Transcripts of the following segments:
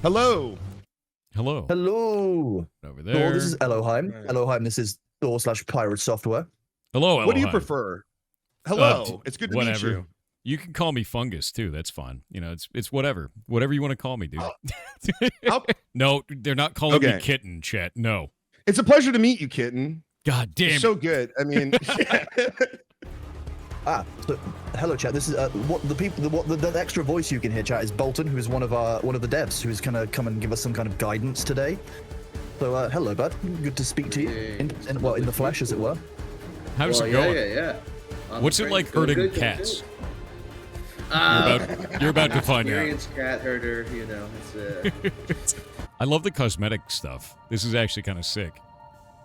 Hello. Hello. Hello. Over Thor, there. this is Ellohime. Ellohime, this is Thor/Pirate Software. Hello, What do you Ellohime. prefer? Hello. It's good to meet whatever. you. You can call me Fungus too. That's fine. You know, it's whatever. Whatever you want to call me, dude. No, they're not calling me Kitten, Chet. No. It's a pleasure to meet you, Kitten. God damn. It's so good. I mean, So, hello, chat. This is the extra voice you can hear, chat, is Bolton, who is one of the devs, who's gonna come and give us some kind of guidance today. So, hello, bud. Good to speak to you. In the flesh, as it were. How's it going? Yeah. What's it like herding cats? You're about to find out. Experienced cat herder, you know. It's I love the cosmetic stuff. This is actually kind of sick.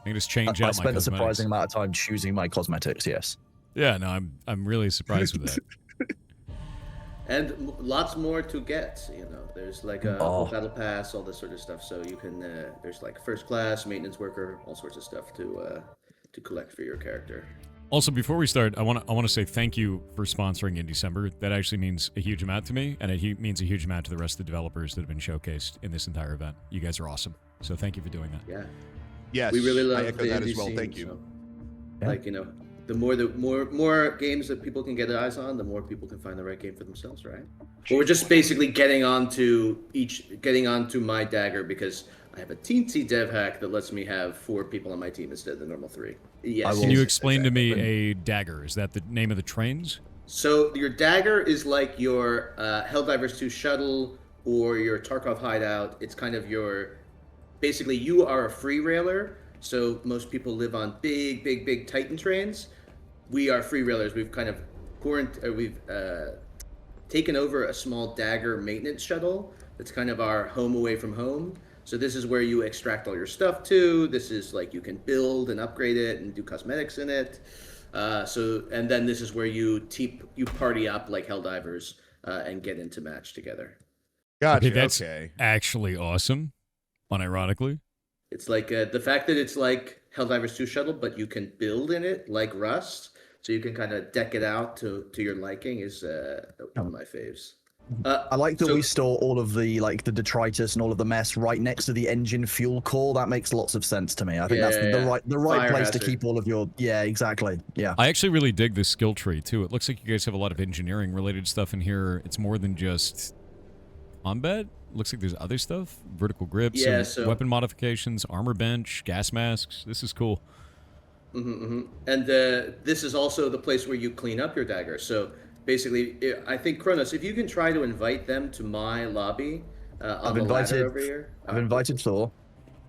I can just change out my I spent a cosmetics. surprising amount of time choosing my cosmetics. Yes. Yeah, no, I'm really surprised with that. and lots more to get. You know, there's like a battle pass, all this sort of stuff. So you can there's like first class, maintenance worker, all sorts of stuff to collect for your character. Also, before we start, I want to say thank you for sponsoring Indiecember. That actually means a huge amount to me, and it means a huge amount to the rest of the developers that have been showcased in this entire event. You guys are awesome. So thank you for doing that. Yeah. yes, We really love I echo the that indie as well. scene, Thank you. so, Yeah. like, you know, the more games that people can get their eyes on, the more people can find the right game for themselves, right? But we're just basically getting onto my dagger because I have a teensy dev hack that lets me have 4 people on my team instead of the normal 3. Yes. Can you explain to me a dagger? Is that the name of the trains? So your dagger is like your Helldivers 2 shuttle or your Tarkov hideout. It's kind of basically you are a free railer. So most people live on big Titan trains. We are free railers. We've kind of taken over a small dagger maintenance shuttle. That's kind of our home away from home. So this is where you extract all your stuff to. This is like you can build and upgrade it and do cosmetics in it. And then this is where you party up like Helldivers and get into match together. Gotcha. Okay, that's actually awesome. Unironically. It's like the fact that it's like Helldivers 2 shuttle, but you can build in it like Rust. So you can kind of deck it out to your liking is one of my faves. I like that we store all of the detritus and all of the mess right next to the engine fuel core. That makes lots of sense to me. I think that's the right place to keep all of your. Yeah, exactly. Yeah. I actually really dig this skill tree too. It looks like you guys have a lot of engineering related stuff in here. It's more than just combat. Looks like there's other stuff. Vertical grips, weapon modifications, armor bench, gas masks. This is cool. And this is also the place where you clean up your dagger. So basically, I think Kronos, if you can try to invite them to my lobby on the ladder over here. I've invited Thor.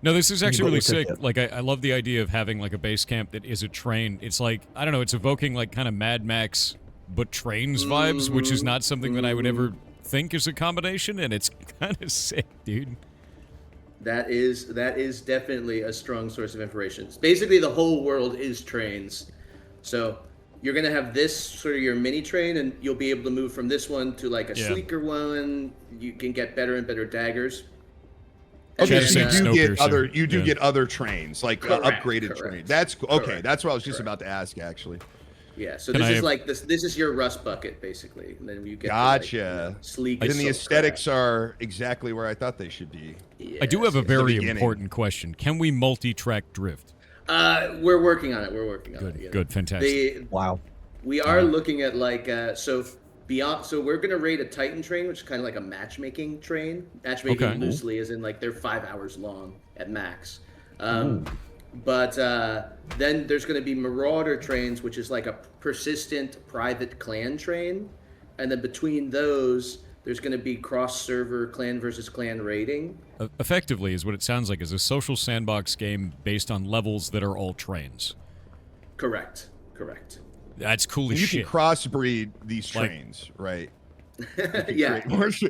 No, this is actually really sick. Like, I love the idea of having like a base camp that is a train. It's like, I don't know, it's evoking like kind of Mad Max, but trains vibes, which is not something that I would ever think is a combination, and it's kind of sick, dude. That is definitely a strong source of inspiration. Basically, the whole world is trains. So you're going to have this sort of your mini train, and you'll be able to move from this one to like a sleeker one. You can get better and better daggers. Okay, so you do get other trains, like upgraded trains. That's cool. Okay, that's what I was just about to ask, actually. Yeah, so this is your rust bucket basically, and then you get gotcha. Sleek. And the aesthetics are exactly where I thought they should be. Yes, I do have a very important question. Can we multi-track drift? We're working on it. Good, fantastic. Wow. We are looking at like so we're gonna raid a Titan train, which is kind of like a matchmaking train. Matchmaking loosely, as in like they're 5 hours long at max. But then there's going to be Marauder trains, which is like a persistent private clan train. And then between those, there's going to be cross-server clan versus clan raiding. Effectively, is what it sounds like, is a social sandbox game based on levels that are all trains. Correct. That's cool as shit. You can crossbreed these trains, right? Yeah.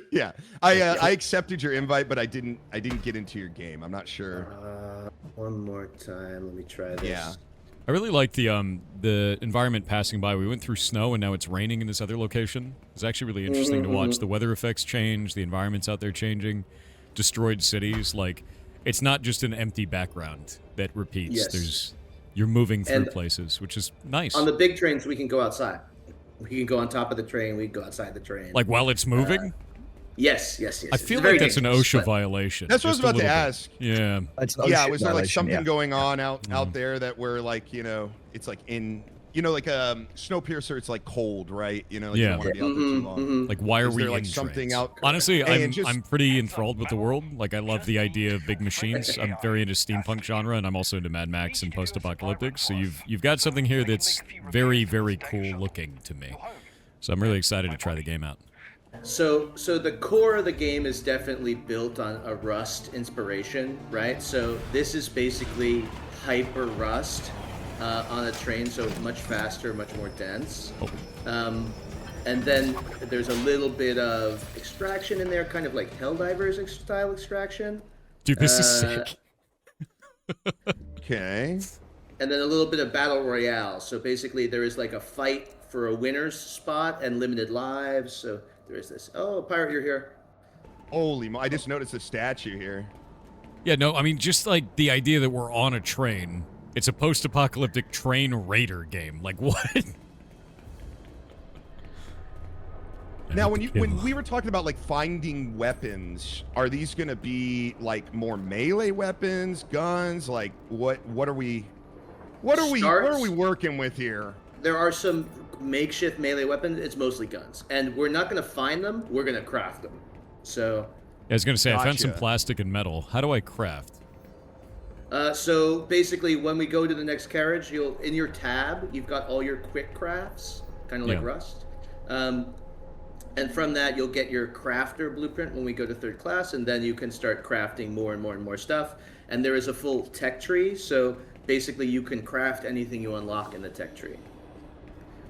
Yeah. I accepted your invite, but I didn't get into your game. I'm not sure. One more time. Let me try this. Yeah. I really like the environment passing by. We went through snow and now it's raining in this other location. It's actually really interesting to watch. The weather effects change, the environment's out there changing, destroyed cities. Like, it's not just an empty background that repeats. Yes. You're moving through places, which is nice. On the big trains, we can go outside. We can go on top of the train. We can go outside the train. Like while it's moving? Yes. I feel like that's an OSHA violation. That's what I was about to ask. Yeah. Yeah, was there like something going on out there that where like, it's like in, like Snowpiercer, it's like cold, right? Like you don't want to be out there too long. Like, why are we like in something trains? out? Honestly, I'm pretty enthralled with the world. Like, I love the idea of big machines. I'm very into steampunk genre, and I'm also into Mad Max and post-apocalyptic. So you've got something here that's very, very cool looking to me. So I'm really excited to try the game out. So the core of the game is definitely built on a Rust inspiration, right? So this is basically hyper Rust on a train, so much faster, much more dense. And then there's a little bit of extraction in there, kind of like Helldivers style extraction. Dude, this is sick. Okay. And then a little bit of battle royale. So basically there is like a fight for a winner's spot and limited lives. So there is this. Oh, pirate, you're here. Holy I just noticed a statue here. Yeah, no, I mean, just like the idea that we're on a train. It's a post-apocalyptic train raider game. Like, what? Now, when we were talking about like finding weapons, are these going to be like more melee weapons, guns? Like, what are we working with here? There are some makeshift melee weapons. It's mostly guns, and we're not going to find them. We're going to craft them. So. I was going to say, I found some plastic and metal. How do I craft? So basically, when we go to the next carriage, in your tab, you've got all your quick crafts, kind of like Rust. And from that, you'll get your crafter blueprint when we go to 3rd class, and then you can start crafting more and more and more stuff. And there is a full tech tree, so basically you can craft anything you unlock in the tech tree.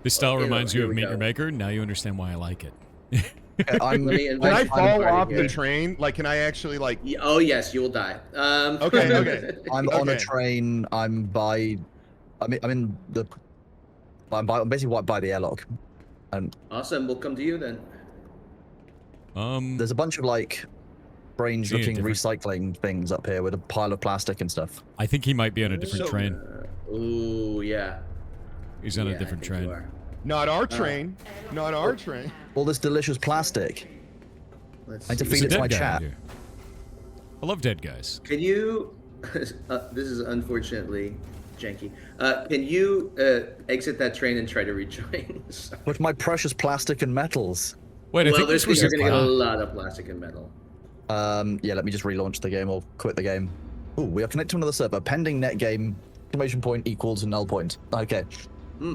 This style reminds you of Meet Your Maker. Now you understand why I like it. Can I fall off the train? Like, can I actually like? Oh yes, you will die. Okay. I'm on a train. I'm basically by the airlock. And awesome. We'll come to you then. There's a bunch of like strange-looking recycling things up here with a pile of plastic and stuff. I think he might be on a different train. Ooh, yeah. He's on a different train. Not our train. Not our train. All this delicious plastic. I need to feed it to my chat. Here. I love dead guys. Can you... this is unfortunately janky. Can you exit that train and try to rejoin? With my precious plastic and metals. Wait, I think this was you're going to get a lot of plastic and metal. Yeah, let me just relaunch the game or quit the game. Oh, we are connected to another server. Pending net game. Exclamation point equals null point. Okay.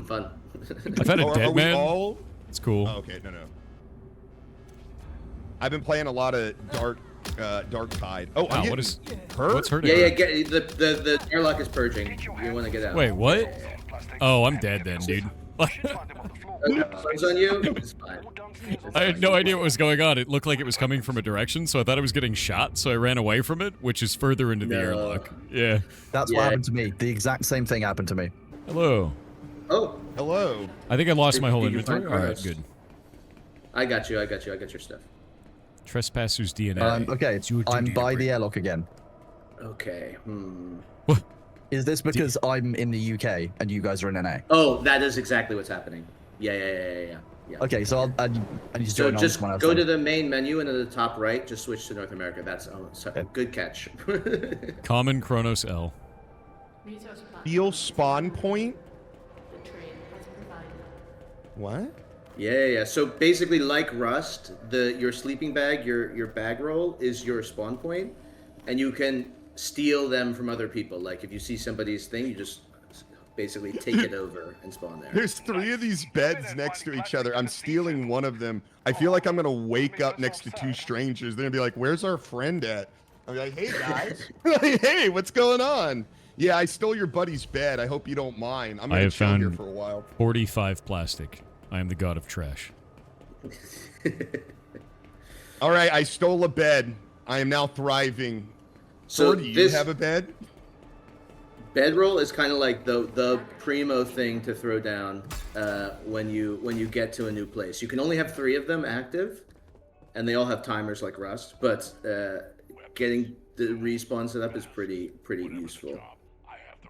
Fun. I've had a dead man. It's cool. Oh, okay, no. I've been playing a lot of Dark Tide. Oh, wow, what's hurting? Yeah, the airlock is purging. You want to get out. Wait, what? Oh, I'm dead then, dude. It's on you? It's fine. I had no idea what was going on. It looked like it was coming from a direction, so I thought I was getting shot, so I ran away from it, which is further into the airlock. Yeah. That's what happened to me. The exact same thing happened to me. Hello. Oh. Hello. I think I lost my whole inventory. All right, good. I got you. I got your stuff. Trespasser's DNA. Okay, I'm by the airlock again. Okay. What? Is this because I'm in the UK and you guys are in NA? Oh, that is exactly what's happening. Yeah. Okay, so I need to join on just someone else. Go to the main menu and at the top right, just switch to North America. That's good catch. Common Kronos L. Feel spawn point? What? Yeah. So basically, like Rust, your sleeping bag, your bag roll is your spawn point, and you can steal them from other people. Like if you see somebody's thing, you just basically take it over and spawn there. There's 3 of these beds next to each other. I'm stealing one of them. I feel like I'm gonna wake up next to 2 strangers. They're gonna be like, "Where's our friend at?" I'm like, "Hey guys, hey, what's going on?" Yeah, I stole your buddy's bed. I hope you don't mind. I'm gonna chill here for a while. 45 plastic. I am the god of trash. All right, I stole a bed. I am now thriving. So do you have a bed? Bedroll is kind of like the primo thing to throw down when you get to a new place. You can only have 3 of them active, and they all have timers like Rust. But getting the respawn set up is pretty useful.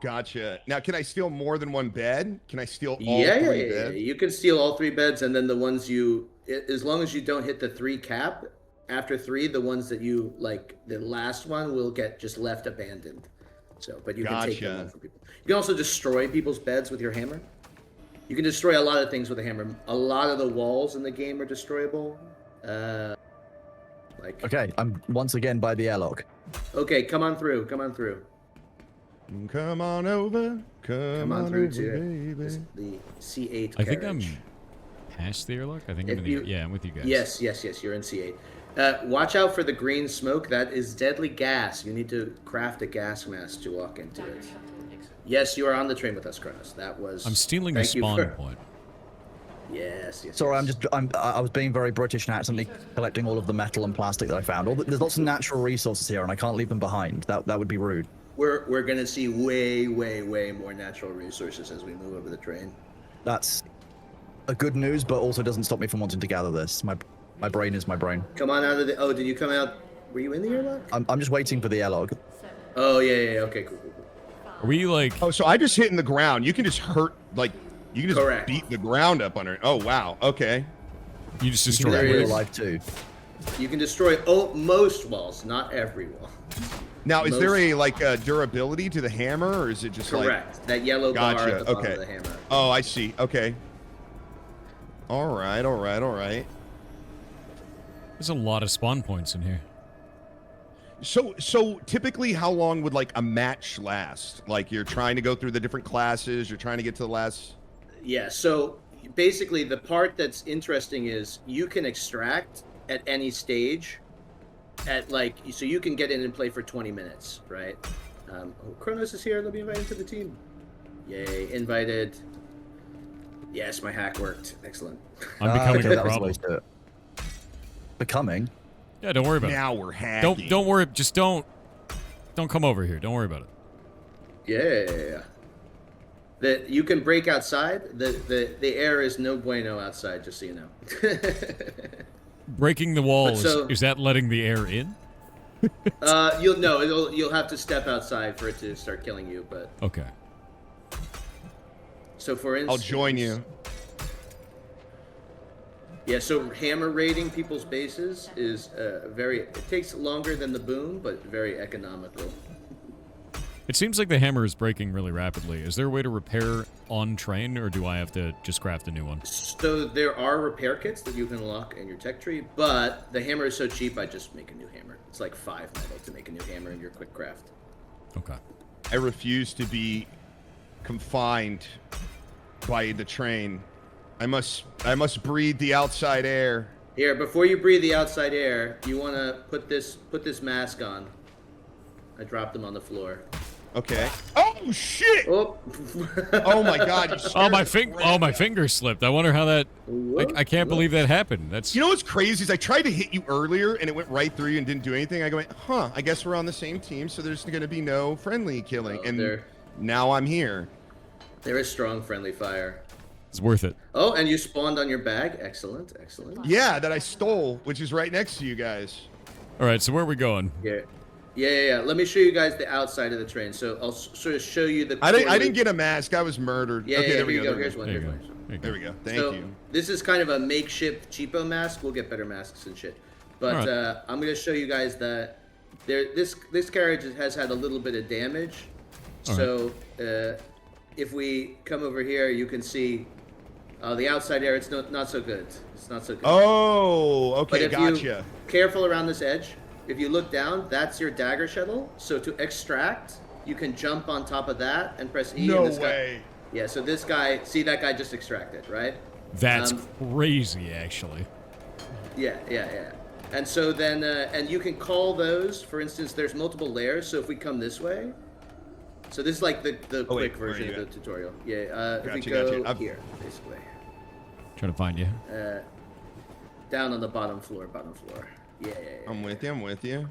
Gotcha. Now, can I steal more than 1 bed? Can I steal all 3 beds? You can steal all 3 beds, and then the ones as long as you don't hit the 3 cap, after 3, the ones that you like, the last one will get just left abandoned. So, but you can take them home from people. You can also destroy people's beds with your hammer. You can destroy a lot of things with a hammer. A lot of the walls in the game are destroyable. Okay, I'm once again by the airlock. Okay, come on through. Come on through. Come on over. Come on through over, to baby. the C8 I think carriage. I'm past the airlock. I think If I'm in you- the, yeah, I'm with you guys. Yes, you're in C8. Watch out for the green smoke. That is deadly gas. You need to craft a gas mask to walk into it. Yes, you are on the train with us, Kronos. That was. I'm stealing the thank you spawn for- point. Yes. Sorry, yes. I was being very British and accidentally collecting all of the metal and plastic that I found. There's lots of natural resources here, and I can't leave them behind. That would be rude. We're gonna see way more natural resources as we move over the train. That's a good news, but also doesn't stop me from wanting to gather this. My brain is my brain. Come on out of the. Oh, did you come out? Were you in the airlock? I'm just waiting for the airlog. Oh yeah. Okay, cool. Are we like? Oh, so I just hitting the ground. You can just hurt, like, you can just Correct. beat the ground up under it. Oh, wow. Okay. You just Do destroyed that There in it real is. life too. You can destroy most walls, not every wall. Now, is there Most- a, like, durability to the hammer, or is it just like... Correct. That yellow bar Gotcha. at the bottom Okay. of the hammer. Oh, I see. Okay. All right. There's a lot of spawn points in here. So typically, how long would, like, a match last? Like, you're trying to go through the different classes, you're trying to get to the last... Yeah, so basically the part that's interesting is you can extract at any stage at so you can get in and play for 20 minutes, right? Kronos is here, let me invite him to the team. Yay, invited. Yes, my hack worked. Excellent. I'm becoming okay, a that was the way problem. to do it. Becoming? Yeah, don't worry about Now it. we're hacking. Don't worry. Just don't come over here. Don't worry about it. Yeah. That you can break outside. The air is no bueno outside, just so you know. Breaking the wall so- is that letting the air in? You'll have to step outside for it to start killing you, but Okay. so for instance I'll join you. Yeah, so hammer raiding people's bases is it takes longer than the boom, but very economical. It seems like the hammer is breaking really rapidly. Is there a way to repair on train, or do I have to just craft a new one? So there are repair kits that you can unlock in your tech tree, but the hammer is so cheap, I just make a new hammer. It's like 5 metal to make a new hammer in your quick craft. Okay. I refuse to be confined by the train. I must breathe the outside air. Here, before you breathe the outside air, you want to put this mask on. I dropped them on the floor. Okay. Oh shit! Oh, Oh my god! You Oh my scared the crap my out of me. finger slipped. I wonder how that. I can't believe that happened. That's. You know what's crazy is I tried to hit you earlier and it went right through you and didn't do anything. I go, huh? I guess we're on the same team, so there's going to be no friendly killing. Oh, and there- now I'm here. there is strong friendly fire. It's worth it. Oh, and you spawned on your bag. Excellent. Yeah, that I stole, which is right next to you guys. All right. So where are we going? Yeah. Let me show you guys the outside of the train. So I'll sort of show you the. I didn't get a mask. I was murdered. Yeah, okay, yeah. there we Here you go. go. Here's one. There you Here's go. one. There we go. Thank So you. this is kind of a makeshift cheapo mask. We'll get better masks and shit. But Alright. I'm gonna show you guys that this carriage has had a little bit of damage. So if we come over here, you can see the outside air. It's not so good. It's not so good. Oh, But okay, if gotcha. you careful around this edge, if you look down, that's your dagger shuttle. So to extract, you can jump on top of that and press E. No and this way. Yeah. So this guy, see that guy just extracted, right? That's Um, crazy, actually. Yeah. And so then, and you can call those. For instance, there's multiple layers. So if we come this way, so this is like the Oh, wait, quick where are version you of the tutorial. Yeah. If we Gotcha, go gotcha. here, basically, Trying to find you. down on the bottom floor. Yeah. I'm with you.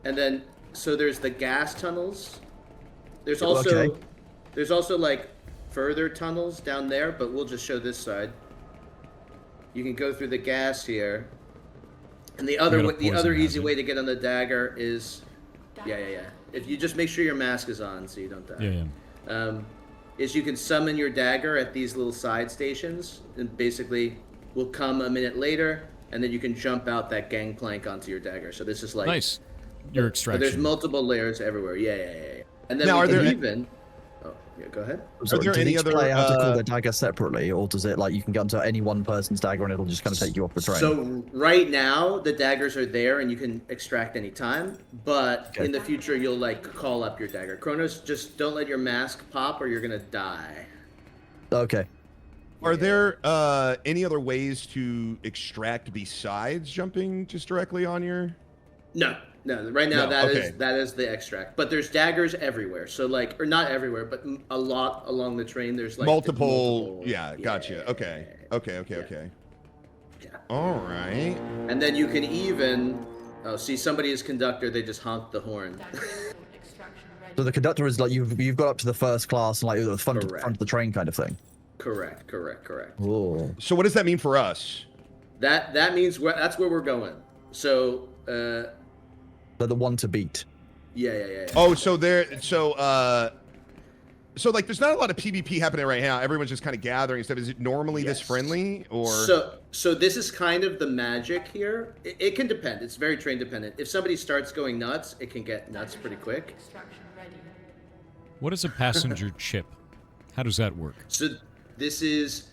And then, so there's the gas tunnels. There's Okay. also like further tunnels down there, but we'll just show this side. You can go through the gas here. And the other got a the other poison easy hazard. way to get on the dagger is, yeah. If you just make sure your mask is on so you don't die. Yeah. Is you can summon your dagger at these little side stations, and basically will come a minute later, and then you can jump out that gangplank onto your dagger. So this is like Nice. Your But extraction. there's multiple layers everywhere. Yeah. And then Now, we are can there even. Oh, yeah. Go ahead. So there do any each other, player have to call their dagger separately, or does it like you can get onto any one person's dagger and it'll just kind of take you off the train? So right now the daggers are there and you can extract any time, but Okay. in the future you'll like call up your dagger. Kronos, just don't let your mask pop or you're gonna die. Okay. Are there any other ways to extract besides jumping just directly on your? No. Right now No, that okay. is the extract. But there's daggers everywhere. So like, or not everywhere, but a lot along the train. There's like Multiple. Yeah, gotcha. Yeah. Okay. Yeah. All right. And then you can even. Oh, see, somebody is conductor. They just honked the horn. So the conductor is like you've got up to the first class and like the front Correct. of the train kind of thing. Correct. Oh. So what does that mean for us? That means that's where we're going. So. They're the one to beat. Yeah. Oh, so so like there's not a lot of PvP happening right now. Everyone's just kind of gathering stuff. Is it normally this Yes. friendly or? So this is kind of the magic here. It can depend. It's very train dependent. If somebody starts going nuts, it can get nuts pretty quick. What is a passenger chip? How does that work? So this is,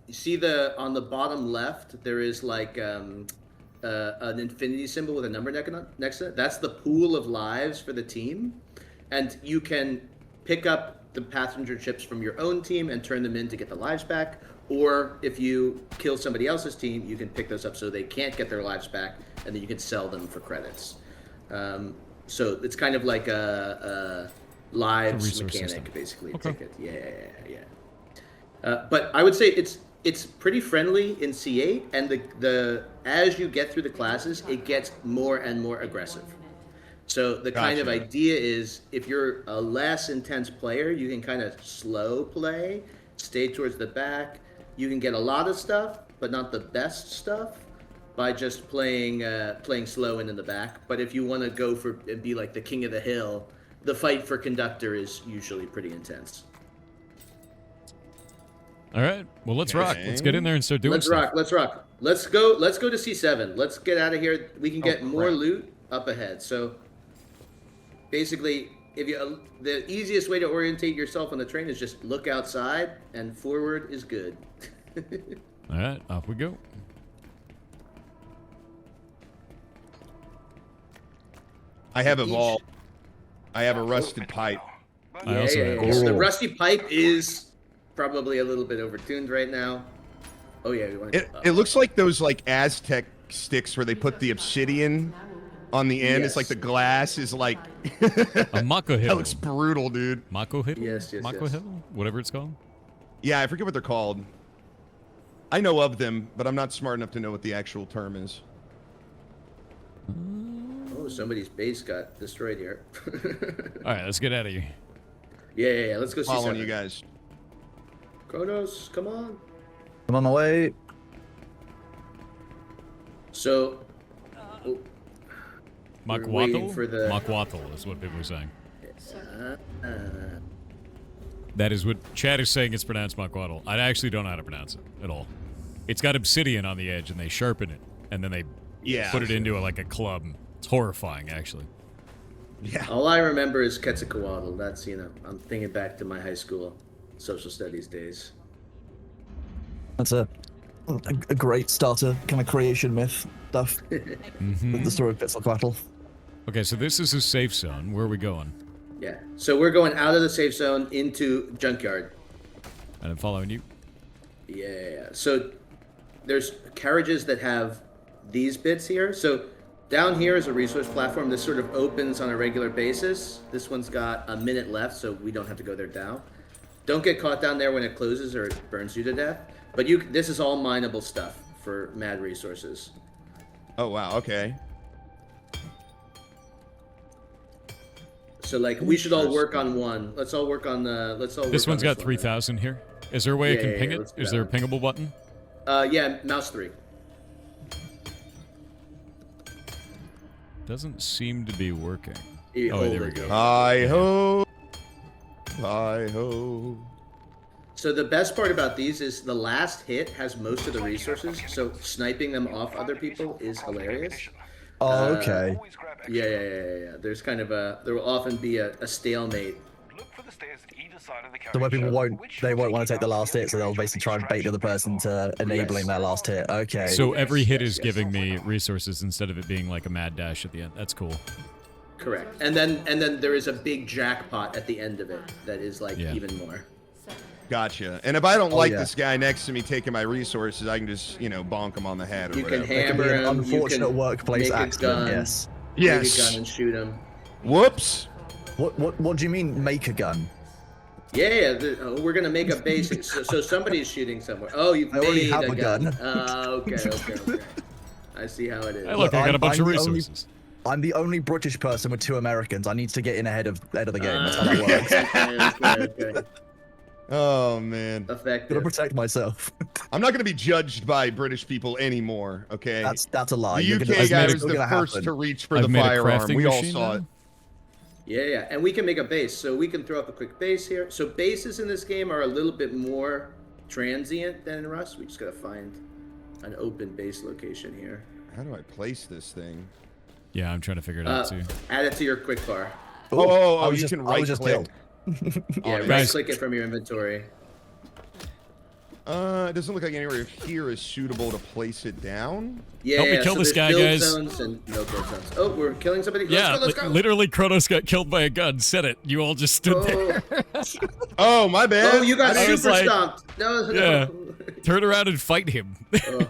you see on the bottom left, there is like an infinity symbol with a number next to it. That's the pool of lives for the team. And you can pick up the passenger chips from your own team and turn them in to get the lives back. Or if you kill somebody else's team, you can pick those up so they can't get their lives back, and then you can sell them for credits. So it's kind of like a lives resource mechanic, system. basically. Okay. Ticket. Yeah. But I would say it's pretty friendly in C8, and the as you get through the classes, it gets more and more aggressive. So the kind of Gotcha. idea is, if you're a less intense player, you can kind of slow play, stay towards the back. You can get a lot of stuff, but not the best stuff, by just playing slow and in the back. But if you want to go for and be like the king of the hill, the fight for conductor is usually pretty intense. All right. Well, let's rock. Let's get in there and start doing Let's stuff. rock. Let's go to C7. Let's get out of here. We can get more crap. loot up ahead. So basically, the easiest way to orientate yourself on the train is just look outside, and forward is good. All right. Off we go. I have evolved. I have a rusted pipe. I also have- Yeah. The rusty pipe is probably a little bit overtuned right now. Oh yeah, we want to It looks like those like Aztec sticks where they put the obsidian on the end. It's like Yes. the glass is like. A Mako That Hill. looks brutal, dude. Mako Hill? Yes. Mako Hill? Whatever it's called. Yeah, I forget what they're called. I know of them, but I'm not smart enough to know what the actual term is. Oh, somebody's base got destroyed here. All right. Let's get out of here. Yeah. Let's go see Following something. you guys. Kronos, come on. I'm on my way. So, oh, We're waiting Makwatl? for the- Makwatl is what people are saying. uh, That is what chat is saying. It's pronounced Makwatl. I actually don't know how to pronounce it at all. It's got obsidian on the edge, and they sharpen it, and then they put it into like a club. It's horrifying, actually. Yeah. all I remember is Quetzalcoatl. That's, I'm thinking back to my high school social studies days. That's a great starter kind of creation myth stuff. Mm-hmm. The story of Quetzalcoatl. Okay, so this is a safe zone. Where are we going? Yeah. So we're going out of the safe zone into junkyard. And I'm following you. Yeah. So there's carriages that have these bits here. So down here is a resource platform. This sort of opens on a regular basis. This one's got a minute left, so we don't have to go there now. Don't get caught down there when it closes or it burns you to death. But this is all mineable stuff for mad resources. Oh wow. Okay. So like, we should all work on one. Let's all work on the. This one's got one. 3,000 here. Is there a way I Yeah, can yeah, ping yeah, it? let's Is do there a that. pingable button? Yeah, mouse 3. Doesn't seem to be working. You Oh, hold there we it. go. Hi ho. Hi ho. So So the best part about these is the last hit has most of the resources, so sniping them off other people is hilarious. Oh, okay. Yeah. There's kind of there will often be a stalemate. So where people won't want to take the last hit, so they'll basically try and bait the other person to enabling their last hit. Okay. So every hit is giving me resources instead of it being like a mad dash at the end. That's cool. Correct. And then there is a big jackpot at the end of it that is like even more. Gotcha. And if I don't like this guy next to me taking my resources, I can just, bonk him on the head or whatever. You can hammer him. Unfortunate workplace accident. Yes. Make a gun and shoot him. Whoops. What do you mean make a gun? Yeah, we're gonna make a base. So somebody's shooting somewhere. Oh, you already have a gun. Okay. I see how it is. Hey, look, I got a bunch of resources. I'm the only British person with 2 Americans. I need to get in ahead of the game. That's how that works. Okay. Oh man. Effective. Gotta protect myself. I'm not gonna be judged by British people anymore. Okay. That's a lie. The UK guy was the first to reach for the firearm. We all saw it. Yeah, and we can make a base, so we can throw up a quick base here. So bases in this game are a little bit more transient than in Rust. We just gotta find an open base location here. How do I place this thing? Yeah, I'm trying to figure it out too. Add it to your quick bar. Oh, you can right click. Yeah, right click it from your inventory. It doesn't look like anywhere here is suitable to place it down. Yeah, help me kill this guy, guys. Zones and no build zones. Oh, we're killing somebody. Let's go. Literally, Kronos got killed by a gun. Said it. You all just stood there. Oh, my bad. Oh, you got super stomped. No. Yeah. Turn around and fight him. I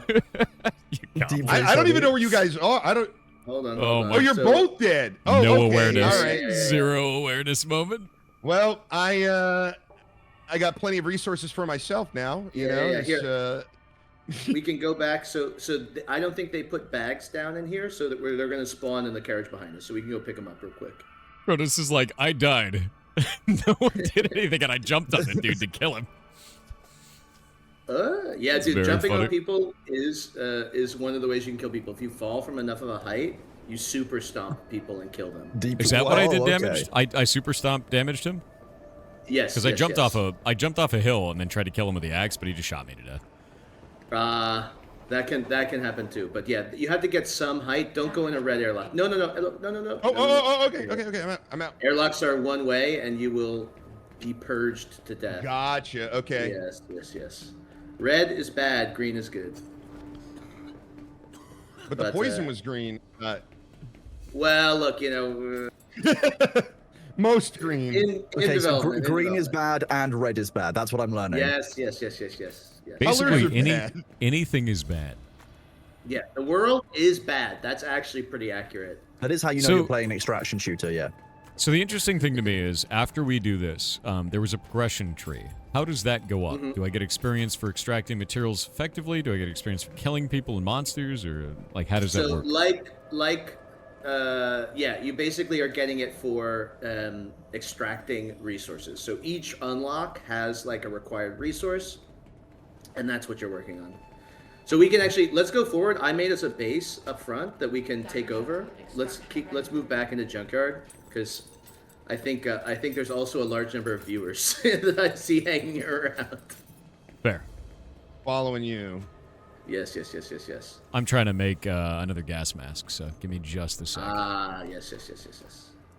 don't even know where you guys are. I don't. Hold on. Oh, you're both dead. Oh, no okay. awareness. All right. Zero awareness moment. Well, I got plenty of resources for myself now. You know. Here. We can go back. So I don't think they put bags down in here, so that they're going to spawn in the carriage behind us. So we can go pick them up real quick. Kronos is like, I died. No one did anything, and I jumped on the dude to kill him. Yeah, That's dude, jumping funny. on people is one of the ways you can kill people. If you fall from enough of a height, you super stomp people and kill them. Is that what I did damaged? I super stomp damaged him? Yes. Because I jumped off a hill and then tried to kill him with the axe, but he just shot me to death. That can happen too. But yeah, you have to get some height. Don't go in a red airlock. No. Okay. I'm out. Airlocks are one way, and you will be purged to death. Gotcha. Okay. Yes. Red is bad. Green is good. But the poison was green. Well, look, most green. In development, green is bad and red is bad. That's what I'm learning. Yes. Basically, anything is bad. Yeah, the world is bad. That's actually pretty accurate. That is how you know you're playing an extraction shooter, yeah. So the interesting thing to me is, after we do this, there was a progression tree. How does that go up? Do I get experience for extracting materials effectively? Do I get experience for killing people and monsters? Or, like, how does that work? You basically are getting it for extracting resources. So each unlock has, like, a required resource, and that's what you're working on. So we can actually, let's go forward. I made us a base up front that we can take over. Let's move back into Junkyard, because I think there's also a large number of viewers that I see hanging around. Fair. Following you. Yes. I'm trying to make another gas mask, so give me just a second. Yes.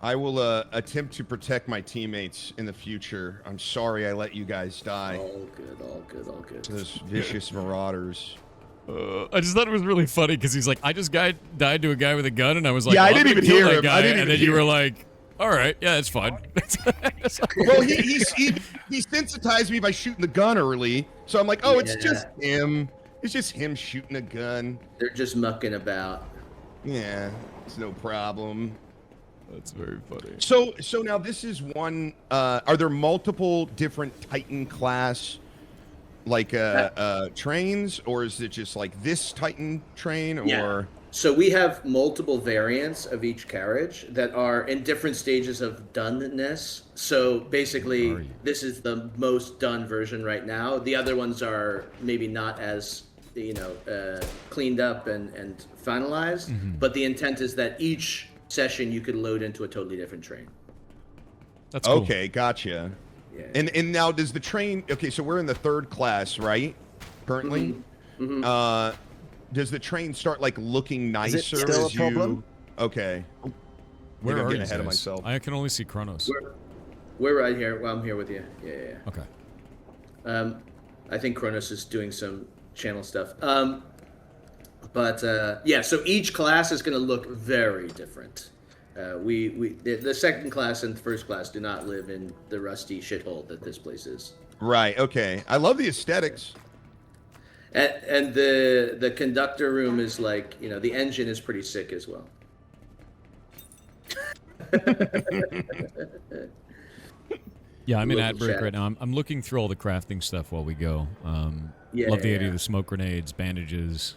I will attempt to protect my teammates in the future. I'm sorry I let you guys die. All good. Those vicious marauders. I just thought it was really funny because he's like, I just died to a guy with a gun, and I was like, yeah, I didn't even hear him. And then you were like, all right, yeah, that's fine. Well, he sensitized me by shooting the gun early, so I'm like, oh, it's just him. It's just him shooting a gun. They're just mucking about. Yeah, it's no problem. That's very funny. So now this is one. Are there multiple different Titan class, like trains, or is it just like this Titan train, or? Yeah. So we have multiple variants of each carriage that are in different stages of doneness. So basically, this is the most done version right now. The other ones are maybe not as cleaned up and finalized. But the intent is that each session you could load into a totally different train. That's cool. Okay, gotcha. Yeah. And now does the train? Okay, so we're in the 3rd class, right? Currently. Does the train start like looking nicer still as a problem? you? Okay. Where Maybe I'm are getting you ahead of guys? myself. I can only see Kronos. We're right here. Well, I'm here with you. Yeah. Okay. I think Kronos is doing some channel stuff. Yeah, so each class is going to look very different. The 2nd class and 1st class do not live in the rusty shithole that this place is. Right. Okay. I love the aesthetics. And the conductor room is like, you know, the engine is pretty sick as well. Yeah, I'm in Local Adbrick chat. right now. I'm looking through all the crafting stuff while we go. Yeah, Love the idea yeah. of the smoke grenades, bandages.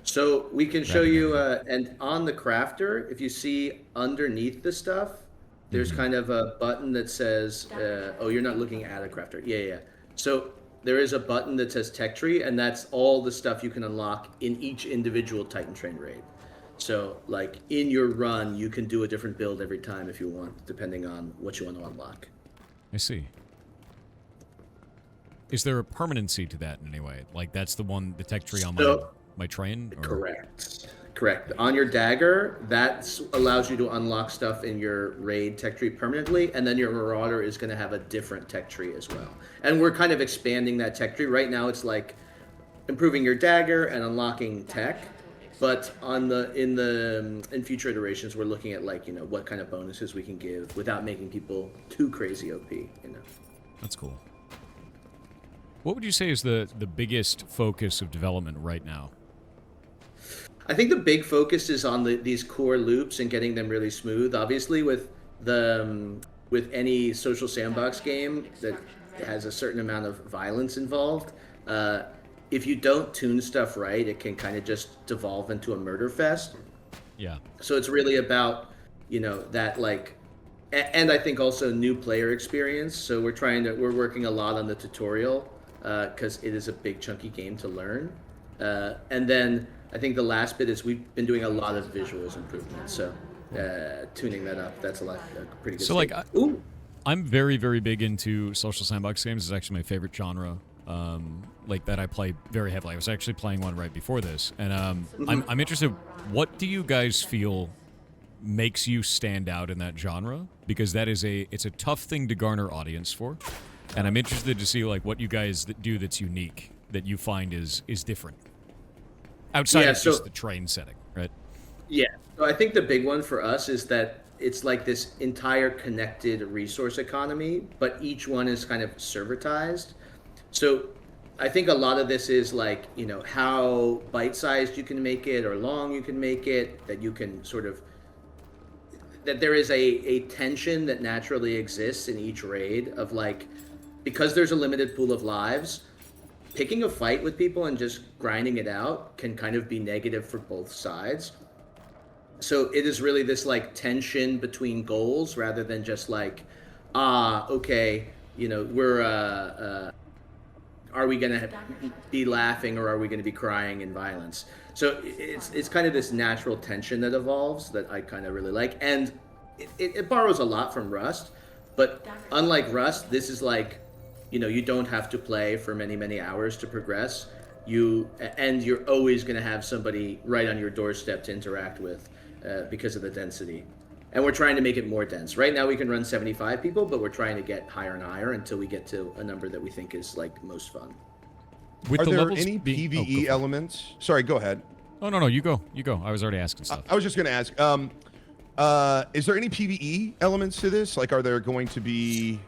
So we can show Grabbing you, everything. and on the crafter, if you see underneath the stuff, there's kind of a button that says, oh, you're not looking at a crafter. Yeah. So there is a button that says Tech Tree, and that's all the stuff you can unlock in each individual Titan Train raid. So, like, in your run, you can do a different build every time if you want, depending on what you want to unlock. I see. Is there a permanency to that in any way? Like, that's the tech tree on my train? Or? Correct. On your dagger, that allows you to unlock stuff in your raid tech tree permanently, and then your marauder is going to have a different tech tree as well. And we're kind of expanding that tech tree. Right now it's like improving your dagger and unlocking tech, but in future iterations we're looking at, like, you know, what kind of bonuses we can give without making people too crazy OP, you know. That's cool. What would you say is the biggest focus of development right now? I think the big focus is on these core loops and getting them really smooth. Obviously, with any social sandbox game that has a certain amount of violence involved, if you don't tune stuff right, it can kind of just devolve into a murder fest. Yeah. So it's really about, you know, that, like, and I think also new player experience. So we're working a lot on the tutorial because it is a big chunky game to learn, and then I think the last bit is we've been doing a lot of visuals improvements, so tuning that up, that's a pretty good. So, state. like, Ooh. I'm very, very big into social sandbox games. It's actually my favorite genre, like, that I play very heavily. I was actually playing one right before this, and I'm interested. What do you guys feel makes you stand out in that genre? Because it's a tough thing to garner audience for, and I'm interested to see, like, what you guys do that's unique, that you find is different. Outside of just the train setting, right? Yeah. So I think the big one for us is that it's like this entire connected resource economy, but each one is kind of servertized. So I think a lot of this is, like, you know, how bite-sized you can make it or long you can make it, that you can sort of, that there is a tension that naturally exists in each raid of, like, because there's a limited pool of lives, picking a fight with people and just grinding it out can kind of be negative for both sides. So it is really this, like, tension between goals rather than just like, okay, you know, we're are we gonna be laughing or are we gonna be crying in violence? So it's kind of this natural tension that evolves that I kind of really like, and it borrows a lot from Rust, but unlike Rust, this is like, you know, you don't have to play for many hours to progress. And you're always going to have somebody right on your doorstep to interact with because of the density. And we're trying to make it more dense. Right now we can run 75 people, but we're trying to get higher and higher until we get to a number that we think is, like, most fun. With Are the there levels any being... PvE elements? Sorry, go ahead. Oh, no, you go. I was already asking stuff. I was just going to ask, is there any PvE elements to this? Like, are there going to be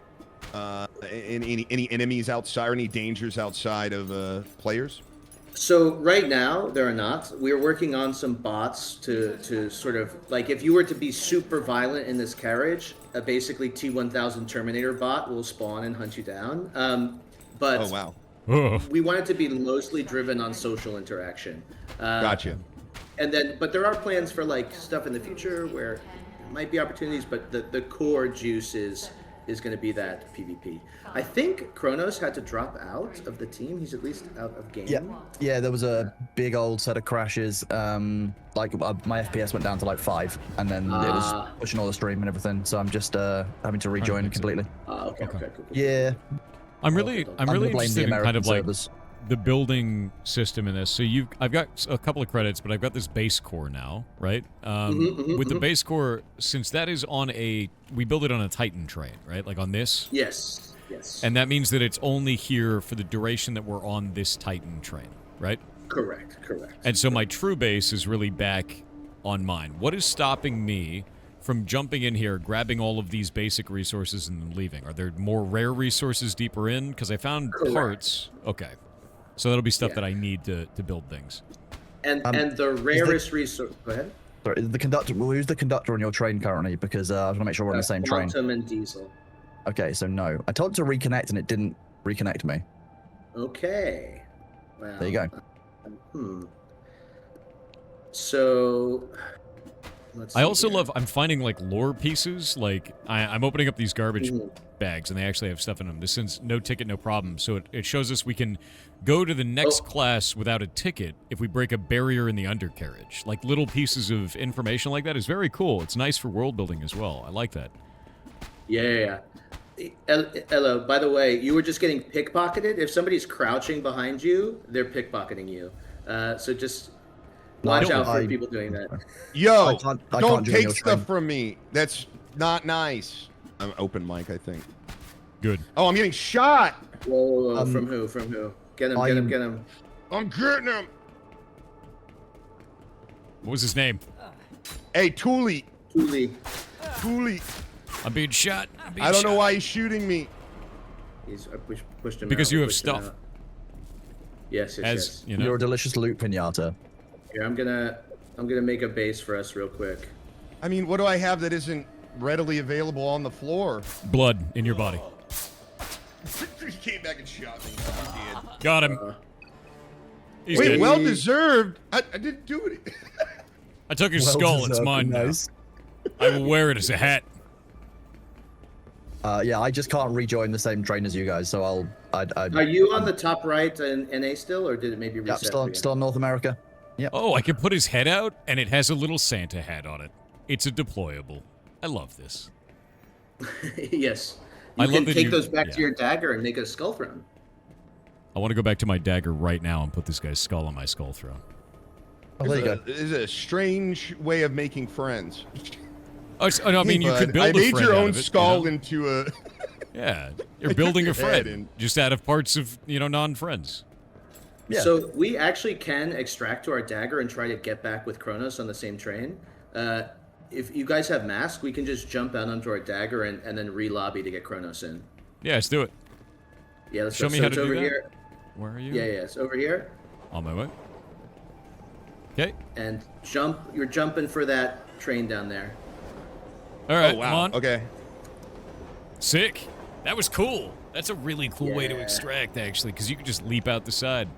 any enemies outside or any dangers outside of players? So right now there are not. We're working on some bots to sort of, like, if you were to be super violent in this carriage, a basically T-1000 Terminator bot will spawn and hunt you down. But Oh, wow. we want it to be mostly driven on social interaction. Gotcha. And then, but there are plans for, like, stuff in the future where there might be opportunities, but the core juice is is going to be that PvP. I think Kronos had to drop out of the team. He's at least out of game. Yeah. There was a big old set of crashes. Like my FPS went down to like 5, and then it was pushing all the stream and everything. So I'm just having to rejoin completely. Okay, cool. Yeah. I'm really interested in kind of like servers. the building system in this. So I've got a couple of credits, but I've got this base core now, right? With the base core, since that is we build it on a Titan train, right? Like on this. Yes. And that means that it's only here for the duration that we're on this Titan train, right? Correct. And so my true base is really back on mine. What is stopping me from jumping in here, grabbing all of these basic resources and then leaving? Are there more rare resources deeper in? Because I found parts. Okay. So that'll be stuff that I need to build things. And the rarest resource. Go ahead. Sorry, the conductor. Well, who's the conductor on your train currently? Because I want to make sure we're on the same train. Quantum and Diesel. Okay, so no. I told it to reconnect and it didn't reconnect me. Okay. Well, There you go. So. I also love, I'm finding like lore pieces, like I'm opening up these garbage bags and they actually have stuff in them. This is no ticket, no problem. So it shows us we can go to the next class without a ticket if we break a barrier in the undercarriage. Like little pieces of information like that is very cool. It's nice for world building as well. I like that. Yeah. Ella, by the way, you were just getting pickpocketed. If somebody's crouching behind you, they're pickpocketing you. So just watch out for people doing that. Yo, I don't can't join take your stuff train. from me. That's not nice. I'm open mic, I think. Good. Oh, I'm getting shot. Whoa. From who? Get him. I'm getting him. What was his name? Hey, Thule. I'm being shot. I don't know why he's shooting me. I pushed him because out. you have stuff. Yes. You know? You're a delicious loot pinata. Here, I'm gonna make a base for us real quick. I mean, what do I have that isn't readily available on the floor? Blood in your body. He came back and shot me. He did. Got him. He's Wait, dead. well deserved. I didn't do it. I took his skull. It's mine nice. now. I will wear it as a hat. Yeah, I just can't rejoin the same train as you guys, so Are you on the top right in NA still, or did it maybe Yeah, reset? still in North America. Yep. Oh, I can put his head out, and it has a little Santa hat on it. It's a deployable. I love this. Yes. I You love can that take you- those back yeah. to your dagger and make a skull throne. I want to go back to my dagger right now and put this guy's skull on my skull throne. Oh, there you go. It's a strange way of making friends. Oh, no, I mean, you could build I a made friend your out own of it, skull you know? into a. Yeah, you're building a your head friend just out of parts of, non-friends. Yeah. So we actually can extract to our dagger and try to get back with Kronos on the same train. If you guys have mask, we can just jump out onto our dagger and then re-lobby to get Kronos in. Yeah, let's do it. Yeah, let's Show go. me So how it's to do over that. here. Where are you? Yeah, it's over here. On my way. Okay. And you're jumping for that train down there. All right, Oh wow. come on. Okay. Sick. That was cool. That's a really cool way to Yeah. extract, actually, because you can just leap out the side.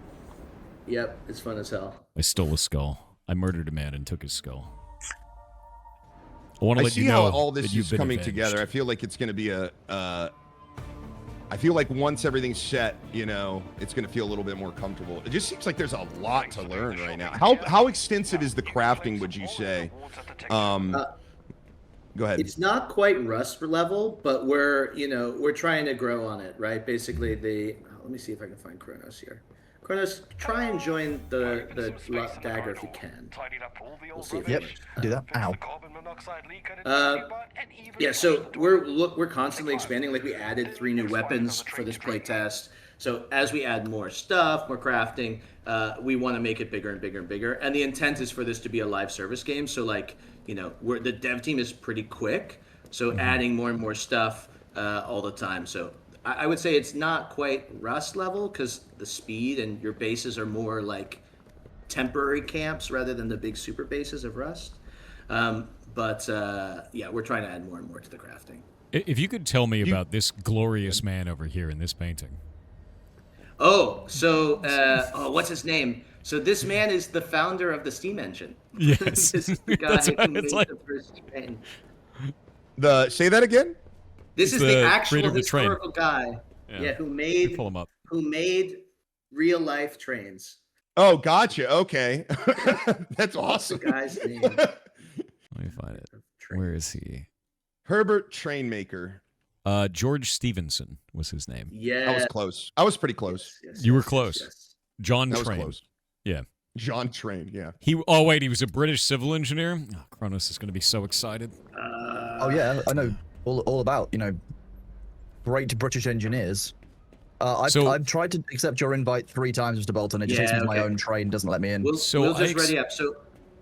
Yep, it's fun as hell. I stole a skull. I murdered a man and took his skull. I want to I let see you know how all that this you've is been coming avenged. together. I feel like it's going to be I feel like once everything's set, it's going to feel a little bit more comfortable. It just seems like there's a lot to learn right now. How extensive is the crafting, would you say? Go ahead. It's not quite Rust level, but we're trying to grow on it, right? Basically, let me see if I can find Kronos here. Kronos, try and join the dagger if you can. We'll see if it Yep. works. Do that. Ow. Yeah, so we're constantly expanding. Like we added 3 new weapons for this playtest. So as we add more stuff, more crafting, we want to make it bigger and bigger and bigger. And the intent is for this to be a live service game. So the dev team is pretty quick. So adding more and more stuff all the time. So I would say it's not quite Rust level because the speed and your bases are more like temporary camps rather than the big super bases of Rust. But we're trying to add more and more to the crafting. If you could tell me about this glorious man over here in this painting. Oh, so what's his name? So this man is the founder of the Steam engine. Yes. This is the guy That's who what made it's like. the first train. Say that again? This He's is the the actual creator of the train. historical guy. Yeah, who Let me made pull him up. real life trains. Oh, gotcha. Okay. That's awesome. The guy's name. Let me find it. Where is he? Herbert Trainmaker. George Stevenson was his name. Yeah. I was close. I was pretty close. You were close. John That was Train. close. Yeah. John Train, yeah. Oh wait, he was a British civil engineer. Oh, Kronos is going to be so excited. Oh yeah, I know all about great British engineers. I've tried to accept your invite 3 times, Mr. Bolton. It just takes me to my own train, doesn't let me in. We'll just ready up. So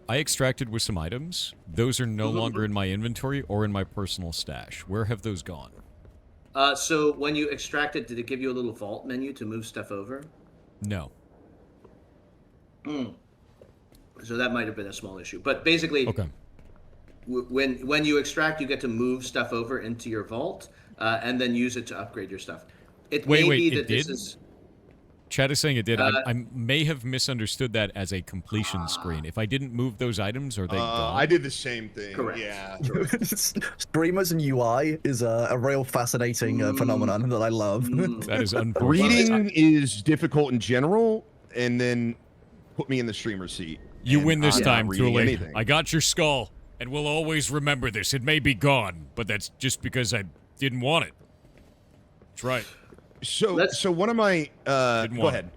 I extracted with some items. Those are no longer in my inventory or in my personal stash. Where have those gone? So when you extracted, did it give you a little vault menu to move stuff over? No. So that might have been a small issue, but basically, Okay. When you extract, you get to move stuff over into your vault, and then use it to upgrade your stuff. It may be that this is. Chad is saying it did. I may have misunderstood that as a completion screen. If I didn't move those items, are they gone? I did the same thing. Correct. Yeah. Streamers and UI is a real fascinating phenomenon that I love. That is unfortunate. Reading is difficult in general, and then put me in the streamer seat. You and win this I'm time, not reading Thule. anything. I got your skull, and we'll always remember this. It may be gone, but that's just because I didn't want it. That's right. So one of my go ahead.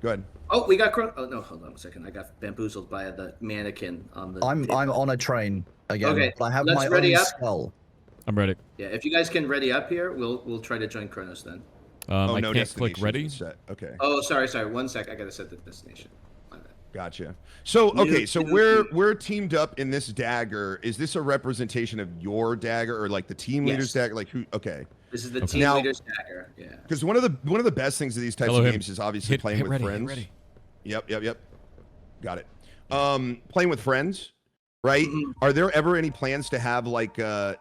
Oh, we got. Oh no, hold on a second. I got bamboozled by the mannequin on the. I'm on a train again. Okay, I have let's my ready own up. skull. I'm ready. Yeah, if you guys can ready up here, we'll try to join Kronos then. I no can't click destination ready. Set. Okay. Oh, sorry. 1 sec. I gotta set the destination. My bad. Gotcha. So okay, so we're teamed up in this dagger. Is this a representation of your dagger or like the team leader's dagger? Like who? Okay. This is the team leader's dagger. Yeah. Because one of the best things of these types of games is obviously playing with friends. Ready. Yep. Got it. Playing with friends, right? Are there ever any plans to have like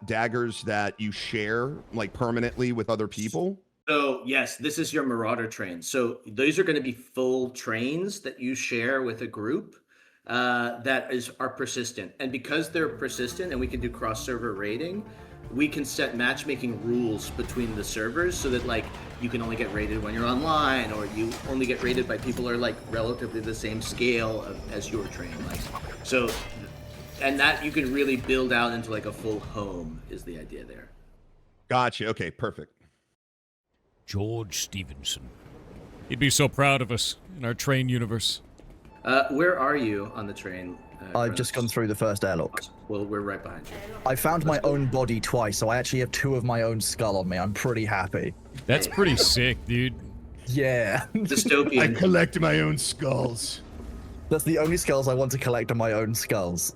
daggers that you share like permanently with other people? So yes, this is your Marauder train. So these are going to be full trains that you share with a group that are persistent. And because they're persistent and we can do cross-server raiding, we can set matchmaking rules between the servers so that like you can only get raided when you're online, or you only get raided by people who are like relatively the same scale as your train. Like so, and that you can really build out into like a full home is the idea there. Gotcha. Okay, perfect. George Stevenson. He'd be so proud of us in our train universe. Where are you on the train? I've just gone through the first airlock. Well, we're right behind you. I found my own body twice, so I actually have 2 of my own skull on me. I'm pretty happy. That's pretty sick, dude. Yeah. Dystopian. I collect my own skulls. That's the only skulls I want to collect are my own skulls.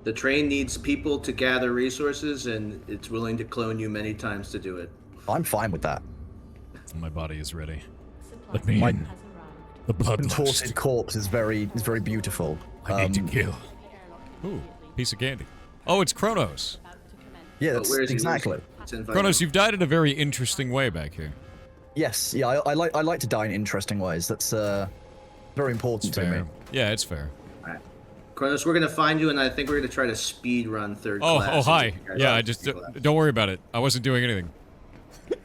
The train needs people to gather resources, and it's willing to clone you many times to do it. I'm fine with that. My body is ready. Let me in. The Contorted bloodlust. corpse is very beautiful. I need to kill. Ooh, piece of candy. Oh, it's Kronos. Yeah, that's where is he? exactly. It's inviting. Kronos, you've died in a very interesting way back here. Yes, yeah, I like to die in interesting ways. That's very important to me. Fair. Yeah, it's fair. All right. Kronos, we're gonna find you, and I think we're gonna try to speed run third class. Oh, hi. You guys Yeah, are I just people out. don't worry about it. I wasn't doing anything.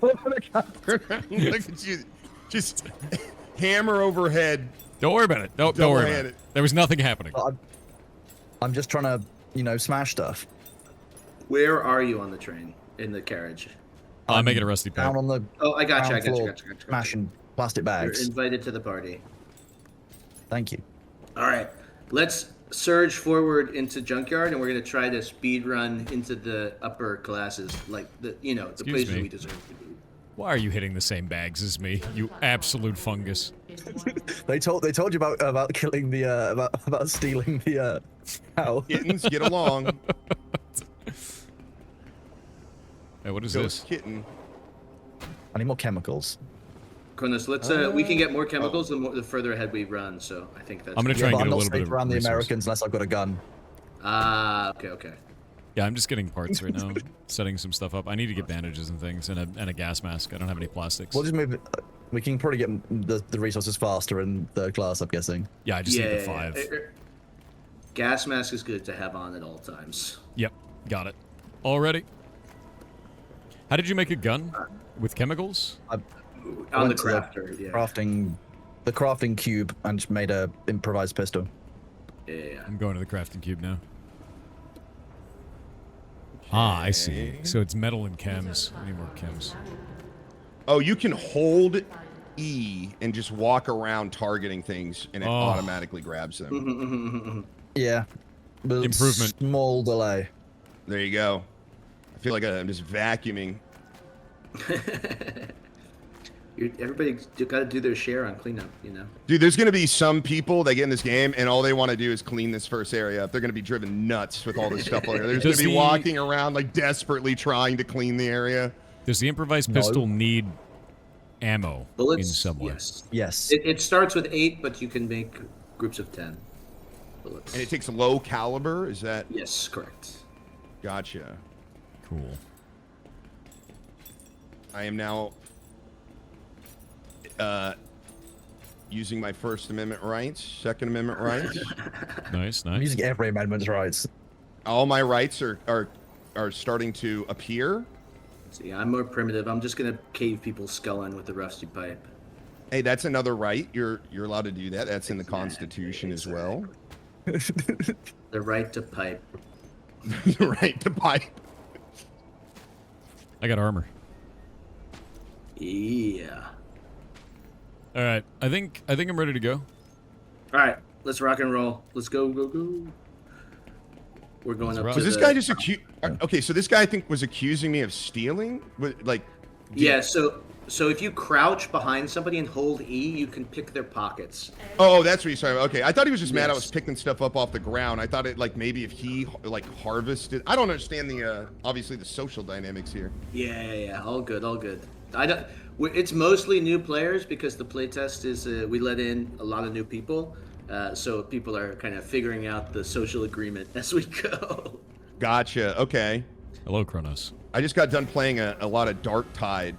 Look at you, just hammer overhead. Don't worry about it. Don't worry about Double-handed. it. There was nothing happening. I'm just trying to, smash stuff. Where are you on the train? In the carriage? I'll make it a rusty Down pad. on the Oh, I got you. ground floor, Got you. smashing plastic You're bags. invited to the party. Thank you. All right, let's surge forward into Junkyard, and we're gonna try to speed run into the upper classes, like the Excuse places me. we deserve to be. Why are you hitting the same bags as me, you absolute fungus? They told you about killing the about stealing the cow. Kittens, get along. Hey, what is Ghost this? kitten. I need more chemicals. Kronos, let's we can get more chemicals the further ahead we run. So I think that's. I'm gonna try But and I'm get a not little bit safe of around the resource. Americans unless I've got a gun. Okay. Yeah, I'm just getting parts right now, setting some stuff up. I need to get bandages and things, and a gas mask. I don't have any plastics. We'll just move it. We can probably get the resources faster in third class, I'm guessing. Yeah, I just need the 5. Gas mask is good to have on at all times. Yep, got it. All ready? How did you make a gun? With chemicals? I On the went to crafter, yeah. the crafting cube and just made a improvised pistol. Yeah. I'm going to the crafting cube now. Ah, I see. So it's metal and chems. I need more chems. Oh, you can hold E and just walk around targeting things, and it automatically grabs them. Yeah. But Improvement. Small delay. There you go. I feel like I'm just vacuuming. Everybody's got to do their share on cleanup, you know. Dude, there's going to be some people that get in this game, and all they want to do is clean this first area up. They're going to be driven nuts with all this stuff on there. They're just going to be walking around, like, desperately trying to clean the area. Does the improvised pistol need ammo Bullets? in some way? Yes. It starts with 8, but you can make groups of 10 bullets. And it takes low caliber? Is that... Yes, correct. Gotcha. Cool. I am now... using my First Amendment rights, Second Amendment rights. Nice, I'm nice. using every amendment's rights. All my rights are starting to appear. See, I'm more primitive. I'm just gonna cave people's skull in with the rusty pipe. Hey, that's another right. You're allowed to do that. That's in the Constitution as well. The right to pipe. The right to pipe. I got armor. Yeah. All right, I think I'm ready to go. All right, let's rock and roll. Let's go. We're going up. Was this guy just accused? Okay, so this guy I think was accusing me of stealing. Like. Yeah. So if you crouch behind somebody and hold E, you can pick their pockets. Oh, that's what he's talking about. Okay, I thought he was just mad I was picking stuff up off the ground. I thought it like maybe if he like harvested. I don't understand the obviously the social dynamics here. Yeah. All good. I don't. It's mostly new players because the playtest is we let in a lot of new people, so people are kind of figuring out the social agreement as we go. Gotcha. Okay. Hello, Kronos. I just got done playing a lot of Dark Tide.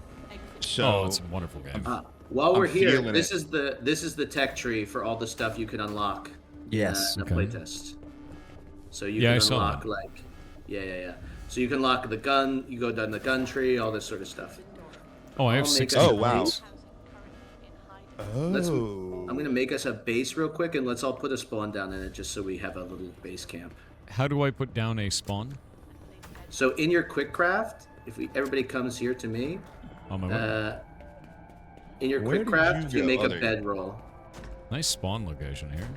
So it's a wonderful game. While we're here, feeling this is the tech tree for all the stuff you can unlock. Yes. In a Okay. playtest. So you Yeah, I can saw unlock that. like, yeah. So you can lock the gun. You go down the gun tree, all this sort of stuff. Oh, I have I'll 6. make us Oh, a wow. base. I'm gonna make us a base real quick, and let's all put a spawn down in it, just so we have a little base camp. How do I put down a spawn? So in your quick craft, everybody comes here to me. On my way. In your Where quick did craft, you you go? make Oh, a there you bedroll. Nice spawn location here.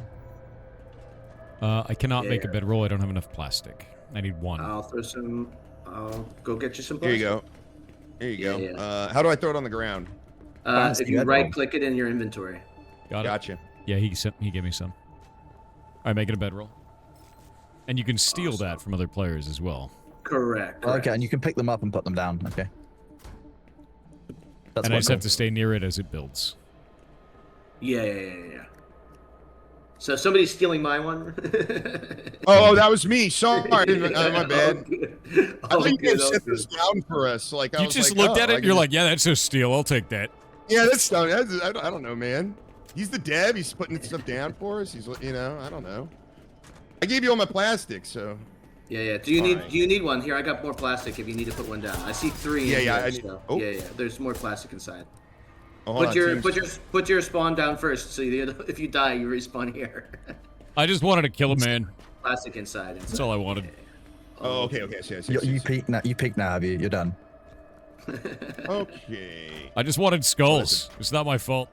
I cannot make a Yeah. bedroll. I don't have enough plastic. I need 1. I'll go get you some. here you plastic. go. Here you go. Yeah. How do I throw it on the ground? If you bedroll. right click it in your inventory. Got it. Gotcha. Yeah, he gave me some. All right, make it a bedroll. And you can steal that from other players as well. Correct. Okay, and you can pick them up and put them down. Okay. That's And I quite just cool. have to stay near it as it builds. Yeah. So somebody's stealing my one. Oh, that was me. Sorry. My bad. I All thought you good, guys all set this good. down for us. Like I You was just like, looked oh, at I it, can you're just- like, yeah, that's a steal. I'll take that. yeah, that's done. I don't know, man. He's the dev. He's putting stuff down for us. He's, I don't know. I gave you all my plastic, so. Yeah. Do you need one? Here, I got more plastic if you need to put one down. I see 3. Yeah, in yeah, here, I need- so- oh. Yeah. There's more plastic inside. Oh, hold on, teams. Put your spawn down first, so if you die, you respawn here. I just wanted to kill a man. Plastic inside. That's all I wanted. Oh, okay. I see. You peek now. You peek now. Have you? You're done. Okay. I just wanted skulls. It's not my fault.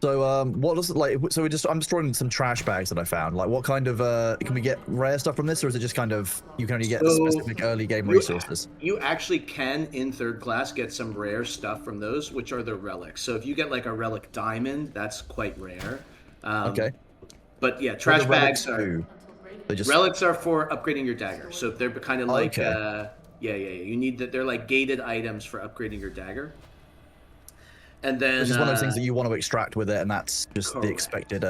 So what does it like? So I'm just throwing some trash bags that I found. Like, what kind of can we get rare stuff from this, or is it just kind of you can only get So, specific early game resources? You actually can in third class get some rare stuff from those, which are the relics. So if you get like a relic diamond, that's quite rare. Okay. But yeah, What do trash the bags relics are. do? They just Relics are for upgrading your dagger. So they're kind of like, Okay. yeah. You need that. They're like gated items for upgrading your dagger. And then Which is one of those things that you want to extract with it, and that's just the correct. expected.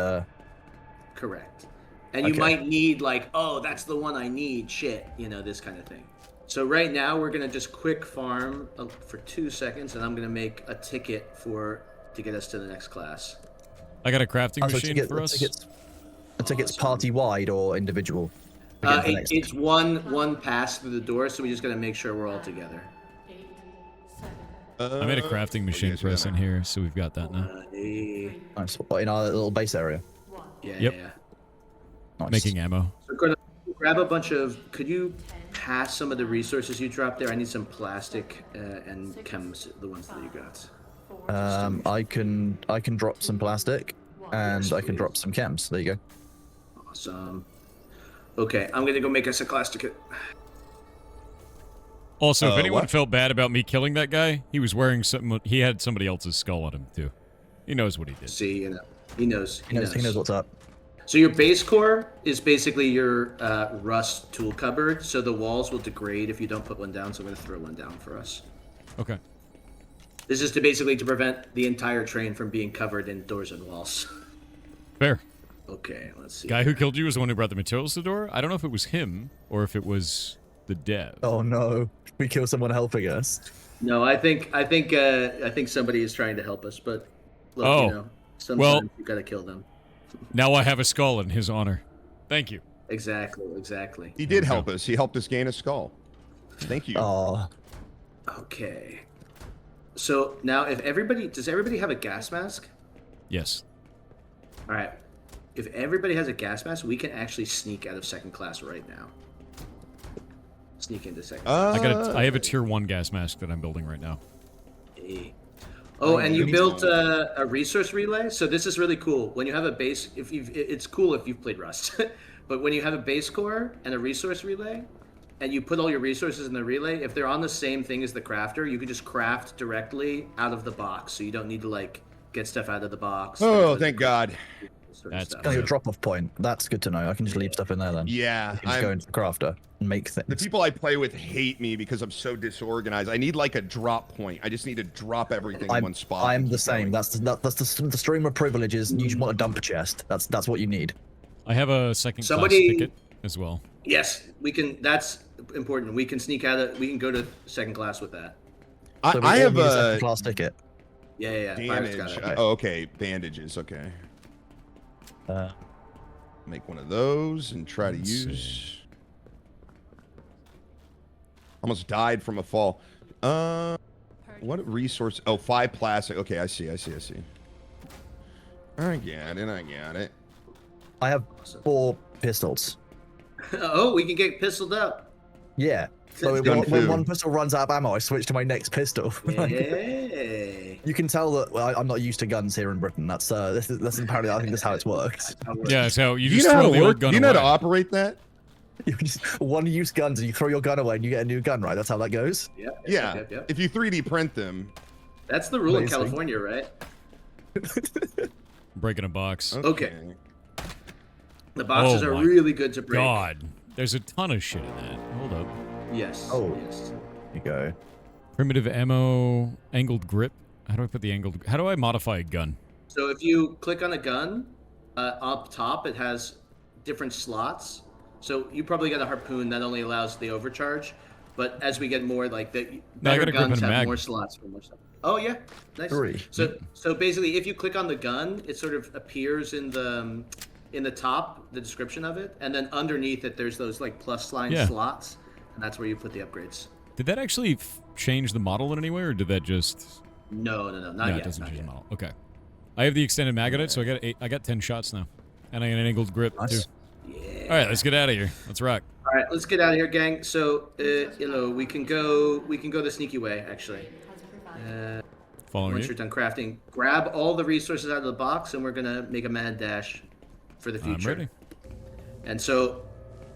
Correct. And you Okay. might need like, oh, that's the one I need. Shit, this kind of thing. So right now we're gonna just quick farm for 2 seconds, and I'm gonna make a ticket to get us to the next class. I got a crafting Oh, so machine for us. The ticket's party wide or individual? Again, for next- It's one pass through the door, so we just gotta make sure we're all together. I made a crafting machine press in here, so we've got that now. Nice. What, in our little base area? Yeah, Yep. yeah. Nice. Making ammo. So Gordon, grab a bunch of. Could you pass some of the resources you dropped there? I need some plastic and chems, the ones that you got. I can drop some plastic, and Yes, I can please. drop some chems. There you go. Awesome. Okay, I'm gonna go make us a class ticket. Also, if anyone What? felt bad about me killing that guy, he was wearing some. He had somebody else's skull on him too. He knows what he did. See, you know, he knows. He knows what's up. So your base core is basically your rust tool cupboard. So the walls will degrade if you don't put one down. So I'm gonna throw one down for us. Okay. This is to prevent the entire train from being covered in doors and walls. Fair. Okay, let's see. Guy who killed you was the one who brought the materials to the door. I don't know if it was him or if it was the dev. Oh no, we kill someone helping us. No, I think somebody is trying to help us, but look, Oh, you know, sometimes well- you gotta kill them. Now I have a skull in his honor. Thank you. Exactly. He did help us. He helped us gain a skull. Thank you. Oh, Okay. So now, does everybody have a gas mask? Yes. All right. If everybody has a gas mask, we can actually sneak out of second class right now. Sneak into second. I have a tier 1 gas mask that I'm building right now. Hey. Oh, and you built a resource relay. So this is really cool. When you have a base, it's cool if you've played Rust, but when you have a base core and a resource relay, and you put all your resources in the relay, if they're on the same thing as the crafter, you can just craft directly out of the box. So you don't need to like get stuff out of the box. Oh, thank God. Sort of That's stuff. kind of a drop-off point. That's good to know. I can just leave stuff in there then. Yeah, I can just go into the crafter and make things. the people I play with hate me because I'm so disorganized. I need like a drop point. I just need to drop everything in one spot. I'm and the keep same. going. That's the stream of privileges. You just want a dumper chest. That's what you need. I have a second Somebody- class ticket as well. Yes, we can. That's important. We can sneak out of. We can go to second class with that. So we I all have need a a second class ticket. Yeah. Pirate's got damage. it. Oh, okay, bandages. Okay, make one of those and try to Let's use. Almost died from a fall. What resource? Oh, 5 plastic. Okay, I see. I got it. I have 4 pistols. Oh, we can get pistoled up. Yeah. So Gun when too. one pistol runs out of ammo, I switch to my next pistol. Hey. You can tell that I'm not used to guns here in Britain. That's apparently I think that's how it works. Yeah, so you Do you just know how throw to the work? old gun Do you know how to away. operate that? You just one-use guns and you throw your gun away and you get a new gun, right? That's how that goes. Yeah. Yep. If you 3D print them. That's the rule in Amazing. California, right? Breaking a box. Okay. The boxes Oh are my really good to break. God, there's a ton of shit in that. Hold up. Yes. Oh. Yes. There you go. Primitive ammo, angled grip. How do I put the angled? How do I modify a gun? So if you click on a gun, up top it has different slots. So you probably got a harpoon that only allows the overcharge, but as we get more like the No, I better got a grip guns and a have mag. more slots for more stuff. Oh yeah, nice. 3. So basically, if you click on the gun, it sort of appears in the top, the description of it, and then underneath it, there's those like plus line Yeah. slots, and that's where you put the upgrades. Did that actually change the model in any way, or did that just? No, not No, yet. it doesn't not change yet. the model. Okay. I have the extended mag on it, so I got 10 shots now, and I got an angled grip Nice. too. Yeah. All right, let's get out of here. Let's rock. All right, let's get out of here, gang. So, we can go the sneaky way, actually. Following Once you. you're done crafting, grab all the resources out of the box, and we're gonna make a mad dash for the future. I'm ready. And so,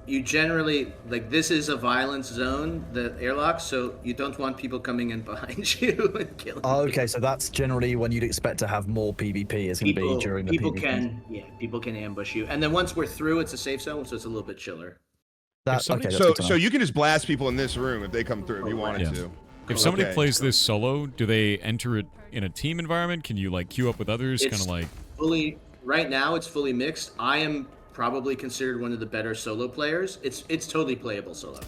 you generally this is a violence zone, the airlock. So you don't want people coming in behind you and killing. Oh, you. okay, so that's generally when you'd expect to have more PvP is going to be during the PvP. People can ambush you, and then once we're through, it's a safe zone, so it's a little bit chiller. That, somebody- okay, that's So, good to know. so you can just blast people in this room if they come through if you wanted Yeah. to. If somebody Okay. plays this solo, do they enter it in a team environment? Can you like queue up with others? Kind It's of like. fully right now. It's fully mixed. I am probably considered one of the better solo players. It's totally playable solo.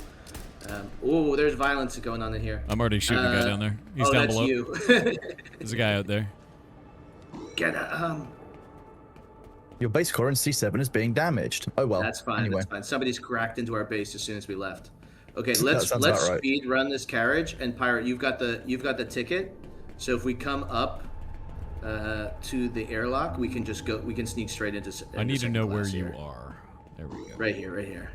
Oh, there's violence going on in here. I'm already shooting a guy down there. He's oh, down that's below. you. There's a guy out there. Get Your base core in C7 is being damaged. Oh well. That's fine. Anyway. That's fine. Somebody's cracked into our base as soon as we left. Okay, That let's sounds about right. speed run this carriage. And Pirate, you've got the ticket. So if we come up to the airlock, we can just go. We can sneak straight into. I need to second know where class you here. are. There we go. Right here, right here.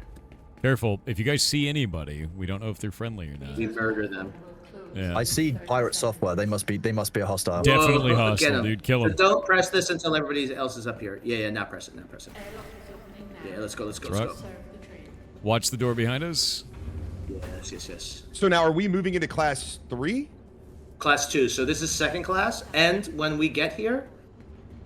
Careful. If you guys see anybody, we don't know if they're friendly or not. We murder them. Yeah. I see pirate software. They must be a hostile. Definitely Whoa, hostile, get 'em. dude. Kill So 'em. don't press this until everybody else is up here. Yeah, now press it. Yeah, let's go. Right. Watch the door behind us. Yes. So now, are we moving into class 3? Class 2. So this is second class. And when we get here,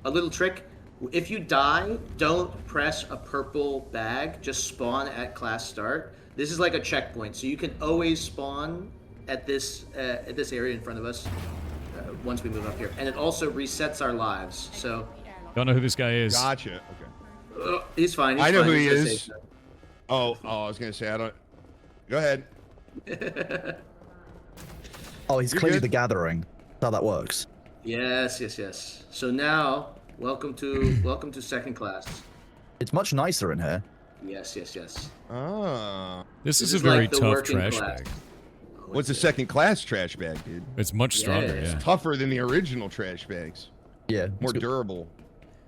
a little trick. If you die, don't press a purple bag. Just spawn at class start. This is like a checkpoint. So you can always spawn at this area in front of us once we move up here. And it also resets our lives. So Don't know who this guy is. Gotcha. Okay. he's fine. I know who he He's is. safe. Oh, I was gonna say I don't. Go ahead. Oh, he's You're clearly good. the gathering. That's how that works. Yes. So now, welcome to second class. It's much nicer in here. Yes. Ah. This is This a is very like the tough working trash class. bag. What's a second class trash bag, dude? It's much stronger, Yeah. yeah. Tougher than the original trash bags. Yeah, More it's got durable.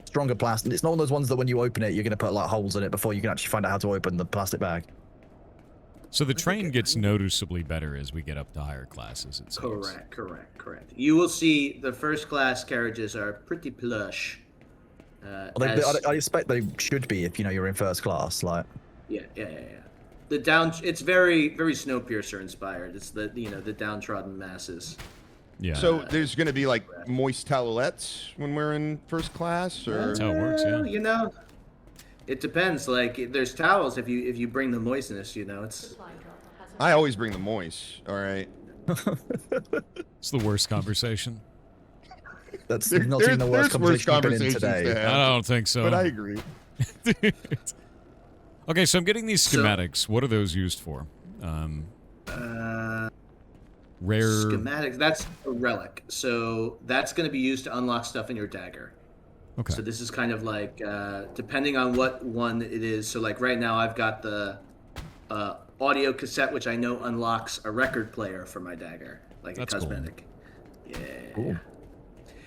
stronger plastic. It's not one of those ones that when you open it, you're gonna put like holes in it before you can actually find out how to open the plastic bag. So the train gets noticeably better as we get up to higher classes, it seems. Correct. You will see the first class carriages are pretty plush. I expect they should be if you know you're in first class. Like, Yeah. It's very Snowpiercer inspired. It's the downtrodden masses. Yeah. So there's gonna be like moist towelettes when we're in first class, or That's how it works, yeah. Well, it depends. Like there's towels if you bring the moistness. It's I always bring the moist. All right. It's the worst conversation. that's There- not there- even the worst there's worse conversation you've been in conversations to today. have. I don't think so. But I agree. Okay, so I'm getting these schematics. What are those used for? Rare. schematics. That's a relic. So that's going to be used to unlock stuff in your dagger. Okay. So this is kind of like depending on what one it is. So like right now I've got the audio cassette, which I know unlocks a record player for my dagger, like That's a cool. cosmetic. Yeah. Cool.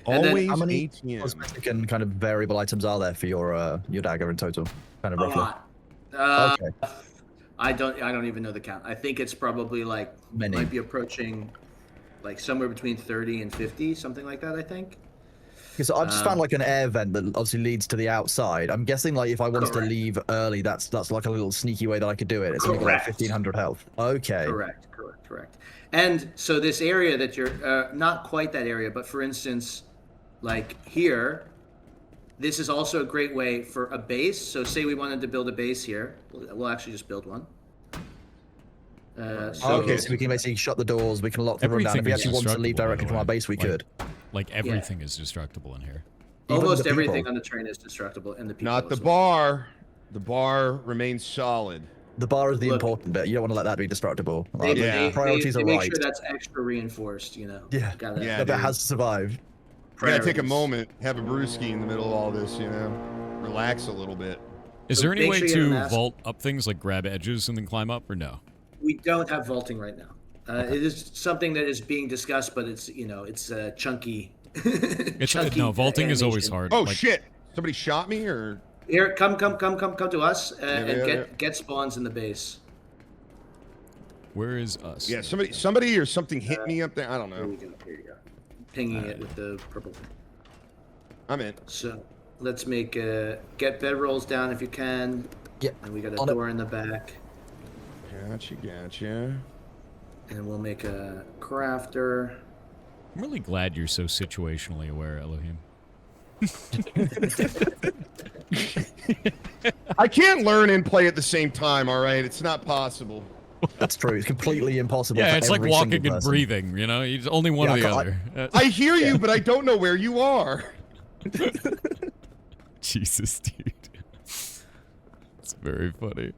And then Always How many ATM. cosmetic and kind of variable items are there for your dagger in total? Kind of A roughly. lot. Okay. I don't even know the count. I think it's probably like Many. might be approaching like somewhere between 30 and 50, something like that, I think. Because I've just found like an air vent that obviously leads to the outside. I'm guessing like if I wanted to Correct. leave early, that's like a little sneaky way that I could do it. It's only got like Correct. 1500 health. Okay. Correct. And so this area that you're not quite that area, but for instance, like here, this is also a great way for a base. So say we wanted to build a base here, we'll actually just build one. Okay, so we can basically shut the doors, we can lock the room down. If Everything we is actually want to leave destructible, by directly the from our way. base, we Like- could. Like everything is destructible in here. Even almost the everything people. on the train is destructible, and the people. Not the as well. bar. The bar remains solid. The bar is the Look- important bit. You don't want to let that be destructible. Like, Yeah. priorities they are make right. sure that's extra reinforced. Yeah. Gotta, Yeah, That bit dude. has to survive. You gotta take a priorities. moment, have a brewski in the middle of all this, relax a little bit. Is So there any make way sure you have a to mask. vault up things, like grab edges and then climb up, or no? We don't have vaulting right now. It is something that is being discussed, but it's chunky. It's chunky no, vaulting is always animation. hard. Oh like, shit! Somebody shot me, or Here, come to us and yeah. get spawns in the base. Where is us? yeah, somebody or something hit me up there. I don't Here we know. go. Here you go. Pinging it with the purple thing. I'm in. So let's make get bedrolls down if you can. Yep. And we got a On it. door in the back. Gotcha. And we'll make a crafter. I'm really glad you're so situationally aware, Elohime. I can't learn and play at the same time. All right, it's not possible. That's true. It's completely impossible. Yeah, for it's like every walking single and person. breathing. You know, it's only one Yeah, or the I- other. I hear you, but I don't know where you are. Jesus, dude. It's very funny.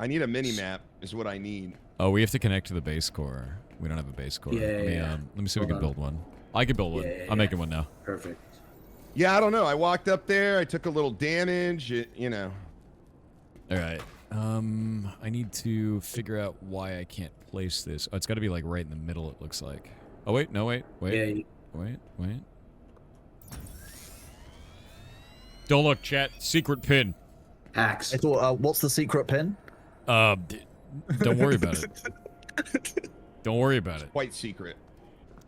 I need a mini map. Is what I need. Oh, we have to connect to the base core. We don't have a base core. Yeah. Let me see if we Hold can on. build one. I can build one. Yeah. I'm making one now. Perfect. Yeah, I don't know. I walked up there. I took a little damage. All right. I need to figure out why I can't place this. Oh, it's got to be like right in the middle, it looks like. Oh, wait, no, wait. Yeah. Wait. Don't look, chat. Secret pin. Hacks. I thought, what's the secret pin? Don't worry about it. Don't worry about it. Quite secret.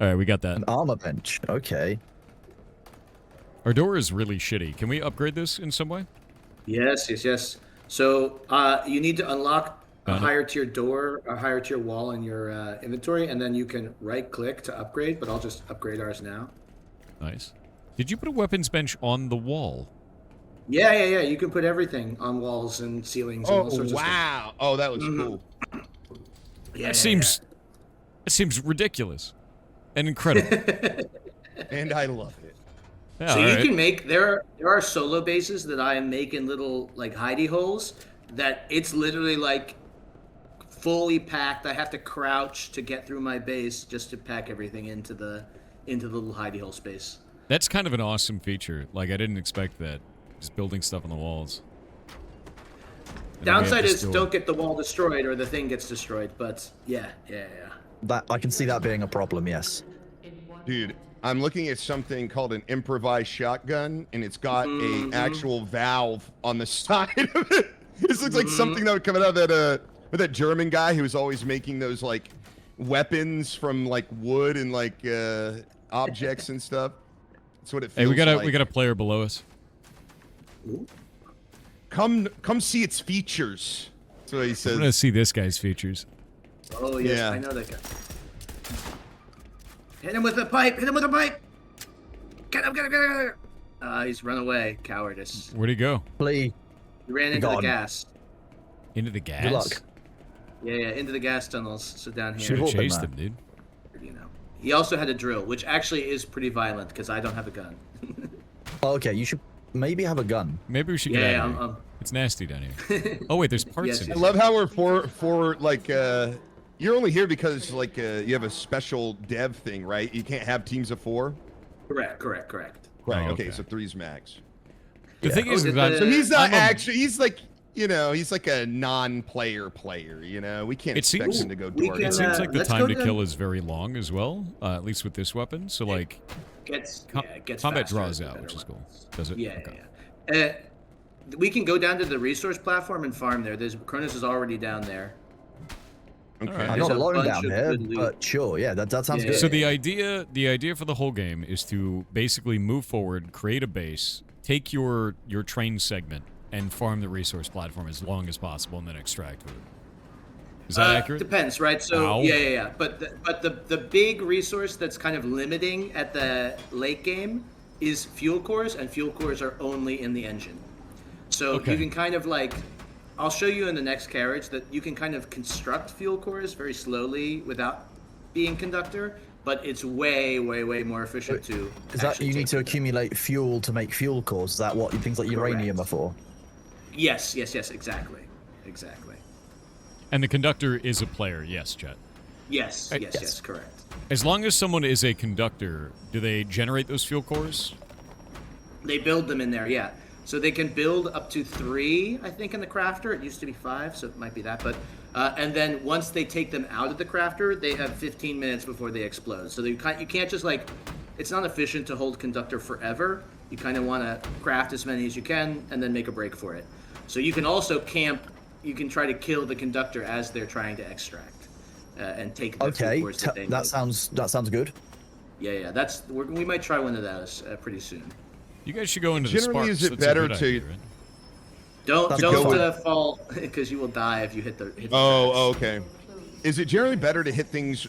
All right, we got that. An armor bench. Okay. Our door is really shitty. Can we upgrade this in some way? Yes. So you need to unlock a Got it. higher tier door, a higher tier wall in your inventory, and then you can right-click to upgrade. But I'll just upgrade ours now. Nice. Did you put a weapons bench on the wall? Yeah. You can put everything on walls and ceilings and all sorts of stuff. wow! Oh, that was cool. Yeah, It seems ridiculous and incredible. And I love it. Yeah, So all you right. can make there are solo bases that I am making little like hidey holes that it's literally like fully packed. I have to crouch to get through my base just to pack everything into the little hidey hole space. That's kind of an awesome feature. Like, I didn't expect that. Just building stuff on the walls. And then we have Downside this is door. don't get the wall destroyed or the thing gets destroyed. But yeah. That I can see that being a problem. Yes. Dude, I'm looking at something called an improvised shotgun, and it's got a actual valve on the side of it. This looks like something that would come out of that German guy who was always making those like weapons from like wood and like objects and stuff. That's what it feels Hey, like. we got a player below us. Come see its features. That's what he I'm says. gonna see this guy's features. Oh yes, Yeah. I know that guy. Hit him with a pipe! Hit him with a pipe! Get him! He's run away. Cowardice. Where'd he go? Flee. He ran into the Gone. gas. Into the gas? Good luck. Yeah, into the gas tunnels. So down Should here, have been chased there. him, dude. you know. He also had a drill, which actually is pretty violent because I don't have a gun. Oh, okay, you should maybe have a gun. Maybe we should get Yeah, out of here. It's nasty down here. Oh wait, there's parts Yes, in I here. love how we're for like you're only here because like you have a special dev thing, right? You can't have teams of 4. Correct. Right. Oh, okay, okay. so 3's max. The thing is, did that the- So he's not I'm a- actually. He's like, you know, he's like a non-player player. You know, we can't It expect seems- him to go we door can, It to seems door. like the let's time go to to- kill is very long as well, at least with this weapon. So like, Gets combat faster draws with out, better which is cool. weapons. Does it? Yeah, Okay. yeah. We can go down to the resource platform and farm there. There's Cronus is already down there. Okay. Alright. I'm There's not a alone bunch down of here, good loot. but sure, yeah, that sounds Yeah. good. So the idea for the whole game is to basically move forward, create a base, take your train segment, and farm the resource platform as long as possible, and then extract with it. Is that accurate? Depends, right? So Ow. yeah. But the big resource that's kind of limiting at the late game is fuel cores, and fuel cores are only in the engine. So Okay. you can kind of like, I'll show you in the next carriage that you can kind of construct fuel cores very slowly without being conductor, but it's way more efficient to. Is that actually you need take to it. accumulate fuel to make fuel cores? Is that what things like uranium are for? Yes, exactly. And the conductor is a player, yes, Chet. Yes, Yes. correct. As long as someone is a conductor, do they generate those fuel cores? They build them in there, yeah. So they can build up to 3, I think, in the crafter. It used to be 5, so it might be that. But and then once they take them out of the crafter, they have 15 minutes before they explode. So you can't just like, it's not efficient to hold conductor forever. You kind of want to craft as many as you can and then make a break for it. So you can also camp. You can try to kill the conductor as they're trying to extract and take the Okay, cores that they that need. sounds good. Yeah. We might try one of those pretty soon. You guys should go into the Generally, Sparks. is it That's a better good to- idea, right? Don't That's go fine. fall because you will die if you hit the. Hit the Oh, tracks. okay. Is it generally better to hit things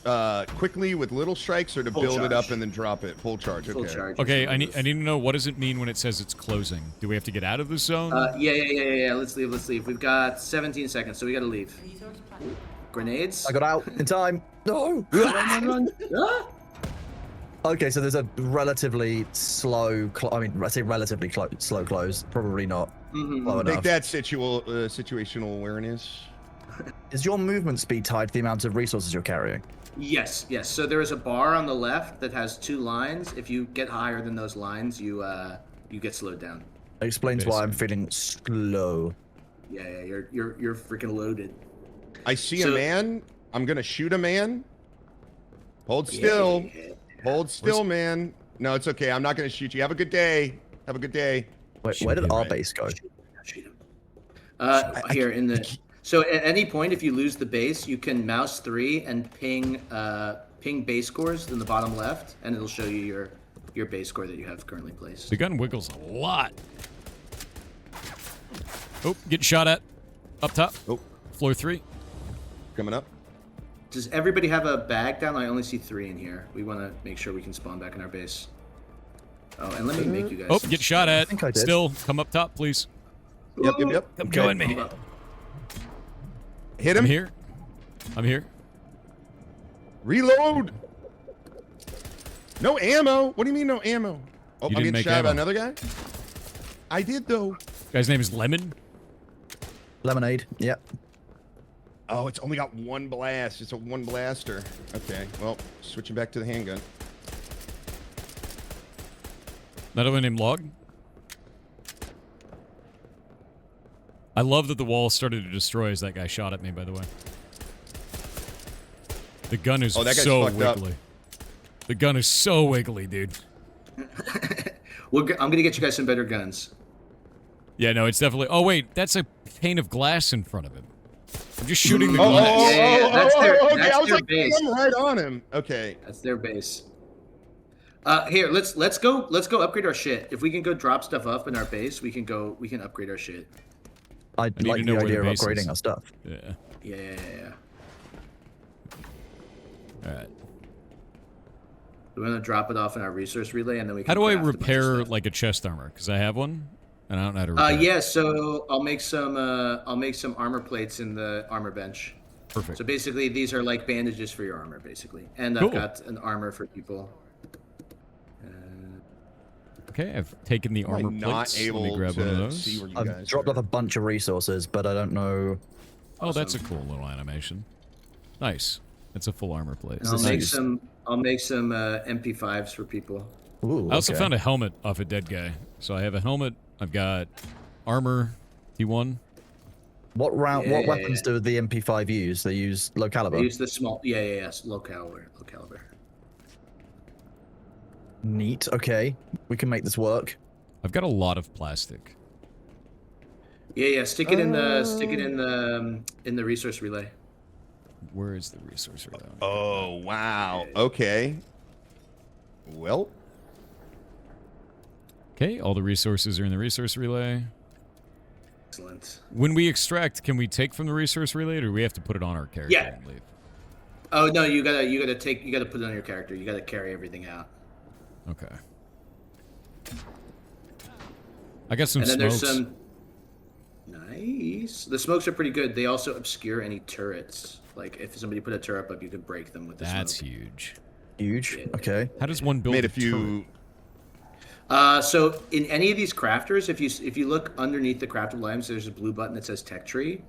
quickly with little strikes, or to Full build it up charge. and then drop it full charge? Okay. Full charge. Okay, I need to know, what does it mean when it says it's closing? Do we have to get out of the zone? Yeah. Let's leave. We've got 17 seconds, so we gotta leave. Grenades. I got out in time. No. Run. Ah! Okay, so there's a relatively slow. I mean, I say relatively slow close. Probably not slow Take enough. that situational awareness. Is your movement speed tied to the amount of resources you're carrying? Yes. So there is a bar on the left that has 2 lines. If you get higher than those lines, you get slowed down. It explains why I'm feeling slow. Yeah, you're freaking loaded. I see a man. I'm gonna shoot a man. Hold still. Yeah. Hold still, man. No, it's okay. I'm not gonna shoot you. Have a good day. Have a good day. Wait, where did our base go? Shoot him. Here in the. So at any point, if you lose the base, you can mouse 3 and ping base scores in the bottom left, and it'll show you your base score that you have currently placed. The gun wiggles a lot. Oh, getting shot at. Up top. Oh, Floor 3. coming up. Does everybody have a bag down? I only see 3 in here. We want to make sure we can spawn back in our base. Oh, and let me make you guys. Oh, get shot at. think I did. Still, come up top, please. Yep. Come join me. Hit him. I'm here. I'm here. Reload. No ammo. What do you mean no ammo? Oh, You I'm didn't getting make shot by ammo. another guy. I did though. Guy's name is Lemon. Lemonade. Yep. Oh, it's only got 1 blast. It's a 1 blaster. Okay, well, switching back to the handgun. Another one named Log. I love that the wall started to destroy as that guy shot at me, by the way. The gun is Oh, that guy's so fucked up. wiggly. The gun is so wiggly, dude. I'm gonna get you guys some better guns. Yeah, no, it's definitely... Oh, wait, that's a pane of glass in front of him. I'm just shooting the Oh, glass. Yeah, that's their- okay. that's I was their like, base. I'm right on him. Okay. That's their base. Here, let's go upgrade our shit. If we can go drop stuff up in our base, we can upgrade our shit. I need like to know the where the idea of base is. upgrading our stuff. Yeah. Yeah. All right. We're gonna drop it off in our resource relay, and then we can. How do I craft a bunch of repair, stuff. like, a chest armor? Because I have one, and I don't know how to repair it. Yeah. So I'll make some armor plates in the armor bench. Perfect. So basically, these are like bandages for your armor, basically. And Cool. I've got an armor for people. Okay, I've taken the armor I'm not plates. able Let me grab one of to those. see where you I've guys dropped are. off a bunch of resources, but I don't know. Oh, that's a cool little animation. Nice. It's a full armor plate. And I'll Nice. make some. I'll make some MP5s for people. Ooh, I also okay. found a helmet off a dead guy. So I have a helmet. I've got armor, T1. What round? Yeah. What weapons do the MP5 use? They use low caliber. I use the small. Yeah. Low caliber. Neat. Okay, we can make this work. I've got a lot of plastic. Yeah. Stick it in the resource relay. Where is the resource relay? Oh, wow. Okay. Well, Okay, all the resources are in the resource relay. Excellent. When we extract, can we take from the resource relay, or do we have to put it on our character Yeah. and leave? Oh no, you gotta put it on your character. You gotta carry everything out. Okay. I got some And then smokes. there's some. Nice. The smokes are pretty good. They also obscure any turrets. Like if somebody put a turret up, you could break them with the That's smoke. huge. Huge. Yeah. Okay. How does one build made a a few. turret? So in any of these crafters, if you look underneath the crafted items, there's a blue button that says tech tree.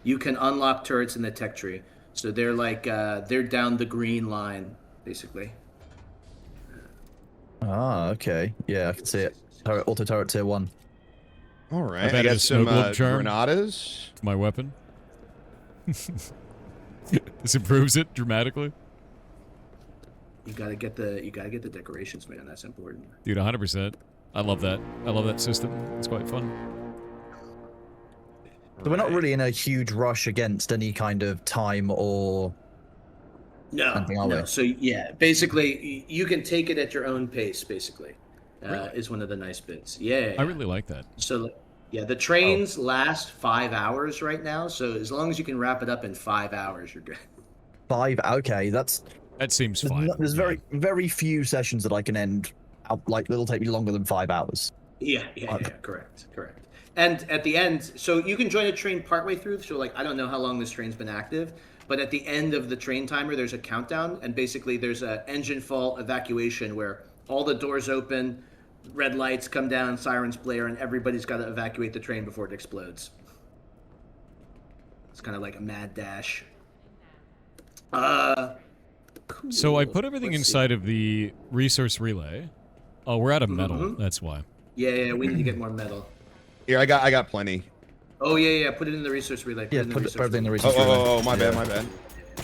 You can unlock turrets in the tech tree. So they're like they're down the green line, basically. Ah, okay. Yeah, I can see it. Turret, auto turret tier 1. All right. I've I added got a some snow globe charm. granadas. To my weapon. This improves it dramatically. You gotta get the decorations, man. That's important. Dude, 100%. I love that. I love that system. It's quite fun. So we're not really in a huge rush against any kind of time or No, Something I'll no. wait. So yeah, basically, you can take it at your own pace. Basically, is one of the nice bits. Yeah. I really like that. So yeah, the trains last 5 hours right now. So as long as you can wrap it up in 5 hours, you're good. 5. Okay, that's That seems fine. there's very few sessions that I can end out, like it'll take me longer than 5 hours. Yeah, correct. And at the end, so you can join a train partway through. So like, I don't know how long this train's been active, but at the end of the train timer, there's a countdown, and basically there's a Enginefall evacuation where all the doors open, red lights come down, sirens blare, and everybody's got to evacuate the train before it explodes. It's kind of like a mad dash. Cool. So I put everything Let's see. inside of the resource relay. Oh, we're out of metal. Mhm. That's why. Yeah, we need to get more metal. Here, I got plenty. Oh yeah. Put it in the resource relay. Yeah, put it in the resource. Oh, my bad, my bad.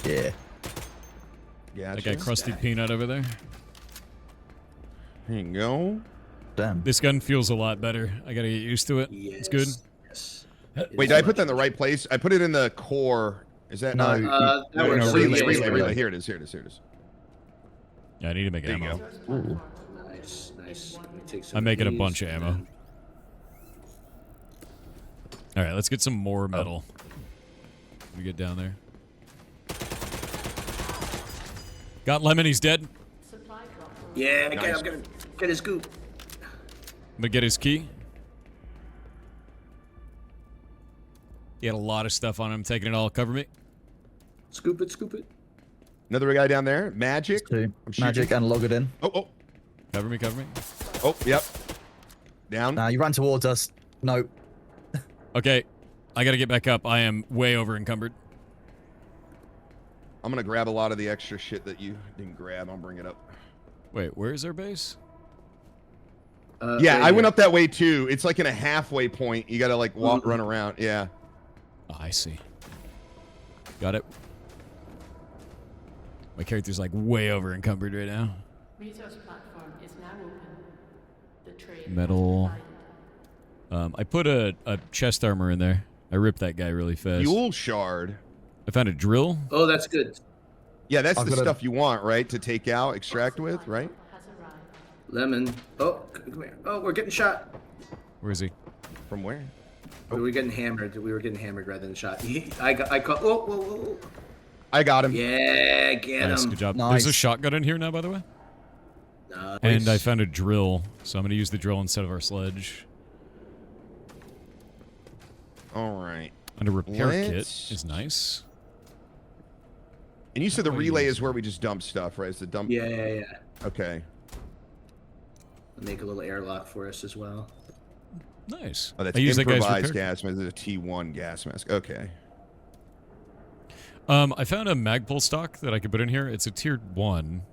Yeah. Yeah. That guy Krusty Peanut over there. Here you go. Damn. This gun feels a lot better. I gotta get used to it. Yes, It's good. Yes. Wait, did I put that in the right place? I put it in the core. Is that No, not? That works. Relay. Here it is. Yeah, I need to make There you ammo. go. Ooh. Nice. Let me take some I'm making a these, bunch of and ammo. then- All right, let's get some more metal. Let me get down there. Got Lemon. He's dead. Yeah, Nice. I'm gonna get his goop. I'm gonna get his key. He had a lot of stuff on him. Taking it all. Cover me. Scoop it. Another guy down there. Magic. Two. I'm shooting. Magic and log it in. Oh. Cover me. Cover me. Oh, yep. Down. Nah, you ran towards us. No. Okay, I gotta get back up. I am way over encumbered. I'm gonna grab a lot of the extra shit that you didn't grab. I'll bring it up. Wait, where is our base? Yeah, right I went here. up that way too. It's like in a halfway point. You gotta like walk, run around. Yeah. Oh, I see. Got it. My character's like way over encumbered right now. Resource platform is now open. The trade Metal. I put a chest armor in there. I ripped that guy really fast. Fuel shard. I found a drill. Oh, that's good. Yeah, that's I've the got a- stuff you want, right? To take out, extract with, right? has arrived. Lemon. Oh, come here. Oh, we're getting shot. Where is he? From where? We were getting hammered. We were getting hammered rather than shot. I caught. Whoa. I got him. Yeah, get Nice, him. good job. Nice. There's a shotgun in here now, by the way. Nice. And I found a drill, so I'm gonna use the drill instead of our sledge. All right. And a repair kit Let's- is nice. And you said the How do I relay use is where we just dump stuff, right? It's the dump. Yeah. Okay. Make a little airlock for us as well. Nice. Oh, that's I use that guy's improvised repair gas mask. It's a T1 gas mask. Okay. I found a Magpul stock that I could put in here. It's a tier 1.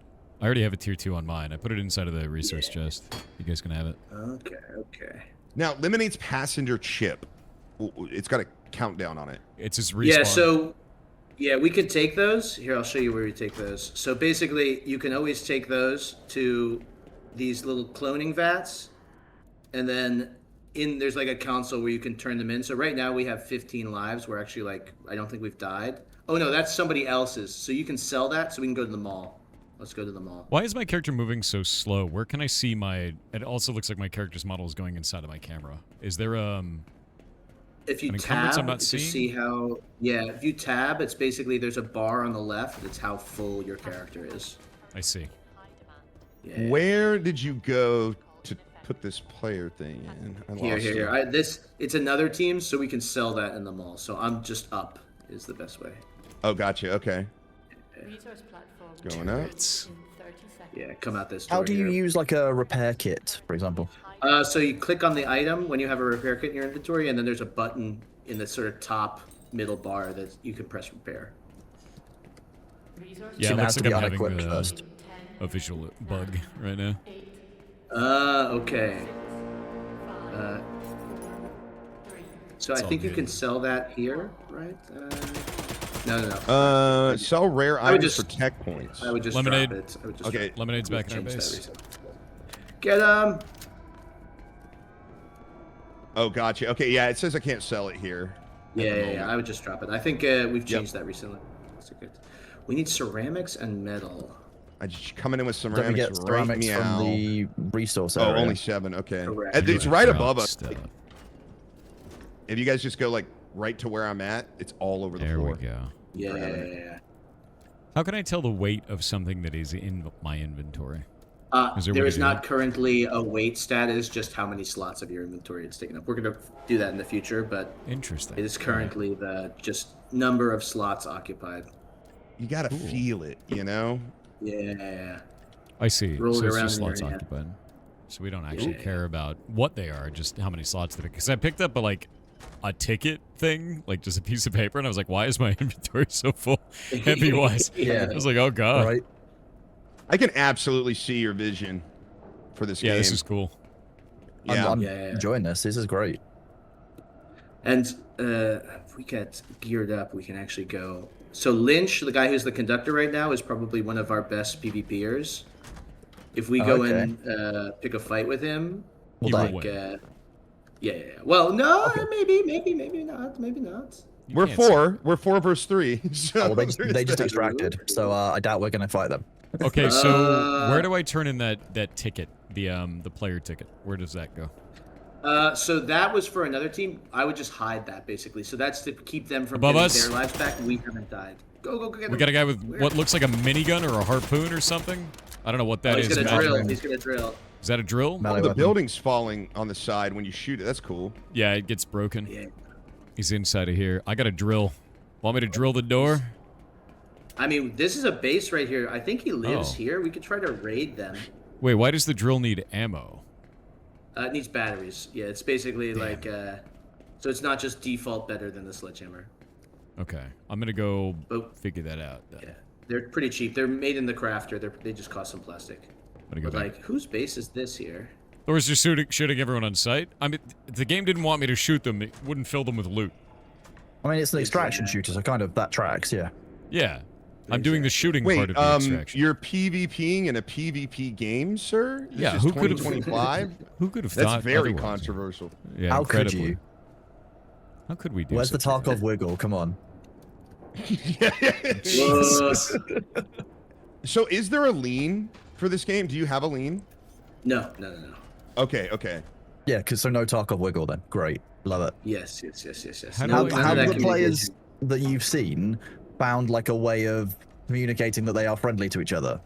I already have a tier 2 on mine. I put it inside of the resource chest. You guys can have it. Okay. Now, eliminates passenger chip. It's got a countdown on it. It's his respawn. Yeah, so we could take those. Here, I'll show you where we take those. So basically, you can always take those to these little cloning vats, and then there's like a console where you can turn them in. So right now we have 15 lives. We're actually like, I don't think we've died. Oh no, that's somebody else's. So you can sell that so we can go to the mall. Let's go to the mall. Why is my character moving so slow? Where can I see my... It also looks like my character's model is going inside of my camera. Is there If you an encumbrance tab, I'm not you can seeing? see how. Yeah, if you tab, it's basically there's a bar on the left. That's how full your character is. I see. Yeah. Where did you go to put this player thing in? I lost Here. it. It's another team, so we can sell that in the mall. So I'm just up is the best way. Oh, gotcha. Okay. Resource platform Going up. It's... in 30 seconds. Yeah, come out this door. How do you here. use like a repair kit, for example? So you click on the item when you have a repair kit in your inventory, and then there's a button in the sort of top middle bar that you can press repair. Resource Yeah, it It looks has to like be I'm having unequipped first. a visual bug right now. Okay. So I all think you good. can sell that here, right? No. Sell rare I would items just- for tech points. I would just Lemonade. drop it. I would just Okay. Lemonade's back in our change that base. recently. Get him! Oh, gotcha. Okay, yeah, it says I can't sell it here. at the Yeah. moment. I would just drop it. I think we've changed that recently. That's good. We need ceramics and metal. I just coming in with Don't we ceramics get right ceramics meow. from the resource Oh, area? only 7. Okay. Correct. It's right Drop above us. stuff. If you guys just go like right to where I'm at, it's all over the There floor. we go. Yeah. How can I tell the weight of something that is in my inventory? Is there a way There to is do not that? currently a weight status, just how many slots of your inventory it's taken up. We're going to do that in the future, but Interesting. it is currently the just number of slots occupied. You gotta feel it, you know? Yeah. I see. Roll it So it's around just in your slots hand. occupied. So we don't actually Yeah. care about what they are, just how many slots that. Because I picked up a ticket thing, like just a piece of paper, and I was like, "Why is my inventory so full, heavy wise?" Yeah. I was like, "Oh god." Right. I can absolutely see your vision for this Yeah, game. this is cool. Yeah. I'm Yeah. enjoying this. This is great. And if we get geared up, we can actually go. So Lynch, the guy who's the conductor right now, is probably one of our best PvPers. If we go and pick a fight with him, Well, like, yeah. Well, no, maybe not. We're four. We're 4 versus 3. So well, they just extracted, so I doubt we're gonna fight them. Okay, so where do I turn in that ticket? The player ticket. Where does that go? So that was for another team. I would just hide that basically. So that's to keep them from Above getting us? their lives back. We haven't died. Go get We got a guy with what looks like a minigun or a harpoon or something. I don't know what that is. He's gonna Magic. drill. He's gonna drill. Is that a drill? Melee the weapon. building's falling on the side when you shoot it. That's cool. Yeah, it gets broken. Yeah. He's inside of here. I got a drill. Want me to drill the door? I mean, this is a base right here. I think he lives Oh. here. We could try to raid them. Wait, why does the drill need ammo? It needs batteries. Yeah, it's basically like, so it's not just default better than the sledgehammer. Okay, I'm gonna go Oh. figure that out. Then. Yeah, they're pretty cheap. They're made in the crafter. They just cost some plastic. I'm gonna go But back. like, whose base is this here? Or is just shooting everyone on sight? I mean, if the game didn't want me to shoot them, it wouldn't fill them with loot. I mean, it's an extraction shooter, so kind of that tracks, yeah. Yeah, I'm doing the shooting part Wait, of the extraction. you're PvPing in a PvP game, sir? This Yeah, is who could've- 2025? Who could have That's thought very otherwise? controversial. Yeah, How could incredibly. you? How could we do? Where's the such a- Tarkov wiggle? Come on. Whoa. So is there a lean for this game? Do you have a lean? No. Okay. Yeah, because so no Tarkov wiggle then. Great. Love it. Yes. How do How, we- how none of have that the players communication. that you've seen found like a way of communicating that they are friendly to each other?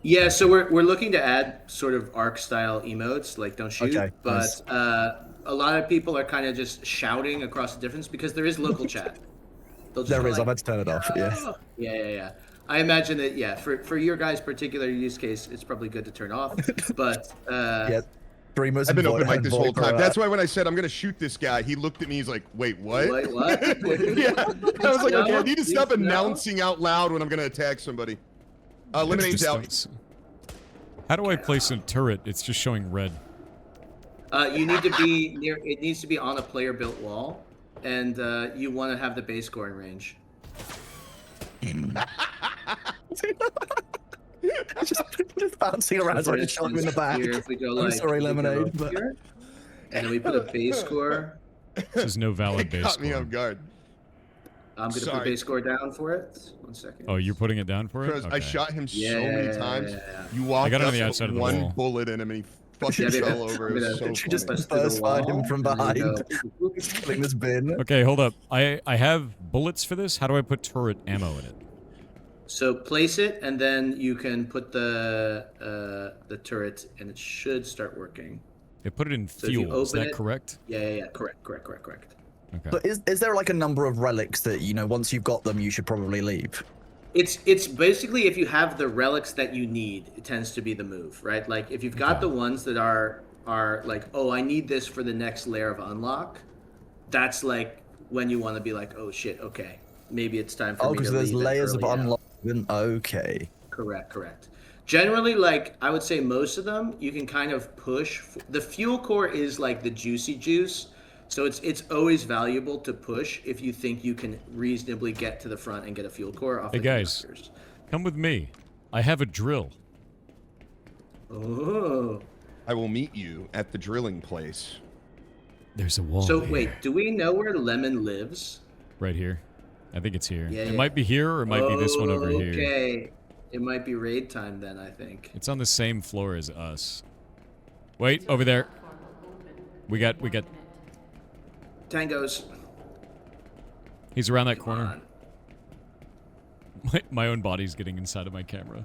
Yeah, so we're looking to add sort of arc style emotes, like don't shoot. Okay, But nice. a lot of people are kind of just shouting across the difference because there is local chat. They'll just There go is. like, I've had to turn it off. Yeah. "Oh." Yeah. I imagine that, yeah, for your guys' particular use case, it's probably good to turn off. But Yeah. Streamers. I've been and open mic and this whole VoIP are, time. That's why when I said I'm gonna shoot this guy, he looked at me. He's like, "Wait, what?" Wait, what? Yeah. I was like, "Okay, I need to stop Please no. announcing out loud when I'm gonna attack somebody." Lemonade's out. How do I place a turret? It's just showing red. You need to be near. It needs to be on a player-built wall, and you want to have the base scoring range. just bouncing around. So I just shot him in the back. Here, if we go I'm like, sorry, if we go Lemonade, but here, and then we put a base score. This is no valid base Caught me score. off guard. I'm gonna put Sorry. base score down for it. 1 second. Oh, you're putting it down for it? Because I Okay. shot him so Yeah, many times. yeah. You walked got him on up the with outside of the one wall. bullet in him and he fucking Yeah, fell over. It was so Did you just funny. Press through the first find him wall, from and then behind? go- killing this bin. Okay, hold up. I have bullets for this. How do I put turret ammo in it? So place it, and then you can put the turret, and it should start working. They put it in So if you fuel. Is open that it- correct? Yeah. Correct. Okay. But is there like a number of relics that, you know, once you've got them, you should probably leave? It's basically if you have the relics that you need, it tends to be the move, right? Like if you've got the ones that are like, oh, I need this for the next layer of unlock, that's like when you want to be like, oh shit, okay, maybe it's time for Oh, me to because there's leave it layers of early out. unlock. Okay. Correct. Generally, like I would say most of them, you can kind of push. The fuel core is like the juicy juice. So it's always valuable to push if you think you can reasonably get to the front and get a fuel core off Hey, the guys. conductors. Come with me. I have a drill. Oh. I will meet you at the drilling place. There's a wall So there. wait, do we know where Lemon lives? Right here. I think it's here. Yeah, It yeah. might be here or it might be this one over here. Okay. It might be raid time then, I think. It's on the same floor as us. Wait, over there. We got Tangos. He's around that Come corner. on. My own body's getting inside of my camera.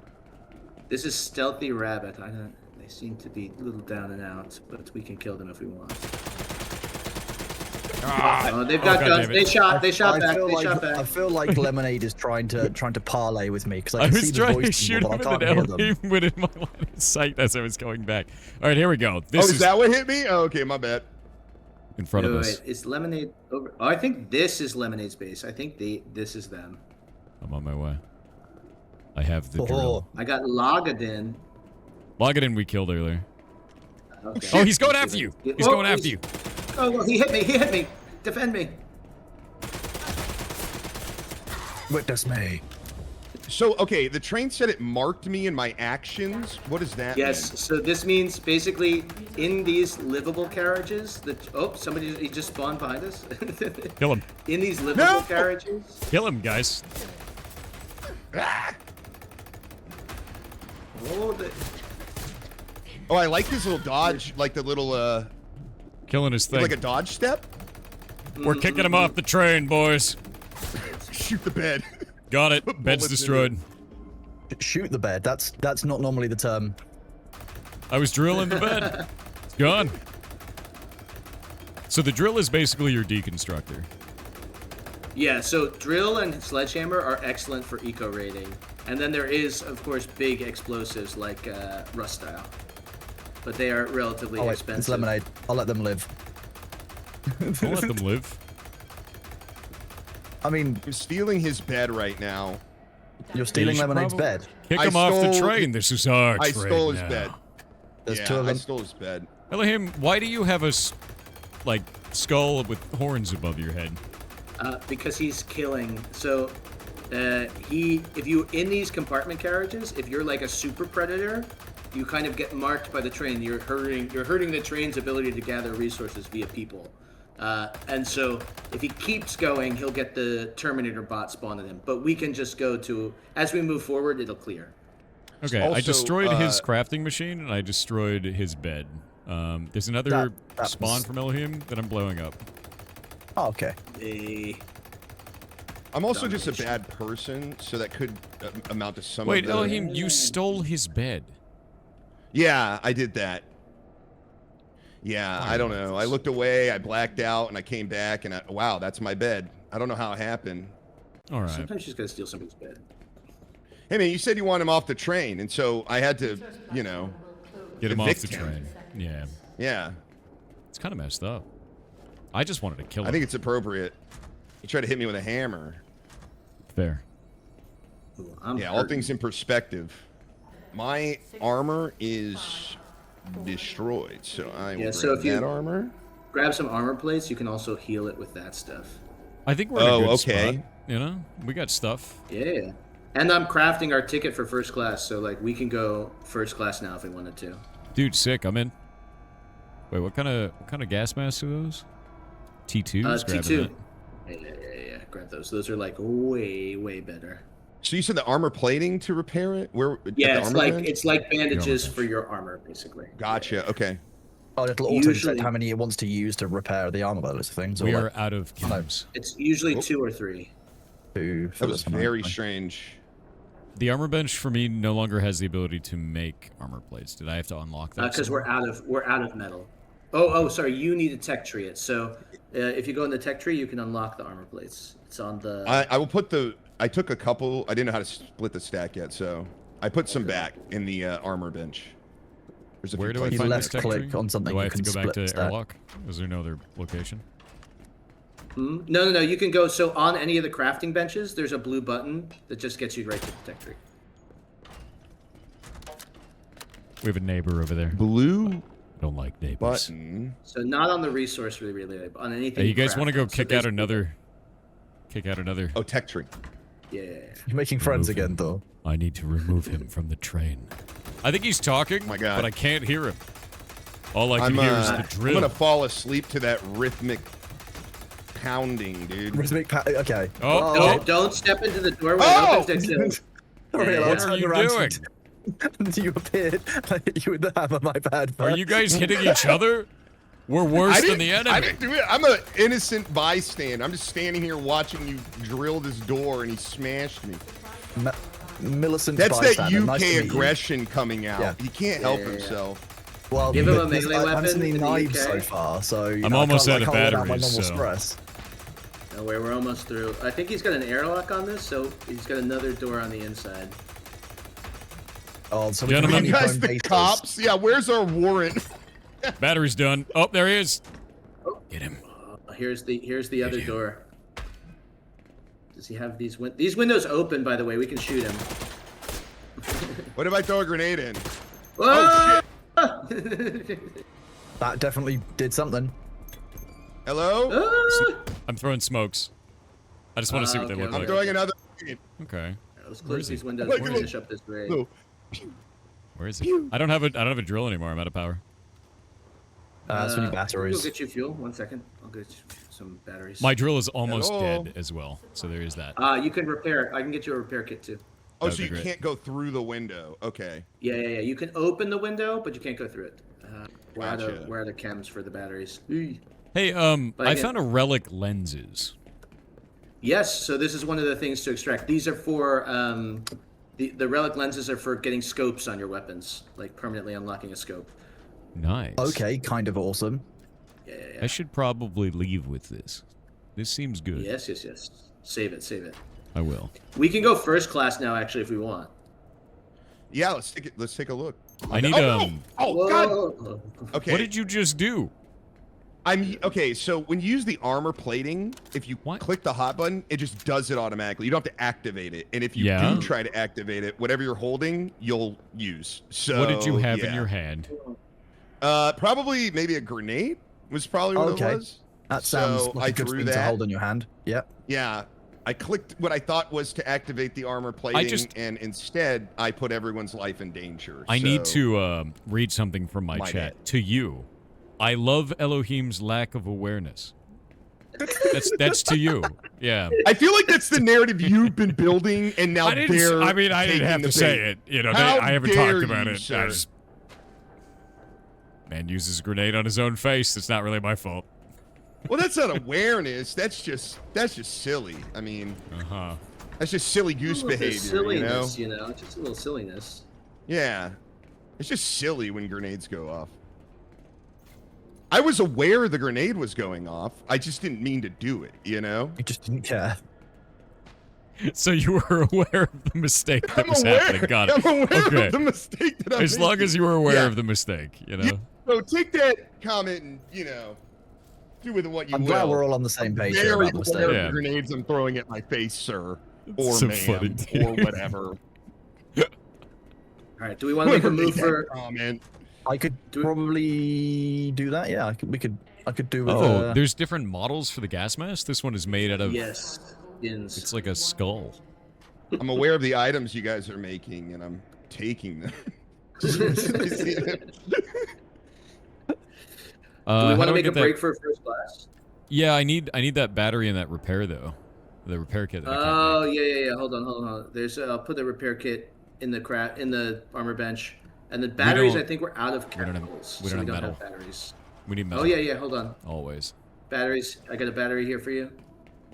This is Stealthy Rabbit. I don't. They seem to be a little down and out, but we can kill them if we want. Oh, they've got God guns. damn it. They shot back. feel They like, shot I back. feel like Lemonade is trying to parlay with me because I I can see was the trying voice to shoot symbol, him but I and can't then hear them. Ellohime went in my line of sight as I was going back. All right, here we go. This Oh, is that what hit me? Oh, okay, my bad. in front of Wait, us. is Lemonade over? Oh, I think this is Lemonade's base. I think this is them. I'm on my way. I have the Oh, drill. I got Logadin. Logadin we killed earlier. Okay. Oh, he's going after you. He's going after you. Oh, well, he hit me. defend me. Witness me. So, okay, the train said it marked me in my actions. What does that mean? Yes, so this means basically in these livable carriages that he just spawned behind us. Kill him. In these livable carriages. Kill him, guys. Oh, I like his little dodge, like the little, Killing his thing. like a dodge step. We're kicking him off the train, boys. Shoot the bed. Got it. Bed's Bullets in destroyed. Shoot the bed. That's not normally the term. I was drilling the bed. It's gone. So the drill is basically your deconstructor. Yeah, so drill and sledgehammer are excellent for eco rating. And then there is, of course, big explosives like rust style. But they are relatively expensive. It's lemonade. I'll let them live. Don't let them live. I mean, I'm stealing his bed right now. you're stealing should Lemonade's probably- bed. Kick I him off the stole- train. This is our I train stole his now. bed. There's Yeah, two of I them. stole his bed. Ellohime, why do you have a like skull with horns above your head? Because he's killing. So if you in these compartment carriages, if you're like a super predator, you kind of get marked by the train. You're hurting the train's ability to gather resources via people. And so if he keeps going, he'll get the Terminator bot spawned at him. But we can just go to, as we move forward, it'll clear. Okay, I Also, destroyed his crafting machine and I destroyed his bed. There's another that spawn was- from Ellohime that I'm blowing up. Oh, okay. I'm also just a bad person, so that could amount to some Wait, of the... Ellohime, you stole his bed. Yeah, I did that. Yeah, I don't know. I looked away, I blacked out, and I came back, and wow, that's my bed. I don't know how it happened. All right. Sometimes you just gotta steal somebody's bed. Hey, man, you said you want him off the train, and so I had to, you know... Get him off the evict him. train. Yeah. Yeah, It's kind of messed up. I just wanted to kill him. I think it's appropriate. He tried to hit me with a hammer. Fair. Ooh, I'm Yeah, all hurting. things in perspective. My armor is destroyed, so I will Yeah, grab so if you- that armor. Grab some armor plates. You can also heal it with that stuff. I think we're in a good okay. spot. You know, we got stuff. Yeah. And I'm crafting our ticket for first class, so like we can go first class now if we wanted to. Dude, sick. I'm in. Wait, what kind of gas masks are those? T2s. T2. Yeah. Grab those. Those are like way better. So you said the armor plating to repair it? Where? at the Yeah, armor bench? it's like bandages bench. for your armor, basically. Gotcha. Okay. Oh, it'll auto Usually- detect how many it wants to use to repair the armor by those things. We or are like out of cubes. It's usually Oh. 2 or 3. two for That was this one, very okay. strange. The armor bench for me no longer has the ability to make armor plates. Did I have to unlock that? Because somewhere? we're out of metal. Oh, sorry. You need to tech tree it. So if you go in the tech tree, you can unlock the armor plates. It's on the. I will put the... I took a couple... I didn't know how to split the stack yet, so... I put some back in the armor bench. There's a Where few do I places. find left this tech click tree? on something, Do I you have to can go back split to that. airlock? Is there no other location? No. You can go. So on any of the crafting benches, there's a blue button that just gets you right to the tech tree. We have a neighbor over there. Blue Don't like neighbors. button. So not on the resource relay, but on anything. Hey, you guys want to go crafted. So kick there's- out another? Kick out another. Oh, tech tree. Yeah. You're making friends Remove him. again, though. I need to remove him from the train. I think he's talking, my God. but I can't hear him. All I can I'm, hear is the I'm drill. gonna fall asleep to that rhythmic pounding, dude. Rhythmic okay. Oh, Don't, don't step into the doorway. Oh! Don't fix Sorry, Yeah, I what turned are you around doing? and you appeared like you would have a my bad. Are you guys hitting each other? We're worse than the enemy. I didn't do it. I'm an innocent bystander. I'm just standing here watching you drill this door, and he smashed me. Millicent That's that bystander. UK Nice to meet you. aggression coming out. Yeah. He can't help Yeah. himself. Well, Give him a there's- melee I'm weapon sending in the knives UK. so far, so you I'm know, almost I out of can't let out my batteries, normal so- stress. No way, we're almost through. I think he's got an airlock on this, so he's got another door on the inside. Oh, so we Gentlemen. can You run guys, home the bases. cops? Yeah, where's our warrant? Battery's done. Oh, there he is. Get him. Here's the other door. Does he have these these windows open? By the way, we can shoot him. What if I throw a grenade in? Whoa! Oh, shit. That definitely did something. Hello? I'm throwing smokes. I just want to see what they okay, look okay. I'm like. throwing another grenade. Okay. Let's Where close is he? these windows Look, and look. finish up this raid. No. Where is he? I don't have a drill anymore. I'm out of power. So we need We'll batteries. get you fuel. 1 second. I'll get you some batteries. My drill is almost Hello? dead as well, so there is that. You can repair. I can get you a repair kit too. Oh, That'd so be you great. can't go through the window. Okay. Yeah. You can open the window, but you can't go through it. Gotcha. Where are the chems for the batteries? Hey, But I again- found a relic lenses. Yes, so this is one of the things to extract. These are for the relic lenses are for getting scopes on your weapons, like permanently unlocking a scope. Nice. Okay, kind of awesome. Yeah. I should probably leave with this. This seems good. Yes. Save it. I will. We can go first class now, actually, if we want. Yeah, let's take it. Let's take a look. I need Oh God. Whoa. Okay. What did you just do? Okay, so when you use the armor plating, if you What? click the hot button, it just does it automatically. You don't have to activate it. And if you Yeah? do try to activate it, whatever you're holding, you'll use. So What did you have in yeah. your hand? Probably maybe a grenade was probably what Okay. it was. That sounds So like I a good threw thing to that. hold in your hand. Yep. Yeah. I clicked what I thought was to activate the armor plating, and instead I put everyone's life in danger. I need So- to read something from my My chat bad. to you. I love Elohime's lack of awareness. That's to you. Yeah. I feel like that's the narrative you've been building, and now I didn't they're have to say it. You know, How I haven't dare talked about you, it. sir. Man uses a grenade on his own face. It's not really my fault. Well, that's not awareness. That's just silly. I mean, Uh-huh. that's just silly goose behavior. Silliness, just a little silliness. Yeah, it's just silly when grenades go off. I was aware the grenade was going off. I just didn't mean to do it. You just didn't care. So you were aware of the mistake that I'm was aware. happening. Got it. I'm aware Okay. of the mistake that I'm As long making. as you were aware Yeah. of the mistake, you know. Yeah. So take that comment and do with it what you I'm will. glad we're all on the same page here Very about the aware mistake. of Yeah. the grenades I'm throwing at my face, sir, or so ma'am, funny. or whatever. All right, do we want to make a Whoever move made for? that comment. I could Do it- probably do that. Yeah, I could do with. Oh, there's different models for the gas mask. This one is made out of. Yes, skins. It's like a skull. I'm aware of the items you guys are making, and I'm taking them. Do we how want do to I make a get that- break for first class? Yeah, I need that battery and that repair though. The repair kit. That I can't Oh make. yeah. Hold on. There's I'll put the repair kit in the armor bench, and the batteries. don't- I think we're out of we don't have- chemicals, we so don't we have don't have metal. batteries. We need metal. Oh yeah. Hold on. Always. Batteries. I got a battery here for you.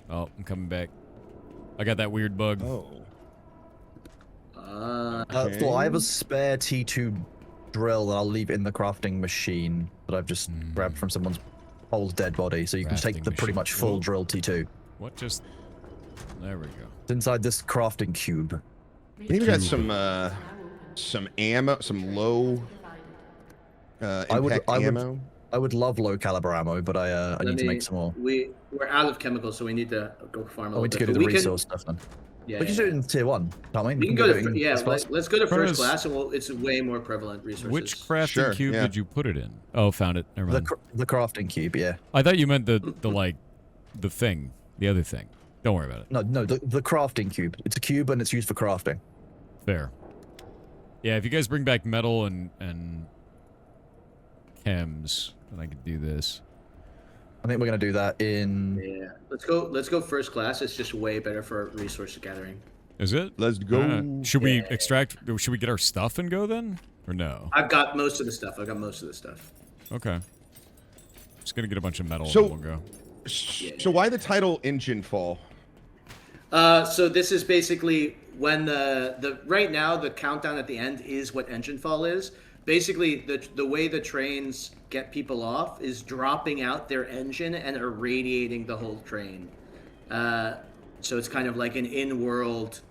Oh, I'm coming back. I got that weird bug. Oh. So I have a spare T2 drill that I'll leave in the crafting machine that I've just grabbed from someone's old dead body. So you can take Crafting the pretty machine. much full Ooh. drill T2. What just? There we go. It's inside this crafting cube. Maybe got some ammo, some low impact I would- ammo. I would love low caliber ammo, but I need to make some more. We're out of chemicals, so we need to go farm a I little need to bit. go to But the resource stuff then. Yeah, We can do it in tier 1, can't we? We can go to it in yeah. this class. Let's go to Where first is- class, and it's way more prevalent resources. Which crafting Sure, cube yeah. did you put it in? Oh, found it. Never The, mind. the crafting cube, yeah. I thought you meant the thing, the other thing. Don't worry about it. No, the crafting cube. It's a cube and it's used for crafting. Fair. Yeah, if you guys bring back metal and chems, then I could do this. I think we're gonna do that in. Yeah, let's go first class. It's just way better for resource gathering. Is it? Let's go. Should we extract? Should we get our stuff and go then, or no? I've got most of the stuff. Okay. Just gonna get a bunch of metal So- and we'll go. So why the title Enginefall? So this is basically when the right now the countdown at the end is what Enginefall is. Basically, the way the trains get people off is dropping out their engine and irradiating the whole train. So it's kind of like an in-world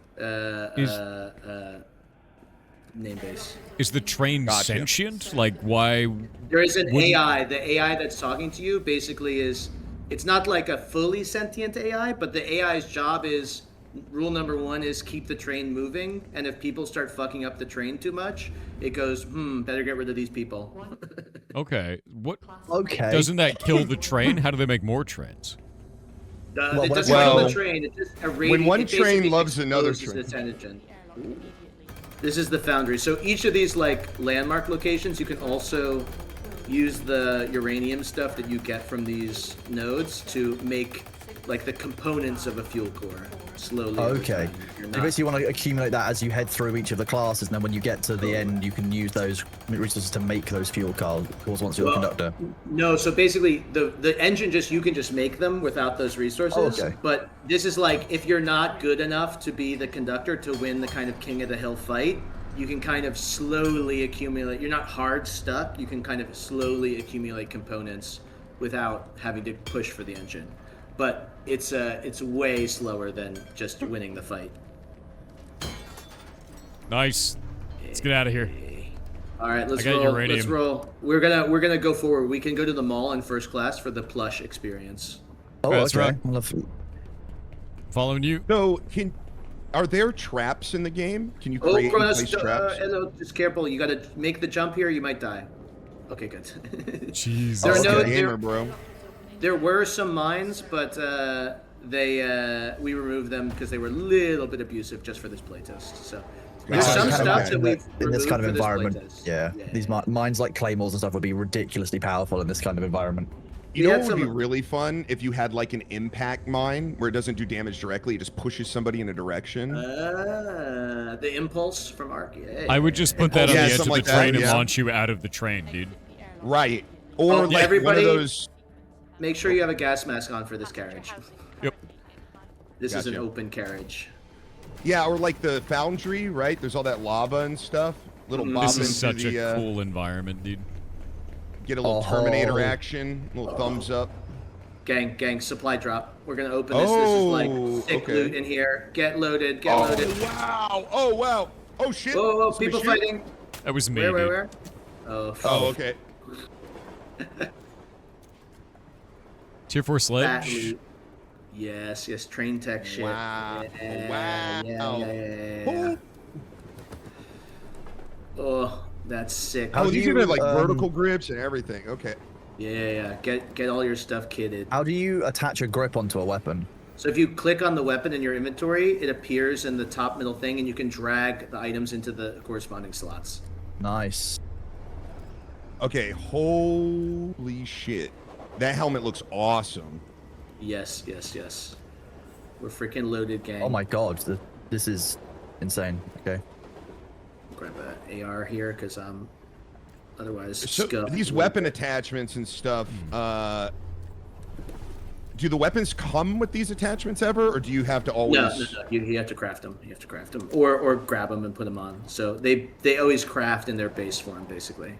name base. Is the train Gotcha. sentient? Like, why? There is an Wouldn't- AI. The AI that's talking to you basically is. It's not like a fully sentient AI, but the AI's job is. Rule number 1 is keep the train moving, and if people start fucking up the train too much, it goes, better get rid of these people. Okay. What? Okay. Doesn't that kill the train? How do they make more trains? Well, it what doesn't about- kill Well, the train. It just when one it basically train loves another exposes train. its engine. This is the foundry. So each of these like landmark locations, you can also use the uranium stuff that you get from these nodes to make like the components of a fuel core slowly. over Okay. time. You're You not- basically want to accumulate that as you head through each of the classes, and then when you get to the end, you can use those resources to make those fuel cores once you're a conductor. No, so basically the engine you can just make them without those resources. Oh, okay. But this is like if you're not good enough to be the conductor to win the kind of king of the hill fight, you can kind of slowly accumulate. You're not hard stuck. You can kind of slowly accumulate components without having to push for the engine. But it's way slower than just winning the fight. Nice. Let's get out of here. All right, let's I got roll. uranium. Let's roll. We're gonna go forward. We can go to the mall in first class for the plush experience. Oh, That's okay. right. Well, if- Following you. So, are there traps in the game? Can you Oh, create and Kronos, place traps? hello, just careful. You gotta make the jump here. You might die. Okay, good. Jesus. There are no- Okay, gamer, bro. There were some mines, but we removed them because they were a little bit abusive just for this playtest. So there's Gotcha. some Kind of stuff imagine that we've in this removed kind of for this environment, playtest. yeah, these mines like claymores and stuff would be ridiculously powerful in this kind of environment. You We know had what would be some- really fun if you had like an impact mine where it doesn't do damage directly, it just pushes somebody in a direction. The impulse from Ark. Yeah. I would just put that on Yeah, the edge of something the like that, train and yeah. launch you out of the train, dude. Right. Or Oh, like one everybody- of those. Make sure you have a gas mask on for this carriage. Yep. This is an Gotcha. open carriage. Yeah, or like the foundry, right? There's all that lava and stuff. Little bob This into is such the, a cool environment, dude. get a little Oh. Terminator action, little thumbs up. Gang, supply drop. We're gonna open this. This is Oh, like sick okay. loot in here. Get loaded. Get Oh loaded. wow! Oh wow! Oh shit! Whoa, Somebody people shoot. fighting. That was me, Where, dude. where? Oh, Oh okay. Tier 4 Fat sledge. loot. Yes, train tech shit. Wow. Yeah, Wow. yeah. Oh, that's sick. How Oh, do these you, are like um, vertical grips and everything. Okay. Yeah. Get all your stuff kitted. How do you attach a grip onto a weapon? So if you click on the weapon in your inventory, it appears in the top middle thing, and you can drag the items into the corresponding slots. Nice. Okay. Holy shit! That helmet looks awesome. Yes. We're freaking loaded, gang. Oh my god, this is insane. Okay. Grab a AR here, because I'm otherwise So scuffed. these weapon attachments and stuff. Do the weapons come with these attachments ever, or do you have to always? No. You have to craft them. You have to craft them, or grab them and put them on. So they always craft in their base form, basically.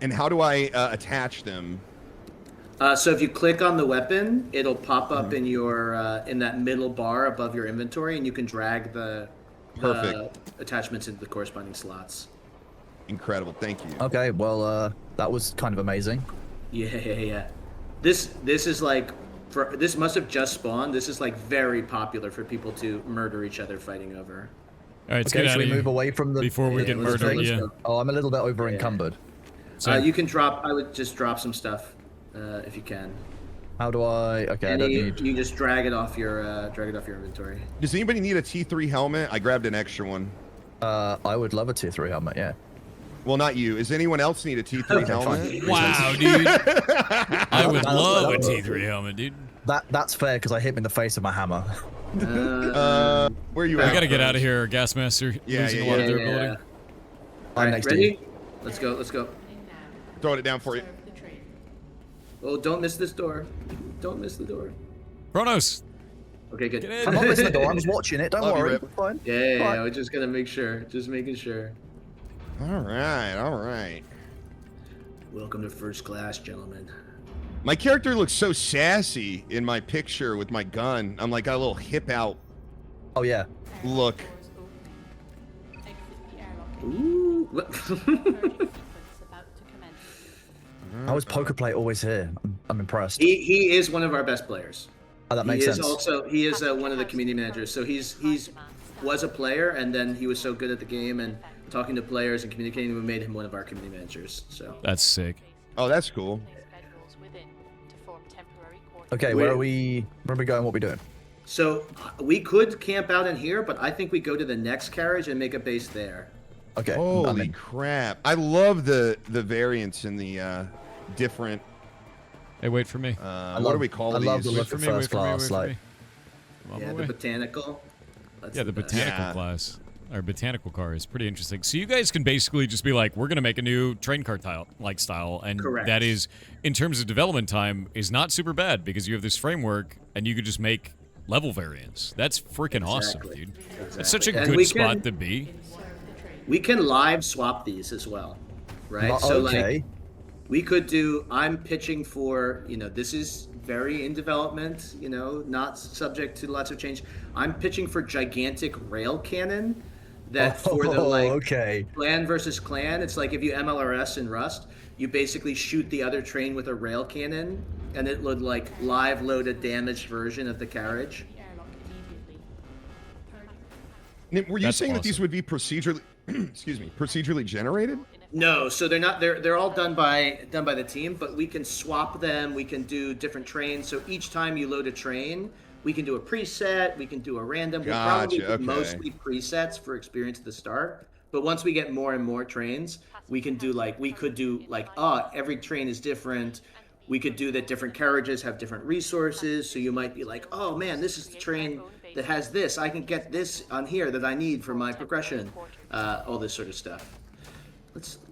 And how do I attach them? So if you click on the weapon, it'll pop up in your in that middle bar above your inventory, and you can drag the Perfect. attachments into the corresponding slots. Incredible. Thank you. Okay, well, that was kind of amazing. Yeah. This is like this must have just spawned. This is like very popular for people to murder each other fighting over. All right, let's Okay, get out should of we here. move away from the... Before we Yeah, get let's go, murdered, let's yeah. go. Oh, I'm a little bit over encumbered. Same. You can drop. I would just drop some stuff if you can. How do I... Okay, I don't need... You just drag it off your inventory. Does anybody need a T3 helmet? I grabbed an extra one. I would love a tier 3 helmet, yeah. Well, not you. Does anyone else need a T3 helmet? Wow, dude. I would That- love a that- T3 helmet, dude. That's fair, because I hit him in the face with my hammer. Where are you We at? gotta get out of here. Our gas master Yeah, losing yeah, a lot yeah. of their ability. I'm Alright, next to ready? you. Let's go. Throwing it down for you. Serve the train. Oh, don't miss this door. Don't miss the door. Kronos. Okay, good. Get in. I'm not missing the door, I'm just watching it, don't Love you, worry. Rip. It's fine. Yeah, Alright. we're just gonna make sure. Just making sure. All right. Welcome to first class, gentlemen. My character looks so sassy in my picture with my gun. I'm like got a little hip out Oh, yeah. look. Doors open. Exit the airlock. Ooh. What? 30 sequence about to commence. How is Poker Play always here? I'm impressed. he is one of our best players. Oh, that makes he is sense. also one of the community managers. So he was a player, and then he was so good at the game and talking to players and communicating, we made him one of our community managers. So That's sick. Oh, that's cool. Place bedrolls within to form temporary Okay, where are we going? What are we doing? So we could camp out in here, but I think we go to the next carriage and make a base there. Okay. I'm Holy in. crap! I love the variants in the different. Hey, wait for me. What do we call I these? love the Wait look for of me, wait first for me, wait class. for Like, me. I'm on Yeah, my the way. botanical. That's Yeah, the best. botanical Yeah. class. Our botanical car is pretty interesting. So you guys can basically just be like, we're going to make a new train car style. And Correct. that is, in terms of development time, is not super bad because you have this framework and you could just make level variants. That's freaking awesome, Exactly. dude. That's such a And good we spot can- to be. We can live swap these as well, right? So okay. like we could do. I'm pitching for this is very in development. Not subject to lots of change. I'm pitching for gigantic rail cannon. That for the okay. clan versus clan, it's like if you MLRS in Rust, you basically shoot the other train with a rail cannon, and it would like live load a damaged version of the carriage. Airlock immediately. Were you That's saying that these awesome. would be procedurally, excuse me, procedurally generated? No, so they're not. They're all done by the team, but we can swap them. We can do different trains. So each time you load a train, we can do a preset. We can do a random. We'll probably Gotcha, do okay. mostly presets for experience at the start. But once we get more and more trains, we could do every train is different. We could do that different carriages have different resources. So you might be like, oh man, this is the train that has this. I can get this on here that I need for my progression. All this sort of stuff.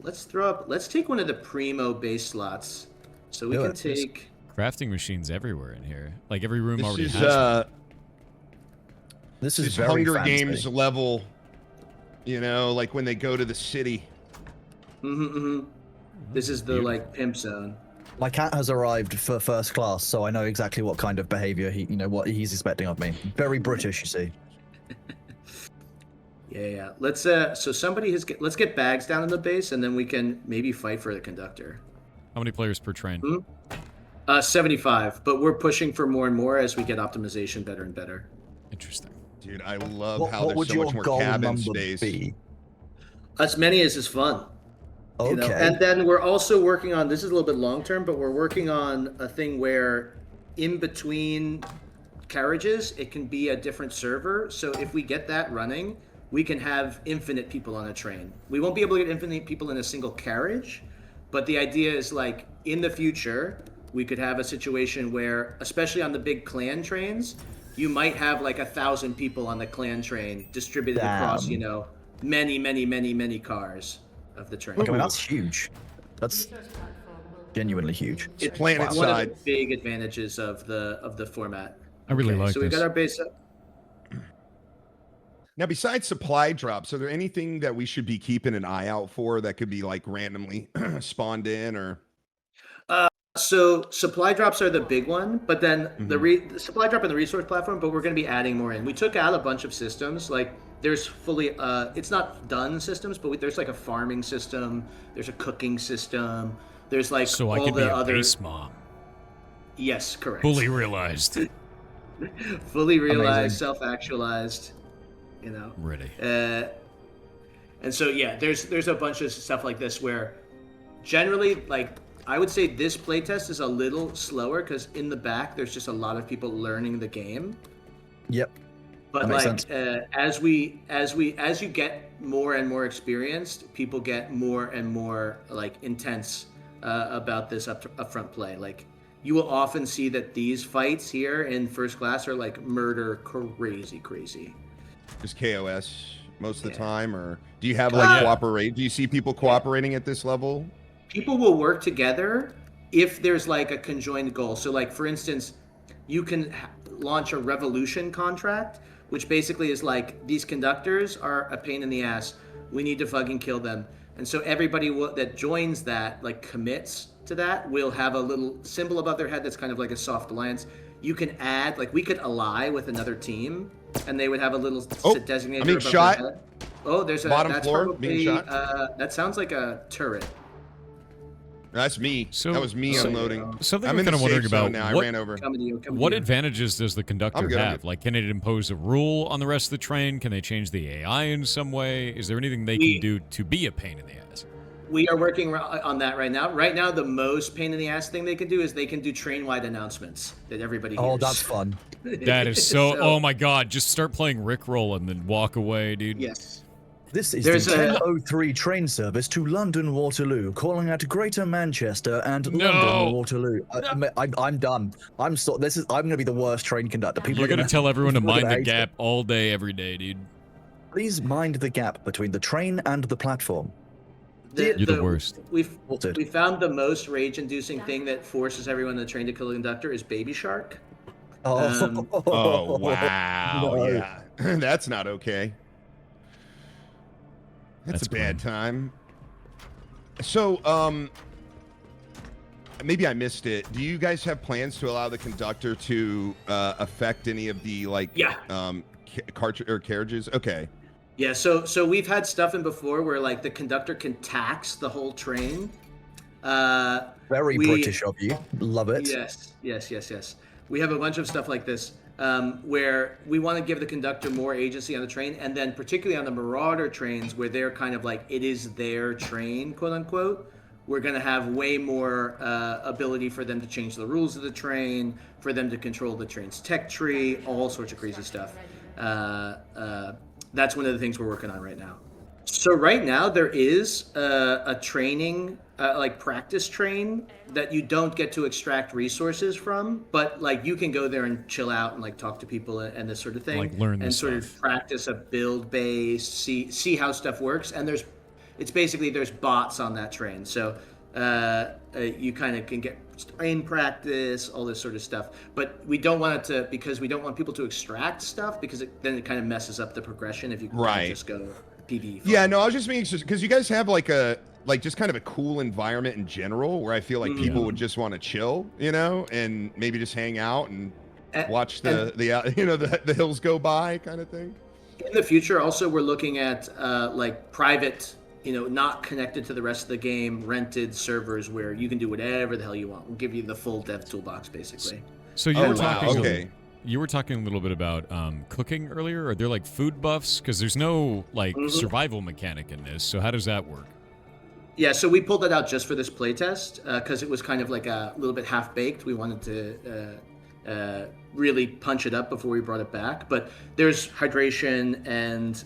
Let's take one of the primo base slots. So we Do can it. take. Crafting machines everywhere in here. Like every room This already is has one. This is this very Hunger fancy. Games level. Like when they go to the city. This is the like pimp zone. My cat has arrived for first class, so I know exactly what kind of behavior what he's expecting of me. Very British, you see. Yeah. Let's let's get bags down in the base, and then we can maybe fight for the conductor. How many players per train? 75, but we're pushing for more and more as we get optimization better and better. Interesting. Dude, I love What, how what would there's so your much more goal cabin number space. be? As many as is fun. Okay. And then we're also working on, this is a little bit long term, but we're working on a thing where in between carriages, it can be a different server. So if we get that running, we can have infinite people on a train. We won't be able to get infinite people in a single carriage, but the idea is like in the future, we could have a situation where, especially on the big clan trains, you might have like 1,000 people on the clan train distributed across, many cars of the train. Okay, well, that's huge. That's genuinely huge. It's planet one side. of the big advantages of the format. I really like So we this. got our base up. Now, besides supply drops, are there anything that we should be keeping an eye out for that could be like randomly spawned in or? So supply drops are the big one, but then the supply drop and the resource platform, but we're going to be adding more in. We took out a bunch of systems, like there's fully, it's not done systems, but there's like a farming system, there's a cooking system, there's like So all I could the be a other. base mom. Yes, correct. Fully realized. Fully realized, Amazing. self-actualized, Ready. And so yeah, there's a bunch of stuff like this where generally like I would say this playtest is a little slower because in the back there's just a lot of people learning the game. Yep. But That makes like sense. as you get more and more experienced, people get more and more like intense about this upfront play. Like you will often see that these fights here in first class are like murder crazy. Just KOS most of the time, or do you have like cooperate? Do you see people cooperating at this level? People will work together if there's like a conjoined goal. So like for instance, you can launch a revolution contract, which basically is like these conductors are a pain in the ass. We need to fucking kill them. And so everybody that joins that, like commits to that, will have a little symbol above their head that's kind of like a soft alliance. You can add, like we could ally with another team, and they would have a little designator I'm being above shot. their head. Oh, there's a Bottom that's floor, probably, being shot. that sounds like a turret. That's me. So- that was me so- unloading. Something I'm I'm in the kind of wondering safe zone about. now. I What, ran over. Coming to you. what to you. advantages does the conductor I'm good, I'm have? good. Like, can it impose a rule on the rest of the train? Can they change the AI in some way? Is there anything they can do to be a pain in the ass? We are working on that right now. Right now, the most pain in the ass thing they can do is they can do train-wide announcements that everybody hears. Oh, that's fun. That is so. Oh my God! Just start playing Rickroll and then walk away, dude. Yes. This is There's the a- 10:03 train service to London Waterloo, calling at Greater Manchester and No. London Waterloo. I'm done. I'm gonna be the worst train conductor. People You're are gonna tell everyone to people are mind gonna the hate gap all day, every day, dude. it. Please mind the gap between the train and the platform. You're the worst. We Altered. found the most rage-inducing thing that forces everyone in the train to kill the conductor is Baby Shark. Oh, Oh wow, No. yeah, that's not okay. That's a bad time. So, maybe I missed it. Do you guys have plans to allow the conductor to affect any of the carriages? Okay. Yeah, so we've had stuff in before where like the conductor can tax the whole train. Very British of you. Love it. Yes. We have a bunch of stuff like this where we want to give the conductor more agency on the train, and then particularly on the Marauder trains where they're kind of like it is their train, quote unquote. We're going to have way more ability for them to change the rules of the train, for them to control the train's tech tree, all sorts of crazy stuff. That's one of the things we're working on right now. So right now there is a training, like practice train that you don't get to extract resources from, but like you can go there and chill out and like talk to people and this sort of thing, Like learn and this sort of stuff. practice a build base, see how stuff works. And there's bots on that train, so you kind of can get in practice, all this sort of stuff. But we don't want it to, because we don't want people to extract stuff, because then it kind of messes up the progression if you Right. just go PvE. Yeah, no, I was just making because you guys have like just kind of a cool environment in general where I feel like people would just want to chill, and maybe just hang out and watch the hills go by kind of thing. In the future, also, we're looking at like private, not connected to the rest of the game, rented servers where you can do whatever the hell you want. We'll give you the full dev toolbox, basically. So you Oh, were wow, talking. okay. You were talking a little bit about cooking earlier. Are there like food buffs? Because there's no like survival mechanic in this. So how does that work? Yeah, so we pulled that out just for this playtest because it was kind of like a little bit half-baked. We wanted to really punch it up before we brought it back. But there's hydration and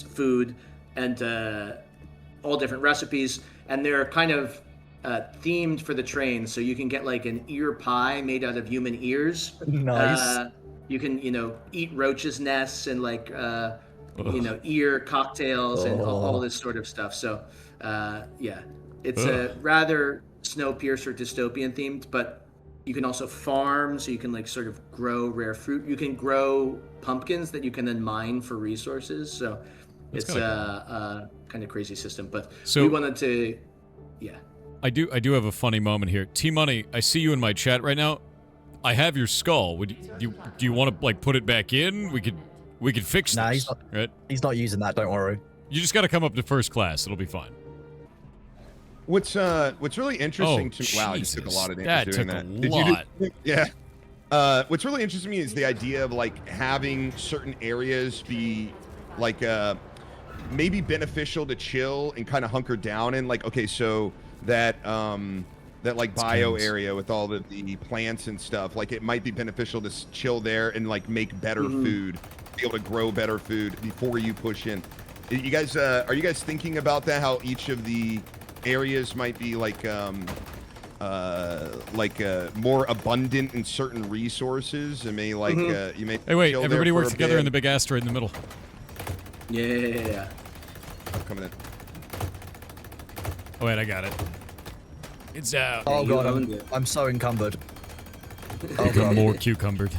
food and all different recipes. And they're kind of themed for the train. So you can get like an ear pie made out of human ears. Nice. You can, eat roaches' nests and like, ear cocktails and all this sort of stuff. So, yeah, it's a rather Snowpiercer dystopian themed, but you can also farm, so you can like sort of grow rare fruit. You can grow pumpkins that you can then mine for resources. So it's a kind of crazy system, but So- we wanted to, yeah. I do have a funny moment here. T Money, I see you in my chat right now. I have your skull. Do you want to like put it back in? We could fix Nah, this, right? He's not using that. Don't worry. You just got to come up to first class. It'll be fine. What's really interesting to wow, you took a Jesus. lot of damage That doing took a that. Did you lot. yeah. What's really interesting to me is the idea of like having certain areas be like maybe beneficial to chill and kind of hunker down in. Like, okay, so that like bio Skins. area with all the plants and stuff, like it might be beneficial to chill there and like make better food, be able to grow better food before you push in. You guys, are you guys thinking about that? How each of the areas might be like more abundant in certain resources, and may like you may. Hey, wait! chill there Everybody for works a together bit. in the big asteroid in the middle. Yeah. I'm coming in. Oh wait, I got it. It's out. Oh you god, owned it. I'm so encumbered. Oh Even god. more cucumbered.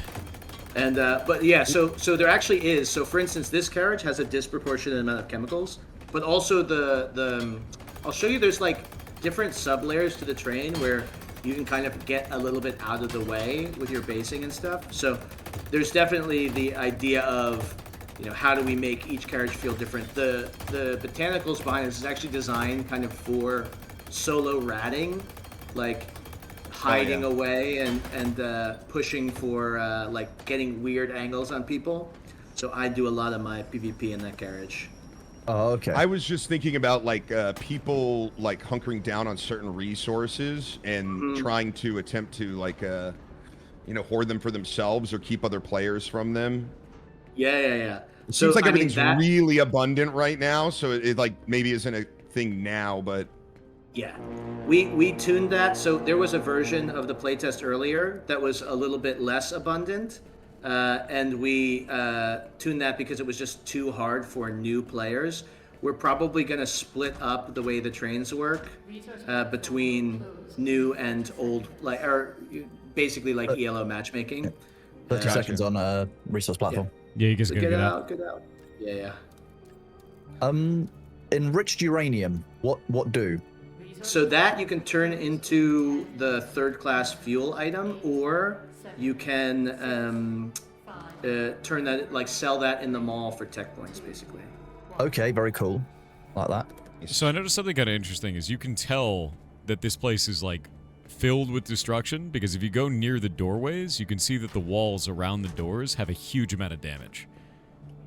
And but yeah, so there actually is. So for instance, this carriage has a disproportionate amount of chemicals, but also the I'll show you. There's like different sub-layers to the train where you can kind of get a little bit out of the way with your basing and stuff. So there's definitely the idea of, how do we make each carriage feel different? The botanicals behind this is actually designed kind of for solo ratting, like hiding away and pushing for like getting weird angles on people. So I do a lot of my PvP in that carriage. Oh, okay. I was just thinking about like people like hunkering down on certain resources and trying to attempt to like hoard them for themselves or keep other players from them. Yeah. It So seems like I mean, everything's really abundant right now, so it like maybe isn't a thing now, but yeah, we tuned that. So there was a version of the playtest earlier that was a little bit less abundant, and we tuned that because it was just too hard for new players. We're probably going to split up the way the trains work between new and old, like or basically like ELO matchmaking. 30 seconds on resource platform. Yeah, you guys gotta Get get out, get out. Yeah. Enriched uranium. What do? So that you can turn into the third class fuel item, or you can turn that, like sell that in the mall for tech points, basically. Okay, very cool. Like that. So I noticed something kind of interesting is you can tell that this place is like filled with destruction because if you go near the doorways, you can see that the walls around the doors have a huge amount of damage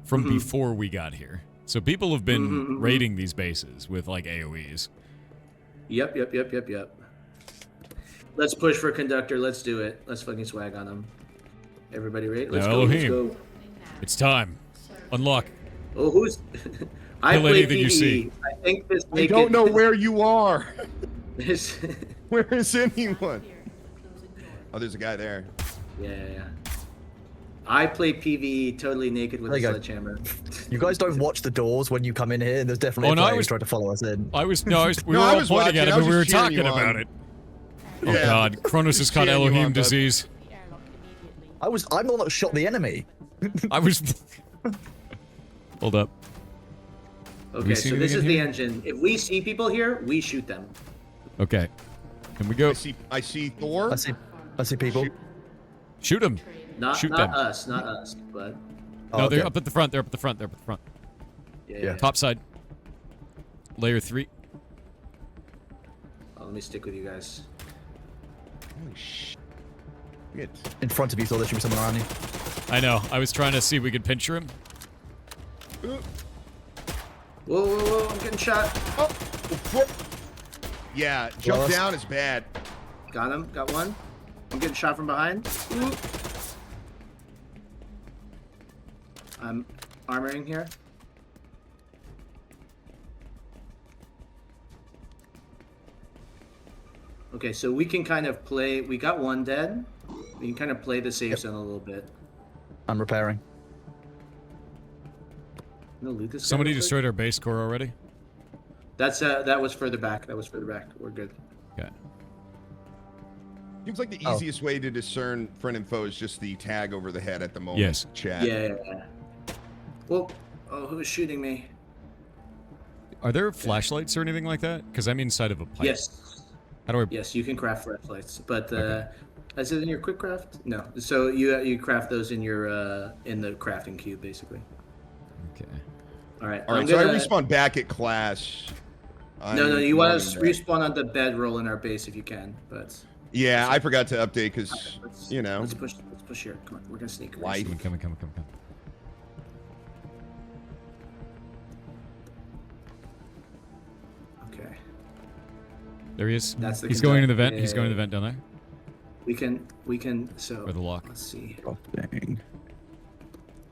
from before we got here. So people have been raiding these bases with like AoEs. Yep. Let's push for conductor. Let's do it. Let's fucking swag on him. Everybody raid. Let's go. Let's Ellohime. go. It's time. Unlock. Oh, who's? I Kill play anything you see. PvE. I think this. I don't know where you are. This. Where is anyone? Oh, there's a guy there. Yeah. I play PvE totally naked with There a you go. sledgehammer. You guys don't watch the doors when you come in here, and there's definitely Oh, a no, I player was- who's trying to follow us in. We No, were I all was pointing at watching. him I and was we were just cheering talking you on. about it. Oh Yeah. god, Kronos has Just caught cheering you Ellohime on, bud. disease. I'm the one that shot the enemy. I was... Hold up. Okay, see so this anything is in the here? engine. If we see people here, we shoot them. Okay. Can we go? I see Thor. I see people. Shoot him. Not Shoot not them. us, but Oh, No, they're okay. up at the front. They're up at the front. They're up at the front. yeah. Top side. Layer 3. Oh, let me stick with you guys. Holy shit. Get. In front of you, so there should be someone around you. I know. I was trying to see if we could pincher him. Whoa, I'm getting shot. Yeah, jump Lost. down is bad. Got him, got one. I'm getting shot from behind. Ooh. I'm armoring here. Okay, so we can kind of play. We got one dead. We can kind of play the safe zone a little bit. I'm repairing. No, loot this guy Somebody real quick. destroyed our base core already? That was further back. We're good. Okay. Seems like the Oh. easiest way to discern friend and foe is just the tag over the head at the moment. Yes. Chat. Yeah. Well, oh, who's shooting me? Are there flashlights or anything like that? Because I'm inside of a pipe. Yes. How do I... Yes, you can craft flashlights, but Okay. is it in your quick craft? No. So you craft those in your in the crafting cube, basically. Okay. All right. All right, I'm so I gonna- respawn back at class. No, you want to running back. respawn on the bedroll in our base if you can, but Yeah, I forgot to update because, let's, you know, let's push here. Come on, we're gonna sneak. We're gonna Life. sneak. Come on. Okay. There he is. That's the He's going to the vent. conduct- He's going to the vent down there. We can. So Or the lock. let's see. Oh, dang.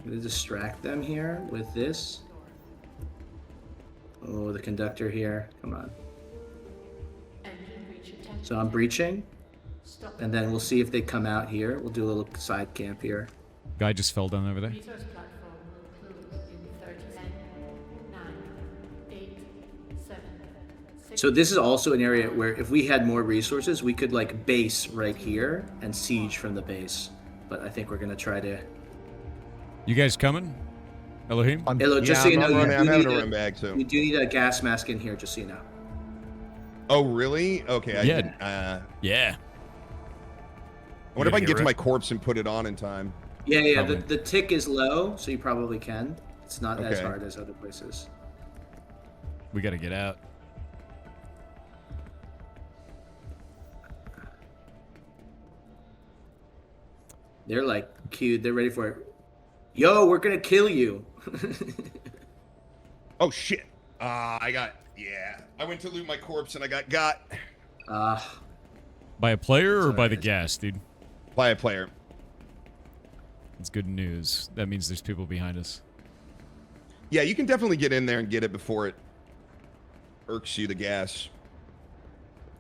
I'm gonna distract them here with this. Oh, the conductor here. Come on. Engine breach attention. So I'm breaching, Stop. and then we'll see if they come out here. We'll do a little side camp here. Guy just fell down over there. Resource platform will close in 30 seconds. 9, 8, 7, 6. So this is also an area where if we had more resources, we could like base right here and siege from the base. But I think we're gonna try to. You guys coming? Ellohime? Elo, just so you know, I'm you having do a need run back, so. you do need a gas mask in here, just so you know. Oh, really? Okay. Yeah. I Yeah. wonder if I can Yeah, get to right. my corpse and put it on in time. Yeah. Probably. The tick is low, so you probably can. It's not as Okay. hard as other places. We gotta get out. They're like queued. They're ready for it. Yo, we're gonna kill you. Oh shit. I went to loot my corpse and I got By a player or That's by the alright. gas, dude? by a player. It's good news. That means there's people behind us. Yeah, you can definitely get in there and get it before it irks you, the gas.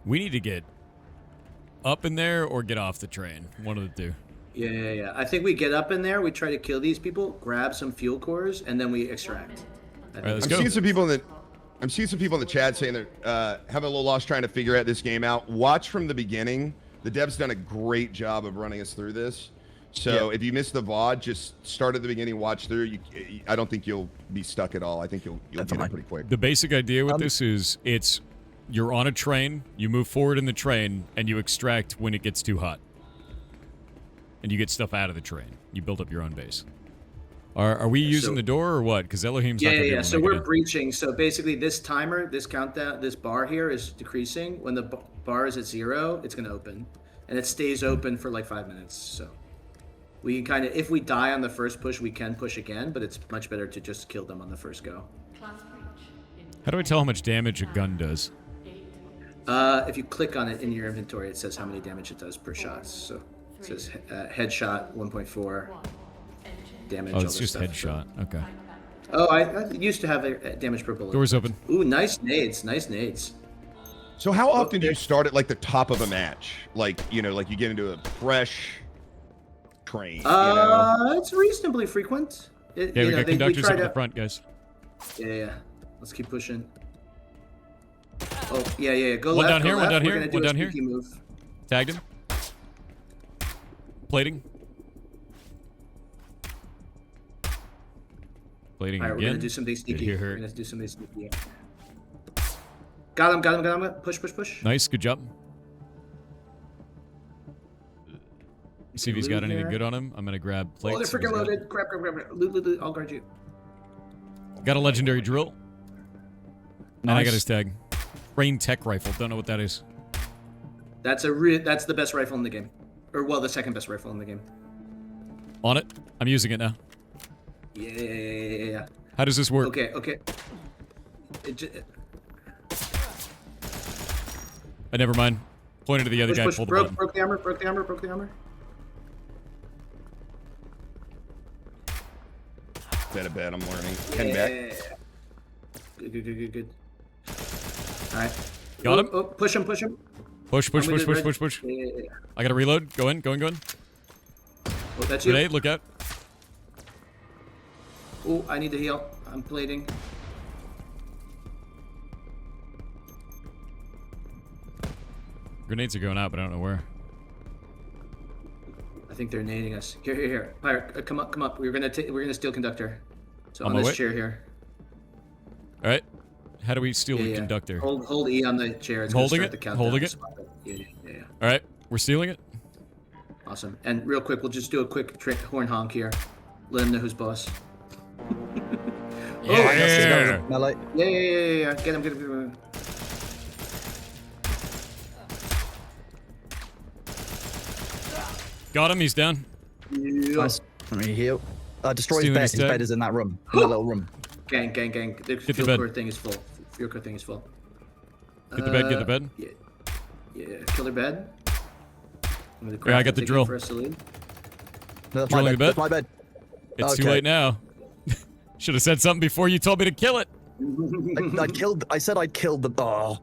We need to get up in there or get off the train. One of the two. Yeah. I think we get up in there, we try to kill these people, grab some fuel cores, and then we extract. All right, let's I'm go. seeing some people in the chat saying they're having a little loss trying to figure out this game out. Watch from the beginning. The dev's done a great job of running us through this. So if you missed the VOD, just start at the beginning, watch through. I don't think you'll be stuck at all. I think you'll get it pretty quick. The basic idea with this is you're on a train, you move forward in the train, and you extract when it gets too hot. And you get stuff out of the train. You build up your own base. Are we using the door or what? Because Elohime's not gonna be able to So make we're it in. breaching. So basically, this timer, this countdown, this bar here is decreasing. When the bar is at 0, it's gonna open, and it stays open for like 5 minutes. So we kind of, if we die on the first push, we can push again, but it's much better to just kill them on the first go. Class breach in How do I tell how much damage a gun does? If you click on it in your inventory, it says how many damage it does per shot. So it says headshot 1.4 damage. Oh, all it's this just stuff. headshot. Okay. Oh, I used to have a damage per bullet. Door's open. Ooh, nice nades. Nice nades. So how often do you start at like the top of a match? Like, like you get into a fresh train. It's reasonably frequent. Okay, we got conductors try up at to- the front, guys. Yeah. Let's keep pushing. Oh, yeah. Go One left. down go here, one left. down We're here, gonna do one a down here. sneaky move. Tagged him. Plating. Plating All right, we're again. gonna do something sneaky. Get We're here. gonna do something sneaky. Got him. Push. Nice, good job. See if he's got Loot anything here. good on him. I'm gonna grab plates. Oh, they're if he's freaking got it. loaded. Grab. Loot. I'll guard you. Got a legendary drill. And I got Nice. his tag. Rain tech rifle. Don't know what that is. That's the best rifle in the game, or well, the second best rifle in the game. On it. I'm using it now. Yeah. How does this work? Okay. Never mind. Pointed to the other guy. Push. Pulled the button. Broke the armor. Bet I'm learning. 10 back. Good. All right. Got him. Oh, push him. Push. I'm gonna red- Yeah. I gotta reload. Go in. Going. Oh, that's you. Grenade, look out. Oh, I need to heal. I'm plating. Grenades are going out, but I don't know where. I think they're nading us. Here. Pirate, come up. We're gonna steal conductor. So On on my this way. chair here. All right. How do we steal the Yeah. conductor? Hold E on the chair. It's Holding gonna start it? the countdown. Holding it? Yeah. All right. We're stealing it. Awesome. And real quick, we'll just do a quick horn honk here. Let him know who's boss. Yeah. Melee. Yeah. Get him. Got him. He's down. Nice. Let me heal. Destroy his Stealing bed. his His tag. bed is in that room. In that little room. Gang. The the fuel bed. core thing is full. Fuel core thing is full. Get the bed. Get the bed. Yeah. Killer bed. I'm gonna Yeah, I craft got the ticket drill. For us to leave. No, that's my Drilling bed. the bed? That's my bed. It's too Okay. late now. Should have said something before you told me to kill it. I said I'd killed the. Oh.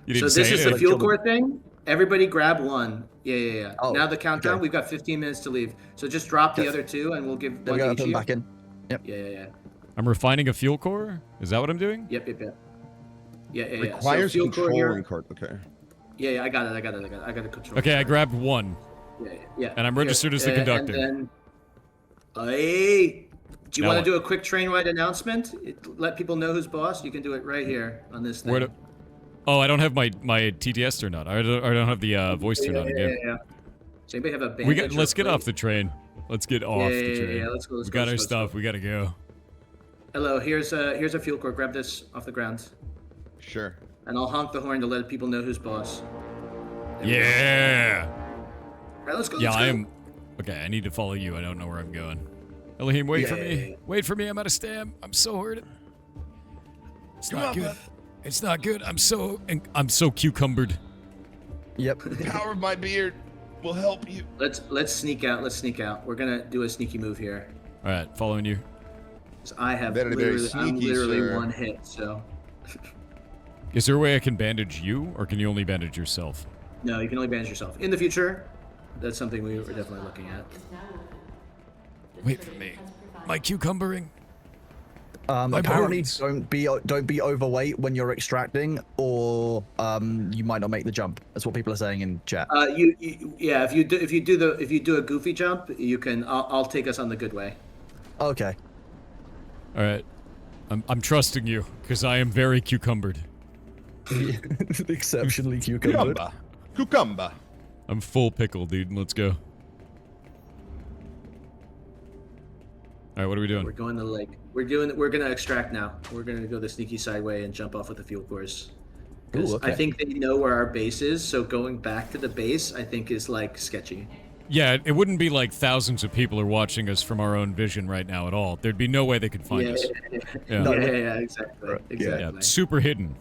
You So didn't this say is it. the fuel core thing. Everybody grab one. Yeah. Oh, Now the countdown. okay. We've got 15 minutes to leave. So just drop the Yes. other two, and we'll give There we one go. each Put of them you. back in. Yep. Yeah. I'm refining a fuel core. Is that what I'm doing? Yep. Yeah. Requires so fuel core control here. and card. Okay. Yeah. I got it. I got the control. Okay, I grabbed one. Yeah. And I'm registered as the conductor. And then, hey, do you Now want what? to do a quick train ride announcement? Let people know who's boss. You can do it right here on this thing. Where do? Oh, I don't have my TTS turned on. I don't have the voice turned on again. Yeah. Does anybody have a bandage? Let's get off the train. Let's get off the train. Yeah. Let's go. We got our stuff. We gotta go. Hello. Here's a fuel core. Grab this off the ground, Sure. and I'll honk the horn to let people know who's boss. Yeah. All right, let's go. Yeah, let's go. I am. Okay, I need to follow you. I don't know where I'm going. Ellohime, wait for me. Yeah. Wait for me. I'm out of stam. I'm so hurt. It's not good. It's not good. I'm so cucumbered. Yep. The power of my beard will help you. Let's sneak out. Let's sneak out. We're gonna do a sneaky move here. All right, following you. 'Cause I have Better be very I'm sneaky, literally sir. one hit. So Is there a way I can bandage you, or can you only bandage yourself? no, you can only bandage yourself. In the future, that's something we were definitely looking at. Is now open. The Wait for trade me. has provided- My cucumbering. Apparently, bones. don't be overweight when you're extracting, or you might not make the jump. That's what people are saying in chat. Yeah, if you do a goofy jump, you can. I'll take us on the good way. Okay. All right. I'm trusting you because I am very cucumbered. Exceptionally cucumbered. Cucumber. Cucumber. I'm full pickle, dude. Let's go. All right, what are we doing? We're going to like we're gonna extract now. We're gonna go the sneaky side way and jump off with the fuel cores. 'Cause Ooh, okay. I think they know where our base is, so going back to the base, I think is like sketchy. Yeah, it wouldn't be like thousands of people are watching us from our own vision right now at all. There'd be no way they could find us. Yeah. Yeah, exactly. Exactly. Yeah, super hidden.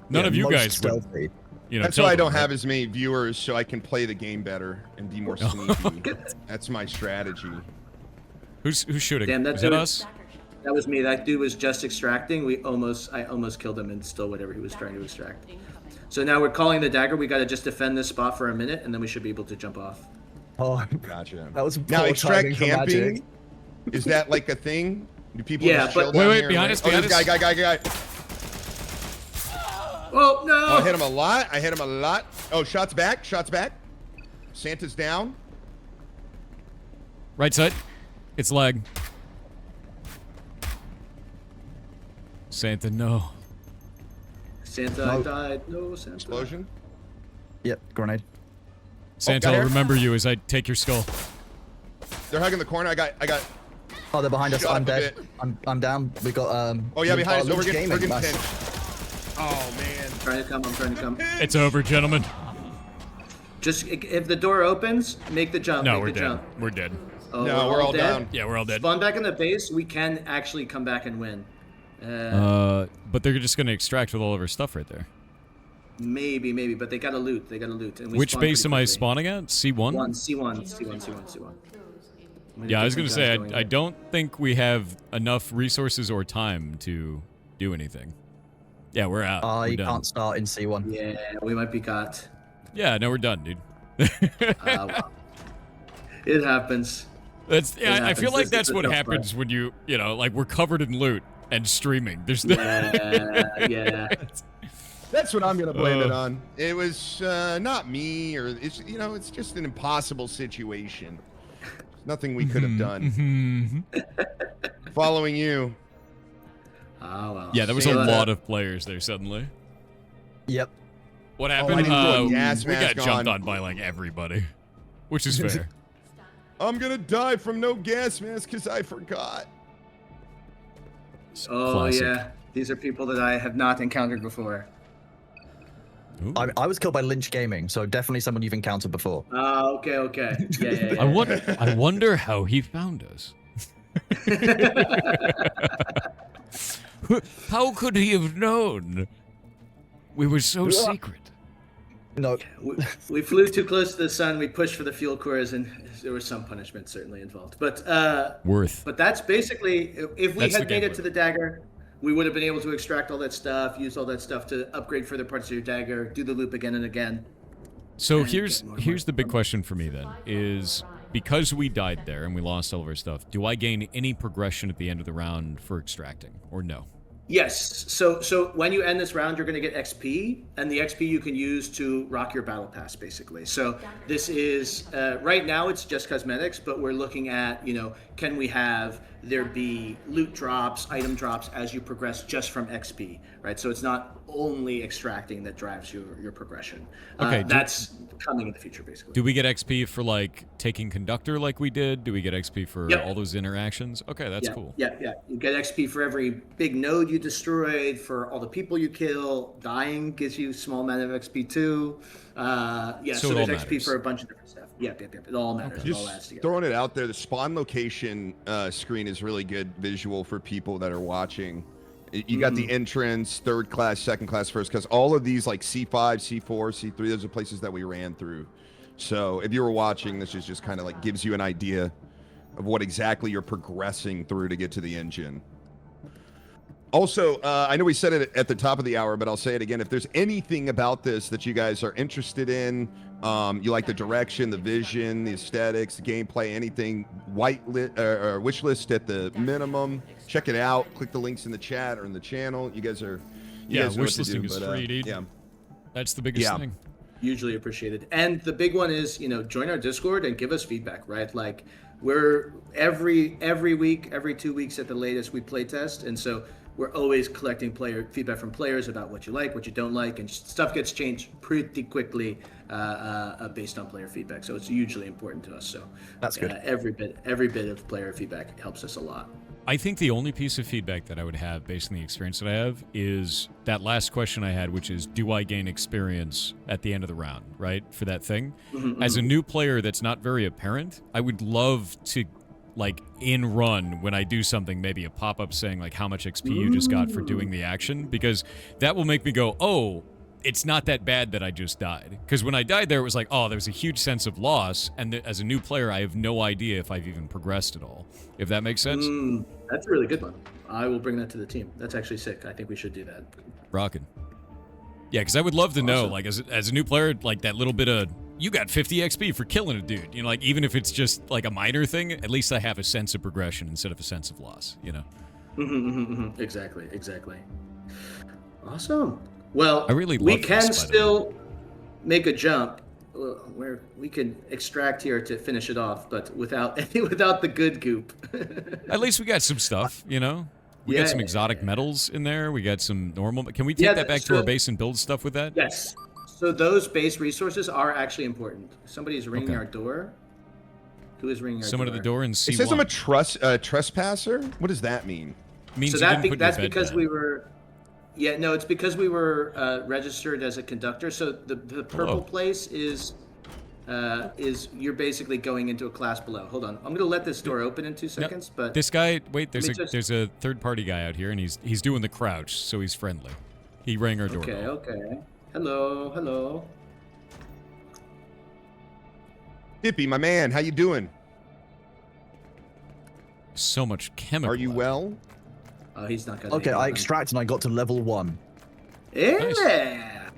None of you most guys would, stealthy. That's tell why I them, don't right? have as many viewers, so I can play the game better and be more sneaky. That's my strategy. Who's shooting? Damn, that Is that dude- us? That was me. That dude was just extracting. I almost killed him and stole whatever he was trying to extract. So now we're calling the dagger. We got to just defend this spot for a minute, and then we should be able to jump off. Oh, Gotcha. that was Now poor extract timing for camping. magic. Is that like a thing? Do people Yeah, just chill but- down Wait, here behind and us, wait? behind Oh, us. this guy. Oh no! Oh, I hit him a lot. Oh, shots back. Santa's down. Right side. It's lag. Santa, no. Santa No. died. No, Santa. Explosion. Yep, grenade. Santa, got I'll here. remember you as I take your skull. They're hugging the corner. I got. Oh, they're behind us. Shut I'm up a dead. bit. I'm down. We got Oh yeah, behind us. Oh, we're Lynch getting Gaming. pinched. Nice. Oh man. I'm trying to come. It's over, gentlemen. Just if the door opens, make the jump. No, make we're the dead. jump. We're dead. Oh, No, we're all dead? down. Yeah, we're all dead. Spawn back in the base. We can actually come back and win. But they're just gonna extract with all of our stuff right there. Maybe, but they gotta loot. And we Which spawn base pretty am I quickly. spawning at? C1? C1. Yeah, I was gonna say, I don't think we have enough resources or time to do anything. Yeah, we're out. I We're done. can't start in C1. Yeah, we might be got. Yeah, no, we're done, dude. Well, it happens. That's yeah. I happens. feel like This is that's the what tough happens part. when you know, like we're covered in loot and streaming. There's Yeah. That's what I'm gonna blame it on. It was not me, or it's just an impossible situation. Nothing we could have done. Following you. Oh well. Yeah, there was See a you later. lot of players there suddenly. Yep. What I happened? didn't throw a gas we got mask jumped on. on by like everybody, which is fair. I'm gonna die from no gas mask because I forgot. Oh Classic. yeah, these are people that I have not encountered before. Ooh. I was killed by Lynch Gaming, so definitely someone you've encountered before. Okay. Yeah. I wonder how he found us. How could he have known? We were so secret. No, We flew too close to the sun. We pushed for the fuel cores, and there was some punishment certainly involved. But Worth. But that's basically if we That's the had made it gameplay. to the dagger, we would have been able to extract all that stuff, use all that stuff to upgrade further parts of your dagger, do the loop again and again. So And here's get more and more. the big question for me then is because we died there and we lost all of our stuff, do I gain any progression at the end of the round for extracting or no? Yes. So when you end this round, you're going to get XP, and the XP you can use to rock your battle pass, basically. So this is right now it's just cosmetics, but we're looking at can we have there be loot drops, item drops as you progress just from XP, right? So it's not only extracting that drives your progression. Okay, that's coming in the future, basically. Do we get XP for like taking conductor like we did? Do we get XP for Yep. all those interactions? Okay, that's cool. Yeah. You get XP for every big node you destroyed, for all the people you kill. Dying gives you a small amount of XP too. So So it there's all XP matters. for a bunch of different stuff. Yep. It all matters. It all adds Just together. throwing it out there, the spawn location screen is really good visual for people that are watching. You got the entrance, third class, second class, first class. All of these like C5, C4, C3. Those are places that we ran through. So if you were watching, this is just kind of like gives you an idea of what exactly you're progressing through to get to the engine. Also, I know we said it at the top of the hour, but I'll say it again. If there's anything about this that you guys are interested in, you like the direction, the vision, the aesthetics, the gameplay, anything, wish list at the minimum. Check it out. Click the links in the chat or in the channel. You guys know wish what to listing do, is but, free, dude. Yeah. That's the biggest thing. Hugely appreciated. And the big one is, join our Discord and give us feedback, right? Like, we're every week, every 2 weeks at the latest, we play test, and so we're always collecting player feedback from players about what you like, what you don't like, and stuff gets changed pretty quickly based on player feedback. So it's hugely important to us. So that's good. Every bit of player feedback helps us a lot. I think the only piece of feedback that I would have based on the experience that I have is that last question I had, which is, do I gain experience at the end of the round, right, for that thing? As a new player that's not very apparent, I would love to, like, in run, when I do something, maybe a pop-up saying, like, how much XP you just got for doing the action, because that will make me go, oh, it's not that bad that I just died. Because when I died there, it was like, oh, there was a huge sense of loss, and as a new player, I have no idea if I've even progressed at all. If that makes sense? That's a really good one. I will bring that to the team. That's actually sick. I think we should do that. Rockin'. Yeah, because I would love to know, like, as a new player, like, that little bit of, you got 50 XP for killing a dude. You know, like, even if it's just, like, a minor thing, at least I have a sense of progression instead of a sense of loss, you know? Exactly. Awesome. Well, I really we love can this, by the still make a jump where we can extract here to finish it off, but without the good goop. At least we got some stuff, you know? We got some exotic metals in there. We got some normal. Can we take that back to our base and build stuff with that? Yes. So those base resources are actually important. Somebody's ringing our door. Who is ringing our door? Someone at the door in C1. It says I'm a trespasser? What does that mean? Means so that's because we were... Yeah, no, it's because we were registered as a conductor. So the purple place is you're basically going into a class below. Hold on, I'm gonna let this door open in 2 seconds. But this guy, wait, there's a third party guy out here, and he's doing the crouch, so he's friendly. He rang our doorbell. Okay. Hello. Dippy, my man, how you doing? So much chemical. Are you well? Oh, he's not gonna. Okay, I extract and I got to level 1. Yeah.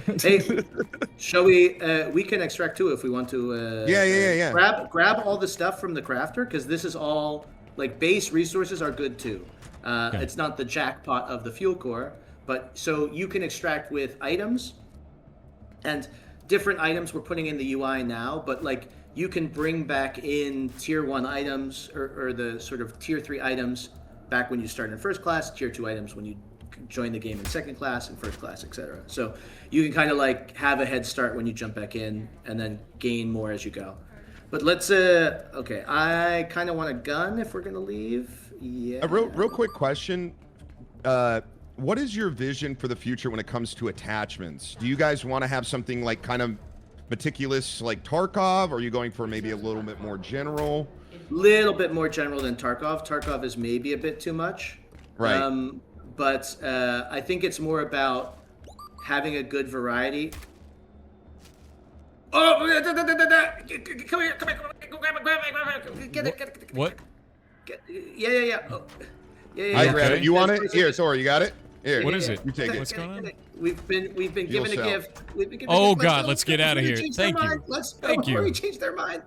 Nice. Hey, shall we? We can extract too if we want to. Yeah. Grab all the stuff from the crafter, because this is all like base resources are good too. It's not the jackpot of the fuel core, but so you can extract with items, and different items we're putting in the UI now. But like you can bring back in tier 1 items or the sort of tier 3 items back when you start in first class, tier 2 items when you join the game in second class and first class, etc. So you can kind of like have a head start when you jump back in and then gain more as you go. But let's okay, I kind of want a gun if we're gonna leave. Yeah. A real quick question. What is your vision for the future when it comes to attachments? Do you guys want to have something like kind of meticulous like Tarkov, or are you going for maybe a little bit more general? Little bit more general than Tarkov. Tarkov is maybe a bit too much. Right. But I think it's more about having a good variety. Oh! Come here. Grab it. Get it. What? Yeah. Oh. Yeah. I grab it. You want it? Here, Sora, you got it? Here. What is it? You take it. What's going on? We've been given a gift. Oh God, let's get out of here. Thank you. Thank you. Before we change their mind.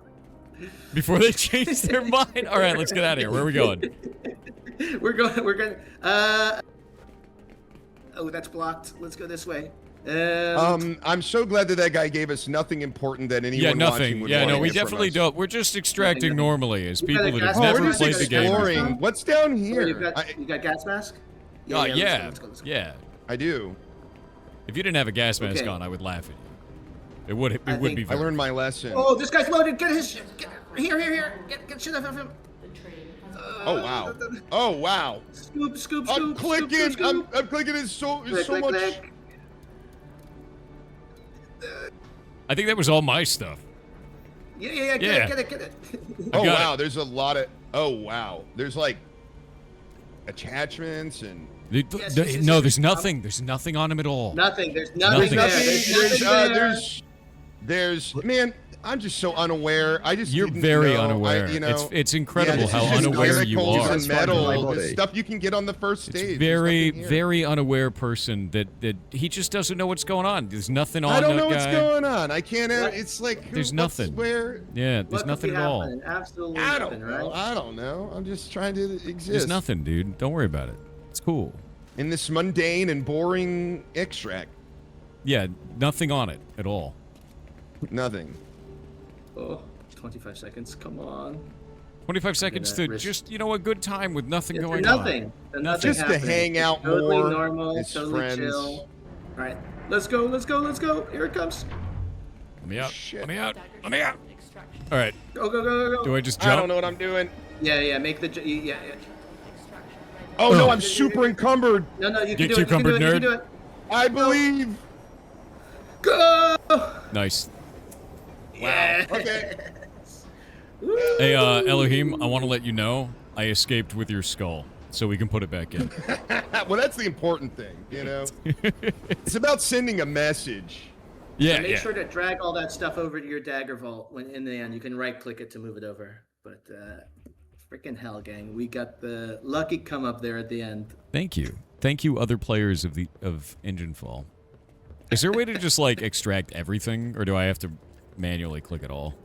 Before they change their mind. All right, let's get out of here. Where are we going? We're going. Oh, that's blocked. Let's go this way. I'm so glad that guy gave us nothing important that anyone watching would want. Yeah, no, we definitely don't. We're just extracting normally as people that have we're never just played the game. exploring. What's down here? You got gas mask? Yeah. Let's go. I do. If you didn't have a gas mask on, I would laugh at you. It would be. I learned my lesson. Oh, this guy's loaded. Get his shit. Here. Get shit off of him. Oh wow. Scoop. I'm clicking. I'm clicking. It's so much. Click. I think that was all my stuff. Yeah. Get it. Oh wow. There's a lot of. Oh wow. There's like attachments and No, there's nothing. There's nothing on him at all. Nothing. There's nothing Nothing. there. There's man. I'm just so unaware. You're didn't very know. unaware. It's incredible this how is just unaware you chemicals are. and metal, the stuff you can get on the first stage. Very, very unaware person that he just doesn't know what's going on. There's nothing on I don't that know guy. what's going on. I can't. It's like There's nothing. Where? Yeah, there's nothing at all. Absolutely I nothing, don't know. right? I don't know. I'm just trying to exist. There's nothing, dude. Don't worry about it. It's cool. In this mundane and boring extract. Yeah, nothing on it at all. Nothing. Oh, 25 seconds. Come on. 25 seconds to just, a good time with nothing going nothing. on. Nothing. Just to hang out totally more. Normal. As Totally friends. chill. All right. Let's go. Let's go. Let's go. Here it comes. Let me out. Shit. Let me out. Let me out. All right. Go, go, go, go, go. Do I just jump? I don't know what I'm doing. Yeah. Make the. Yeah. Oh no, I'm super encumbered. No, you Get can do it. You can do it. You can do it. I believe. Go. Nice. Yeah. Okay. Hey, Ellohime, I want to let you know I escaped with your skull, so we can put it back in. Well, that's the important thing, It's about sending a message. Yeah, Make sure to drag all that stuff over to your dagger vault when in the end. You can right-click it to move it over. But freaking hell, gang, we got the lucky come up there at the end. Thank you, other players of Enginefall. Is there a way to just extract everything, or do I have to manually click it all?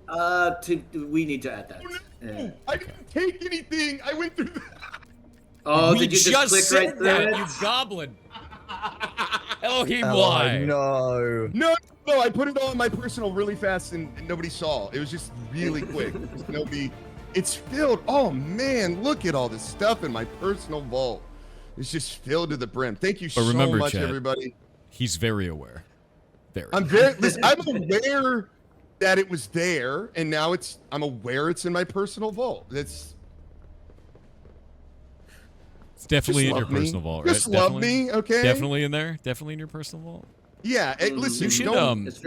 We need to add that. I didn't take anything. I went through. Oh, We did you just click said right through that, it? you goblin. Ellohime, why? No. No, I put it all in my personal really fast and nobody saw. It was just really quick. It's filled. Oh man, look at all this stuff in my personal vault. It's just filled to the brim. Thank you so much, Chad, everybody. He's very aware. Listen, I'm aware that it was there, and now I'm aware it's in my personal vault. It's definitely in your personal vault, right? Just love me, okay? Definitely in there. Definitely in your personal vault. Yeah, listen,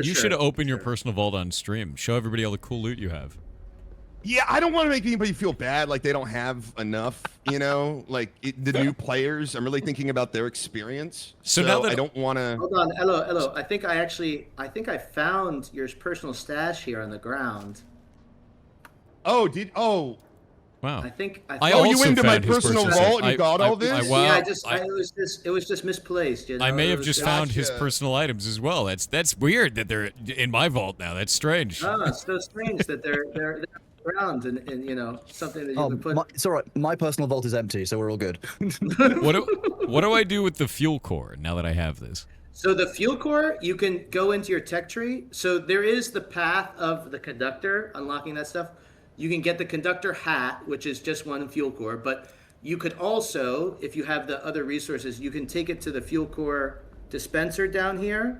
You should open your personal vault on stream. Show everybody all the cool loot you have. Yeah, I don't want to make anybody feel bad like they don't have enough, the new players. I'm really thinking about their experience. So now that I don't want to. Hold on, Ello. I think I found your personal stash here on the ground. Oh, wow. I think. You went into my personal vault and you got all this? Yeah, it was just misplaced. I may have just found his personal items as well. That's weird that they're in my vault now. That's strange. Oh, it's so strange that they're around and something that you can put. It's all right. My personal vault is empty, so we're all good. What do I do with the fuel core now that I have this? So the fuel core, you can go into your tech tree. So there is the path of the conductor, unlocking that stuff. You can get the conductor hat, which is just one fuel core, but you could also, if you have the other resources, you can take it to the fuel core dispenser down here.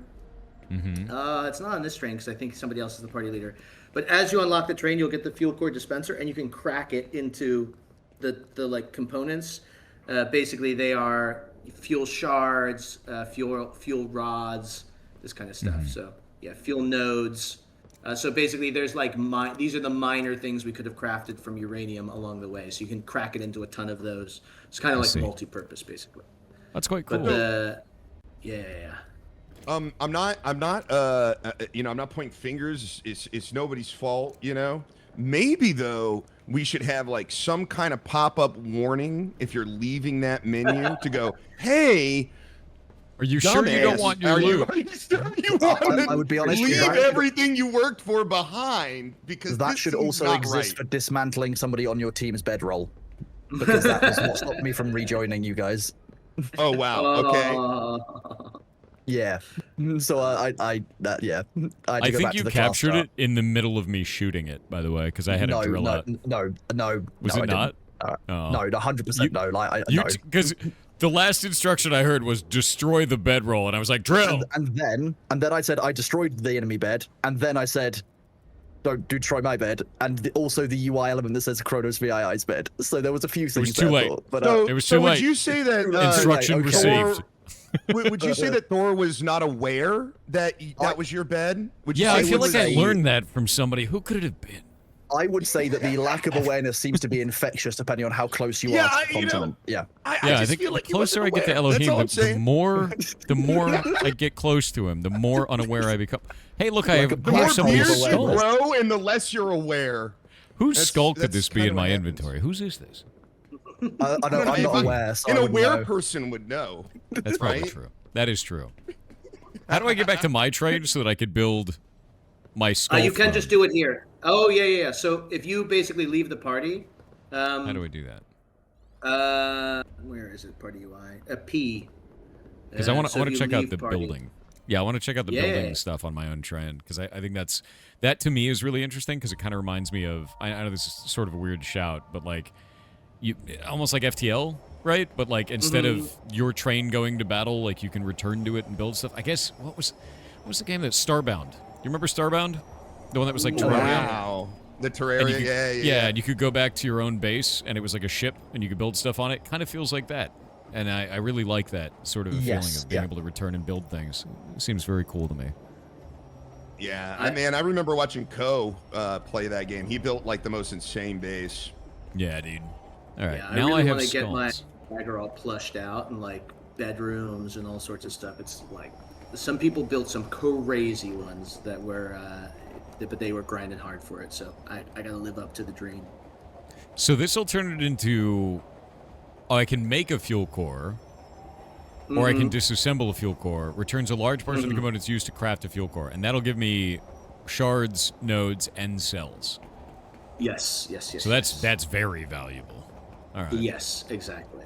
Mm-hmm. It's not on this train because I think somebody else is the party leader. But as you unlock the train, you'll get the fuel core dispenser, and you can crack it into the components. Basically, they are fuel shards, fuel rods, this kind of stuff. Mm-hmm. So yeah, fuel nodes. So basically, there's these are the minor things we could have crafted from uranium along the way. So you can crack it into a ton of those. It's kind of like multi-purpose, basically. That's quite cool. But yeah. I'm not pointing fingers. It's nobody's fault, Maybe though we should have some kind of pop-up warning if you're leaving that menu to go, hey. Are you sure you don't want your loot? I would be honest. Leave everything you worked for behind because that should also exist for dismantling somebody on your team's bedroll, because that was what stopped me from rejoining you guys. Oh wow. Okay. Yeah. So I think you captured it in the middle of me shooting it, by the way, because I had a drill out. No. Was it not? No, 100% no. Because the last instruction I heard was destroy the bedroll, and I was like, drill. And then I said I destroyed the enemy bed, and then I said, don't destroy my bed, and also the UI element that says Kronos VII's bed. So there was a few things. It was too late. But it was too late. Would you say that instruction received? Would you say that Thor was not aware that that was your bed? I feel like I learned that from somebody. Who could it have been? I would say that the lack of awareness seems to be infectious depending on how close you are to the continent. Yeah. I just think feel the like he closer I wasn't get to aware. That's all I'm Elohime, the saying. more I get close to him, the more unaware I become. Hey, look, I Like a have, The I more have somebody's beers you skull. grow, and the less you're aware. Whose That's- skull could that's this be kinda in what my happens. inventory? Whose is this? I'm not aware, so An I wouldn't aware know. person would know. That's probably Right? true. That is true. How do I get back to my trade so that I could build my skull? You can just do it here. Oh yeah. So if you basically leave the party, How do I do that? where is it? Party UI. A P. Because I want so if to you check out leave the party- building. Yeah, I want to check out the Yeah. building stuff on my own trend because I think that to me is really interesting because it kind of reminds me of I know this is sort of a weird shout, but like you almost like FTL, right? But like instead of your train going to battle, like you can return to it and build stuff. I guess what was the game that Starbound? You remember Starbound? The one that was like Terraria. Wow. The And Terraria, you could, yeah. and you could go back to your own base, and it was like a ship, and you could build stuff on it. Kind of feels like that, and I really like that sort of a feeling Yes, of being yeah. able to return and build things. It seems very cool to me. Yeah, I remember watching Ko play that game. He built like the most insane base. Yeah, dude. All right, Yeah, now I really I have want to get my skulls. dagger all plushed out and like bedrooms and all sorts of stuff. It's like some people built some crazy ones that were, but they were grinding hard for it. So I gotta live up to the dream. So this will turn it into, I can make a fuel core, or I can disassemble a fuel core. Returns a large portion of the components used to craft a fuel core, and that'll give me shards, nodes, and cells. Yes. So that's very valuable. All right. Yes, exactly.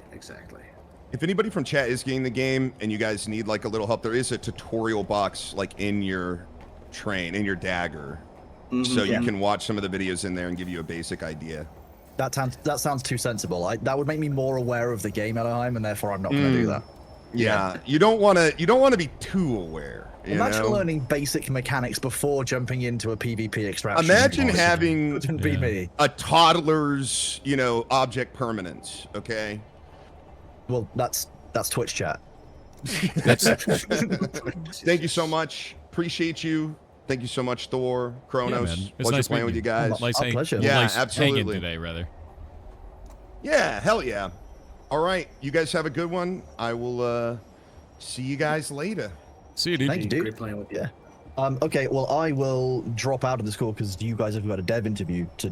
If anybody from chat is getting the game and you guys need like a little help, there is a tutorial box like in your train, in your dagger. So you can watch some of the videos in there and give you a basic idea. That sounds too sensible. That would make me more aware of the game, Ellohime, and therefore I'm not going to do that. Yeah, you don't want to be too aware. You Imagine know? learning basic mechanics before jumping into a PvP extraction. Imagine having Wouldn't be me. a toddler's, object permanence. Okay. Well, that's Twitch chat. Thank you so much. Appreciate you. Thank you so much, Thor, Kronos. man. It's Pleasure nice playing meeting with you you. guys. Nice Our hang- pleasure. well, Yeah, nice hanging absolutely. today, rather. Yeah, hell yeah. All right, you guys have a good one. I will see you guys later. See you, dude. Thank you, dude. Great playing with you. Yeah. Okay, well, I will drop out of this call because you guys have got a dev interview to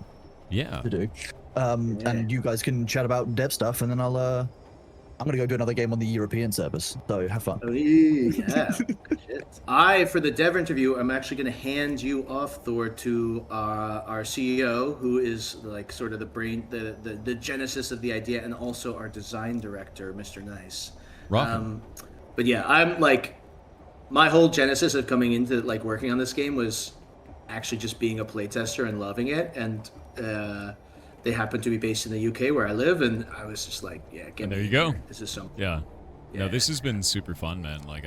Yeah. do. And you guys can chat about dev stuff, and then I'm gonna go do another game on the European servers. So have fun. Oh, yeah. Shit. For the dev interview, I'm actually going to hand you off, Thor, to our CEO, who is like sort of the brain, the genesis of the idea, and also our design director, Mr. Nice. Rockin'. But yeah, I'm like, my whole genesis of coming into like working on this game was actually just being a playtester and loving it, and they happen to be based in the UK where I live, and I was just like, yeah, get And me there you in go. here. This is so Yeah. No, Yeah. this has been super fun, man. Like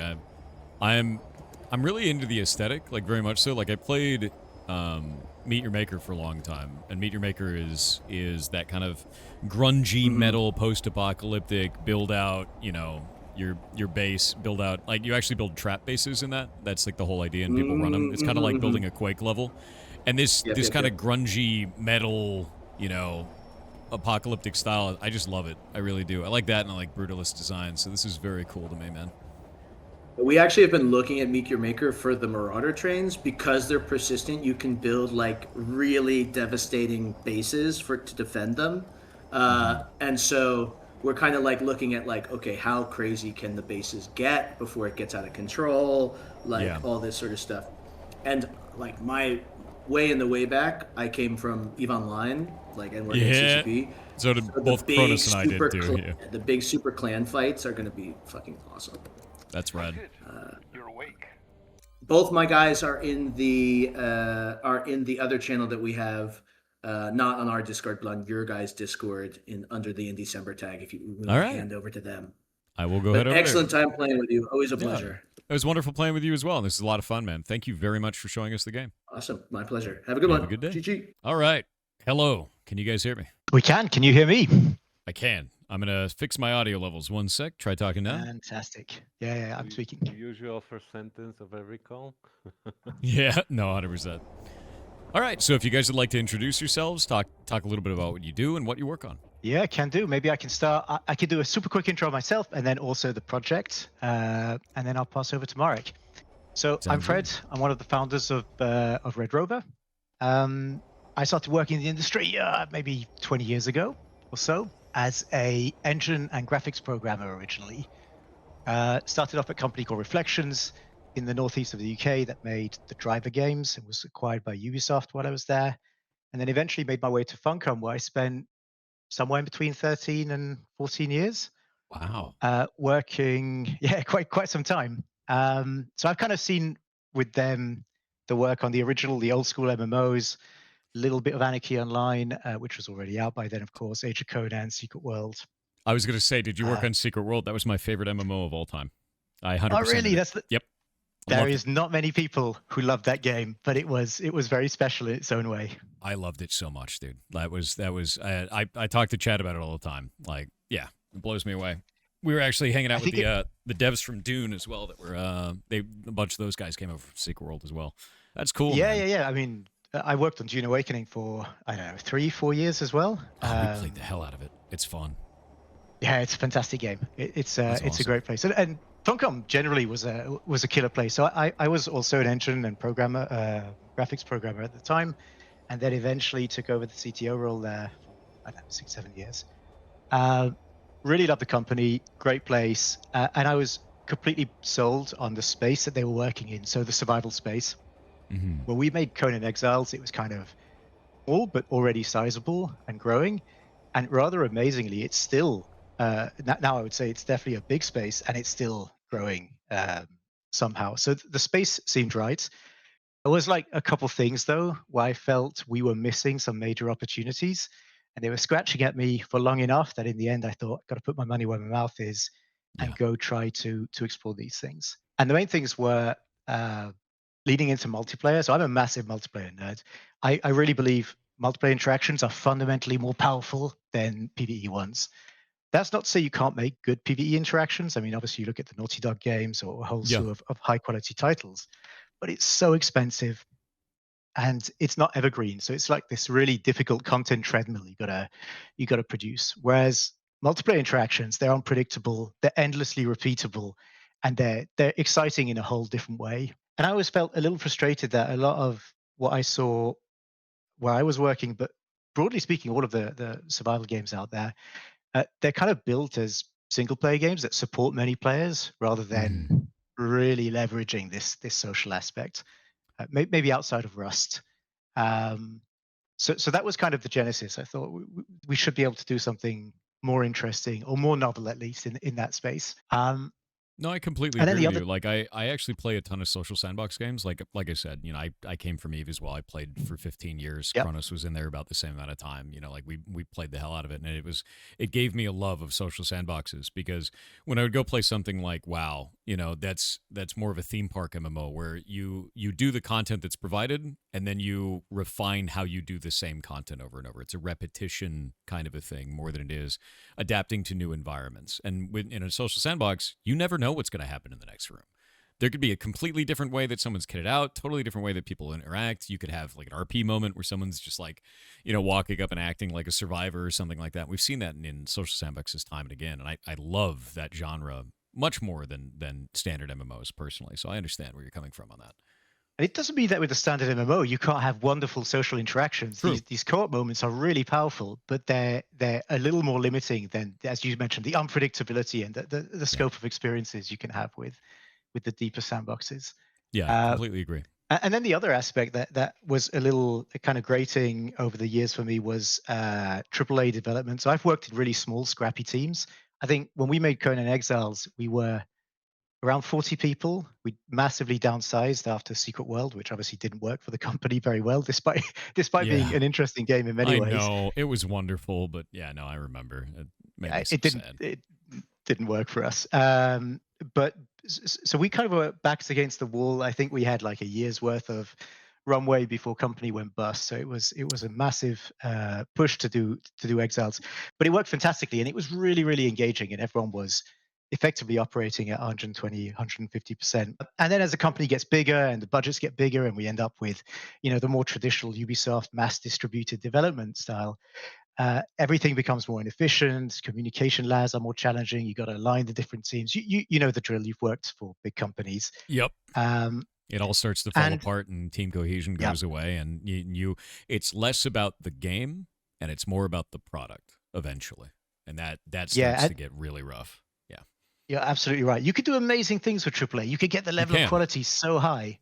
I'm really into the aesthetic, like very much so. Like I played Meet Your Maker for a long time, and Meet Your Maker is that kind of grungy metal post-apocalyptic build out, your base, build out, like you actually build trap bases in that. That's like the whole idea, and people run them. It's kind of like building a Quake level. And this kind of grungy metal, apocalyptic style, I just love it. I really do. I like that, and I like brutalist design. So this is very cool to me, man. We actually have been looking at Meet Your Maker for the Marauder trains because they're persistent. You can build like really devastating bases to defend them, and so we're kind of like looking at like, okay, how crazy can the bases get before it gets out of control, all this sort of stuff. And like my way in the way back, I came from EVE Online, and worked at CCP. So did both big Cronus and I did super too. clan- The big super clan fights are going to be fucking awesome. That's rad. You're awake. Both my guys are in the other channel that we have, not on our Discord, but on your guys' Discord under the Indiecember tag. If you would All right. hand over to them. I will go But head over excellent there. time playing with you. Always a pleasure. It was wonderful playing with you as well. This is a lot of fun, man. Thank you very much for showing us the game. Awesome. My pleasure. Have a good Have one. a good day. GG. All right. Hello. Can you guys hear me? We can. Can you hear me? I can. I'm going to fix my audio levels. One sec. Try talking now. Fantastic. Yeah, I'm speaking. Usual first sentence of every call. Yeah. No, 100%. All right, so if you guys would like to introduce yourselves, talk a little bit about what you do and what you work on. Yeah, can do. Maybe I can start. I can do a super quick intro of myself and then also the project, and then I'll pass over to Marek. So I'm Sounds Fred. good. I'm one of the founders of Red Rover. I started working in the industry maybe 20 years ago or so as a engine and graphics programmer originally. Started off at a company called Reflections in the northeast of the UK that made the Driver games and was acquired by Ubisoft while I was there. And then eventually made my way to Funcom, where I spent somewhere in between 13 and 14 years Wow. working, yeah, quite some time. So I've kind of seen with them the work on the original, the old school MMOs, a little bit of Anarchy Online, which was already out by then, of course, Age of Conan, Secret World. I was going to say, did you work on Secret World? That was my favorite MMO of all time. I 100%. Oh, really? Yep. There is not many people who love that game, but it was very special in its own way. I loved it so much, dude. That was I talk to Chad about it all the time. Like, yeah, it blows me away. We were actually hanging out with the devs from Dune as well. That were a bunch of those guys came over from Secret World as well. That's cool. Yeah. I mean, I worked on Dune Awakening for I don't know 3-4 years as well. Oh, we played the hell out of it. It's fun. Yeah, it's a fantastic game. It's awesome. a great place, and Funcom generally was a killer place. So I was also an engine and programmer, graphics programmer at the time, and then eventually took over the CTO role there for I don't know 6-7 years. Really loved the company, great place, and I was completely sold on the space that they were working in. So the survival space. Mm-hmm. When we made Conan Exiles, it was kind of small but already sizable and growing, and rather amazingly, it's still. Now I would say it's definitely a big space and it's still growing somehow. So the space seemed right. There was like a couple things though where I felt we were missing some major opportunities, and they were scratching at me for long enough that in the end I thought I've got to put my money where my mouth is and go try to explore these things. And the main things were leading into multiplayer. So I'm a massive multiplayer nerd. I really believe multiplayer interactions are fundamentally more powerful than PvE ones. That's not to say you can't make good PvE interactions. I mean, obviously, you look at the Naughty Dog games or a whole slew of high-quality titles, but it's so expensive and it's not evergreen. So it's like this really difficult content treadmill you gotta produce. Whereas multiplayer interactions, they're unpredictable, they're endlessly repeatable, and they're exciting in a whole different way. And I always felt a little frustrated that a lot of what I saw where I was working, but broadly speaking, all of the survival games out there, they're kind of built as single player games that support many players rather than really leveraging this social aspect, maybe outside of Rust. So that was kind of the genesis. I thought we should be able to do something more interesting or more novel, at least in that space. No, I completely And then agree the with other- you. Like, I actually play a ton of social sandbox games. Like I said, you know, I came from Eve as well. I played for 15 years. Yep. Chronos was in there about the same amount of time. You know, like we played the hell out of it, and it gave me a love of social sandboxes because when I would go play something like WoW, you know, that's more of a theme park MMO where you do the content that's provided and then you refine how you do the same content over and over. It's a repetition kind of a thing more than it is adapting to new environments. And in a social sandbox, you never know what's going to happen in the next room. There could be a completely different way that someone's kitted out, totally different way that people interact. You could have like an RP moment where someone's just like, you know, walking up and acting like a survivor or something like that. We've seen that in social sandboxes time and again, and I love that genre much more than standard MMOs personally. So I understand where you're coming from on that. And it doesn't mean that with the standard MMO you can't have wonderful social interactions. True. These co-op moments are really powerful, but they're a little more limiting than, as you mentioned, the unpredictability and the scope of experiences you can have with the deeper sandboxes. Yeah, I completely agree. And then the other aspect that was a little kind of grating over the years for me was AAA development. So I've worked in really small, scrappy teams. I think when we made Conan Exiles, we were around 40 people. We massively downsized after Secret World, which obviously didn't work for the company very well, despite being an interesting game in many ways. I know it was wonderful, but yeah, no, I remember. It made me so sad. It didn't work for us. But so we kind of were backs against the wall. I think we had like a year's worth of runway before company went bust. So it was a massive push to do Exiles, but it worked fantastically and it was really, really engaging and everyone was effectively operating at 120, 150%. And then as the company gets bigger and the budgets get bigger, and we end up with, the more traditional Ubisoft mass distributed development style, everything becomes more inefficient. Communication layers are more challenging. You got to align the different teams. You know the drill. You've worked for big companies. Yep. Um, It all starts to fall and apart, and team cohesion goes away, and it's less about the game and it's more about the product eventually, and that starts to get really rough. Yeah, you're absolutely right. You could do amazing things with AAA. You could get the level of quality so high.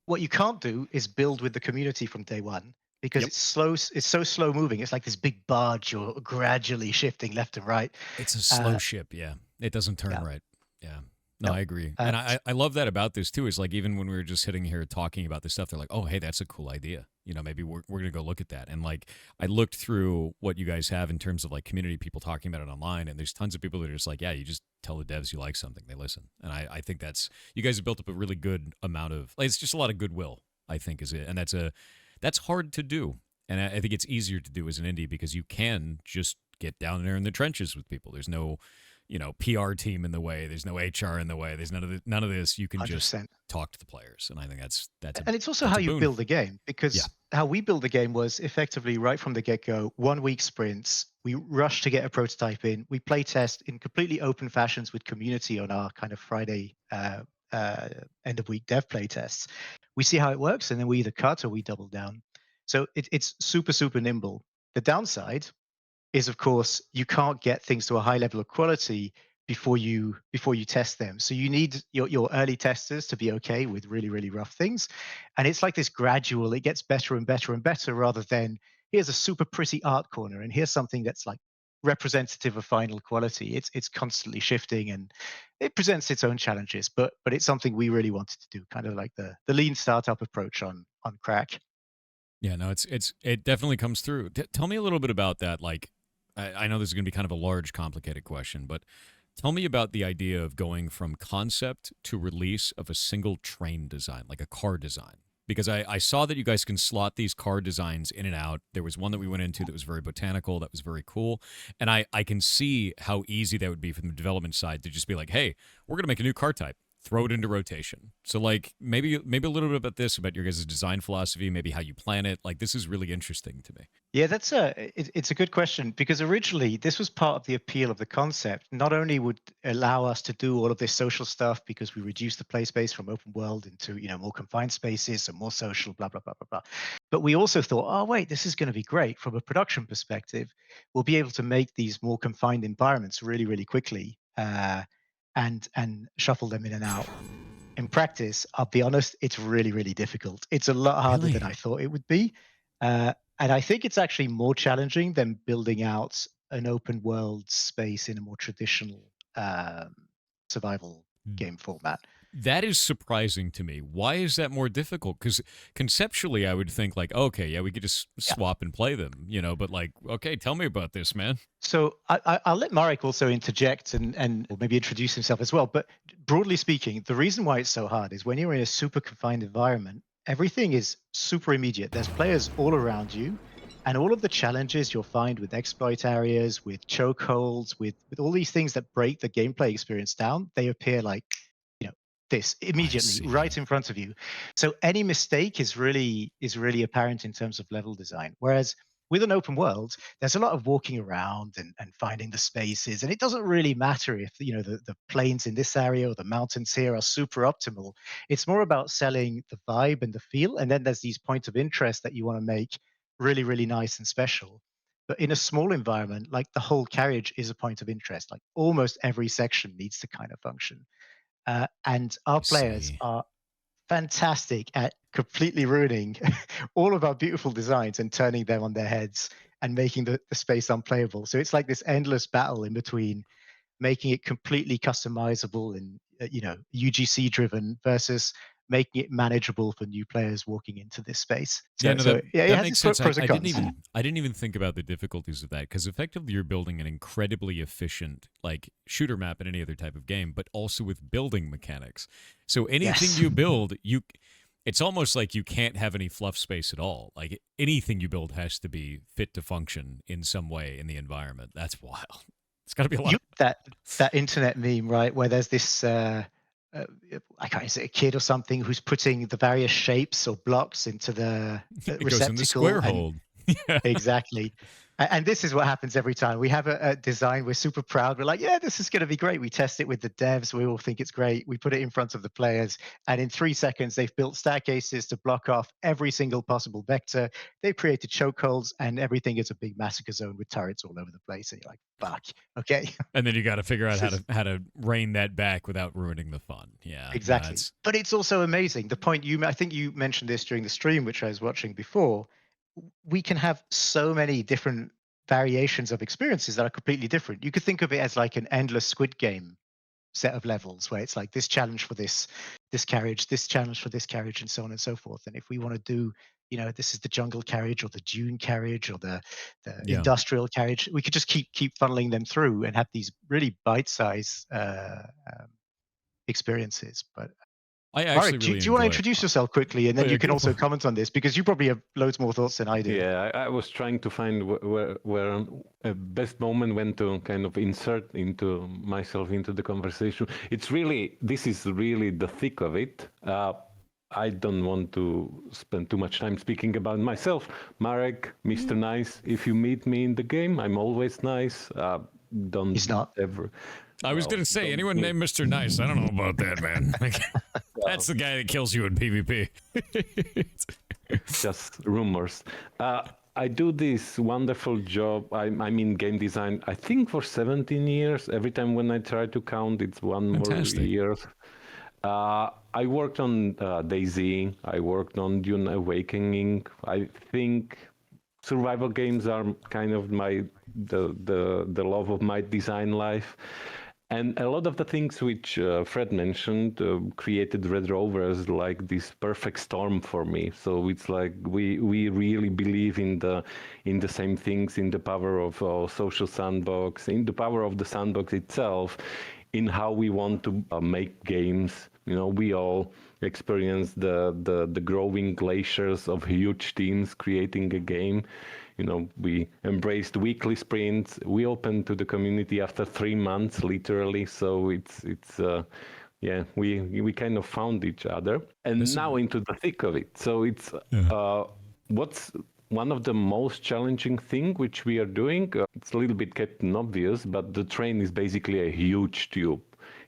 What you can't do is build with the community from day one, because it's slow. It's so slow moving. It's like this big barge you're gradually shifting left and right. It's a slow ship. Yeah, it doesn't turn right. Yeah. No, I agree. And I love that about this too, is like, even when we were just sitting here talking about this stuff, they're like, oh, hey, that's a cool idea. Maybe we're going to go look at that. And like, I looked through what you guys have in terms of like community people talking about it online, and there's tons of people that are just like, yeah, you just tell the devs you like something, they listen. And I think you guys have built up a really good amount of, like, it's just a lot of goodwill, I think, is it. And that's hard to do. And I think it's easier to do as an indie, because you can just get down there in the trenches with people. There's no PR team in the way. There's no HR in the way. There's none of this. You can 100%. Just talk to the players, and I think that's. And it's also how you build the game, because how we build the game was effectively right from the get-go, 1 week sprints. We rush to get a prototype in. We play test in completely open fashions with community on our kind of Friday end of week dev play tests. We see how it works, and then we either cut or we double down. So it's super, super nimble. The downside is, of course, you can't get things to a high level of quality before you test them. So you need your early testers to be okay with really, really rough things. And it's like this gradual, it gets better and better and better, rather than here's a super pretty art corner and here's something that's like representative of final quality. It's constantly shifting, and it presents its own challenges, but it's something we really wanted to do, kind of like the lean startup approach on Crack. Yeah, no, it definitely comes through. Tell me a little bit about that. Like, I know this is going to be kind of a large, complicated question, but tell me about the idea of going from concept to release of a single train design, like a car design. Because I saw that you guys can slot these car designs in and out. There was one that we went into that was very botanical, that was very cool. And I can see how easy that would be from the development side to just be like, hey, we're going to make a new car type. Throw it into rotation. So like maybe a little bit about this, about your guys' design philosophy, maybe how you plan it. Like, this is really interesting to me. Yeah, it's a good question, because originally this was part of the appeal of the concept. Not only would allow us to do all of this social stuff, because we reduce the play space from open world into more confined spaces and more social, blah blah blah blah blah. But we also thought, oh wait, this is going to be great from a production perspective. We'll be able to make these more confined environments really, really quickly. And shuffle them in and out. In practice, I'll be honest, it's really, really difficult. It's a lot harder than I thought it would be. And I think it's actually more challenging than building out an open world space in a more traditional survival game format. That is surprising to me. Why is that more difficult? Because conceptually, I would think like, okay, yeah, we could just swap and play them, but like, okay, tell me about this, man. So I'll let Marek also interject and or maybe introduce himself as well. But broadly speaking, the reason why it's so hard is when you're in a super confined environment, everything is super immediate. There's players all around you. And all of the challenges you'll find with exploit areas, with chokeholds, with all these things that break the gameplay experience down, they appear like this immediately right in front of you. So any mistake is really apparent in terms of level design. Whereas with an open world, there's a lot of walking around and finding the spaces, and it doesn't really matter if the plains in this area or the mountains here are super optimal. It's more about selling the vibe and the feel, and then there's these points of interest that you want to make really, really nice and special. But in a small environment, like the whole carriage is a point of interest. Like almost every section needs to kind of function. And our players are fantastic at completely ruining all of our beautiful designs and turning them on their heads and making the space unplayable. So it's like this endless battle in between making it completely customizable and UGC driven versus making it manageable for new players walking into this space. That makes sense. I didn't even think about the difficulties of that, because effectively you're building an incredibly efficient like shooter map in any other type of game, but also with building mechanics. So anything you build, it's almost like you can't have any fluff space at all. Like anything you build has to be fit to function in some way in the environment. That's wild. It's got to be a lot. That internet meme, right, where there's this I can't say a kid or something who's putting the various shapes or blocks into the It receptacle. goes in the square hole. Yeah. Exactly. And this is what happens every time. We have a design, we're super proud. We're like, yeah, this is going to be great. We test it with the devs. We all think it's great. We put it in front of the players. And in 3 seconds, they've built staircases to block off every single possible vector. They've created chokeholds, and everything is a big massacre zone with turrets all over the place. And you're like, fuck, okay. And then you got to figure out how to rein that back without ruining the fun. Yeah, exactly. But it's also amazing. The point I think you mentioned this during the stream, which I was watching before. We can have so many different variations of experiences that are completely different. You could think of it as like an endless Squid Game set of levels where it's like this challenge for this carriage, this challenge for this carriage, and so on and so forth. And if we want to do, this is the jungle carriage or the dune carriage or the industrial carriage, we could just keep funneling them through and have these really bite-sized experiences. But I actually Marek, really do you want to introduce yourself quickly, and then you can also comment on this, because you probably have loads more thoughts than I do. Yeah, I was trying to find where a best moment when to kind of insert into myself into the conversation. This is really the thick of it. I don't want to spend too much time speaking about myself. Marek, Mr. Nice, if you meet me in the game, I'm always nice. He's not. Ever. I was going to say, anyone named Mr. Nice? I don't know about that, man. That's the guy that kills you in PvP. Just rumors. I do this wonderful job. I'm in game design, I think, for 17 years. Every time when I try to count, it's one Fantastic. more year. I worked on DayZ. I worked on Dune Awakening. I think survival games are kind of the love of my design life. And a lot of the things which Fred mentioned created Red Rovers like this perfect storm for me. So it's like we really believe in the same things, in the power of social sandbox, in the power of the sandbox itself, in how we want to make games. We all experience the growing glaciers of huge teams creating a game. We embraced weekly sprints. We opened to the community after 3 months, literally. So it's we kind of found each other, and now into the thick of it. So it's what's one of the most challenging thing which we are doing. It's a little bit Captain Obvious, but the train is basically a huge tube.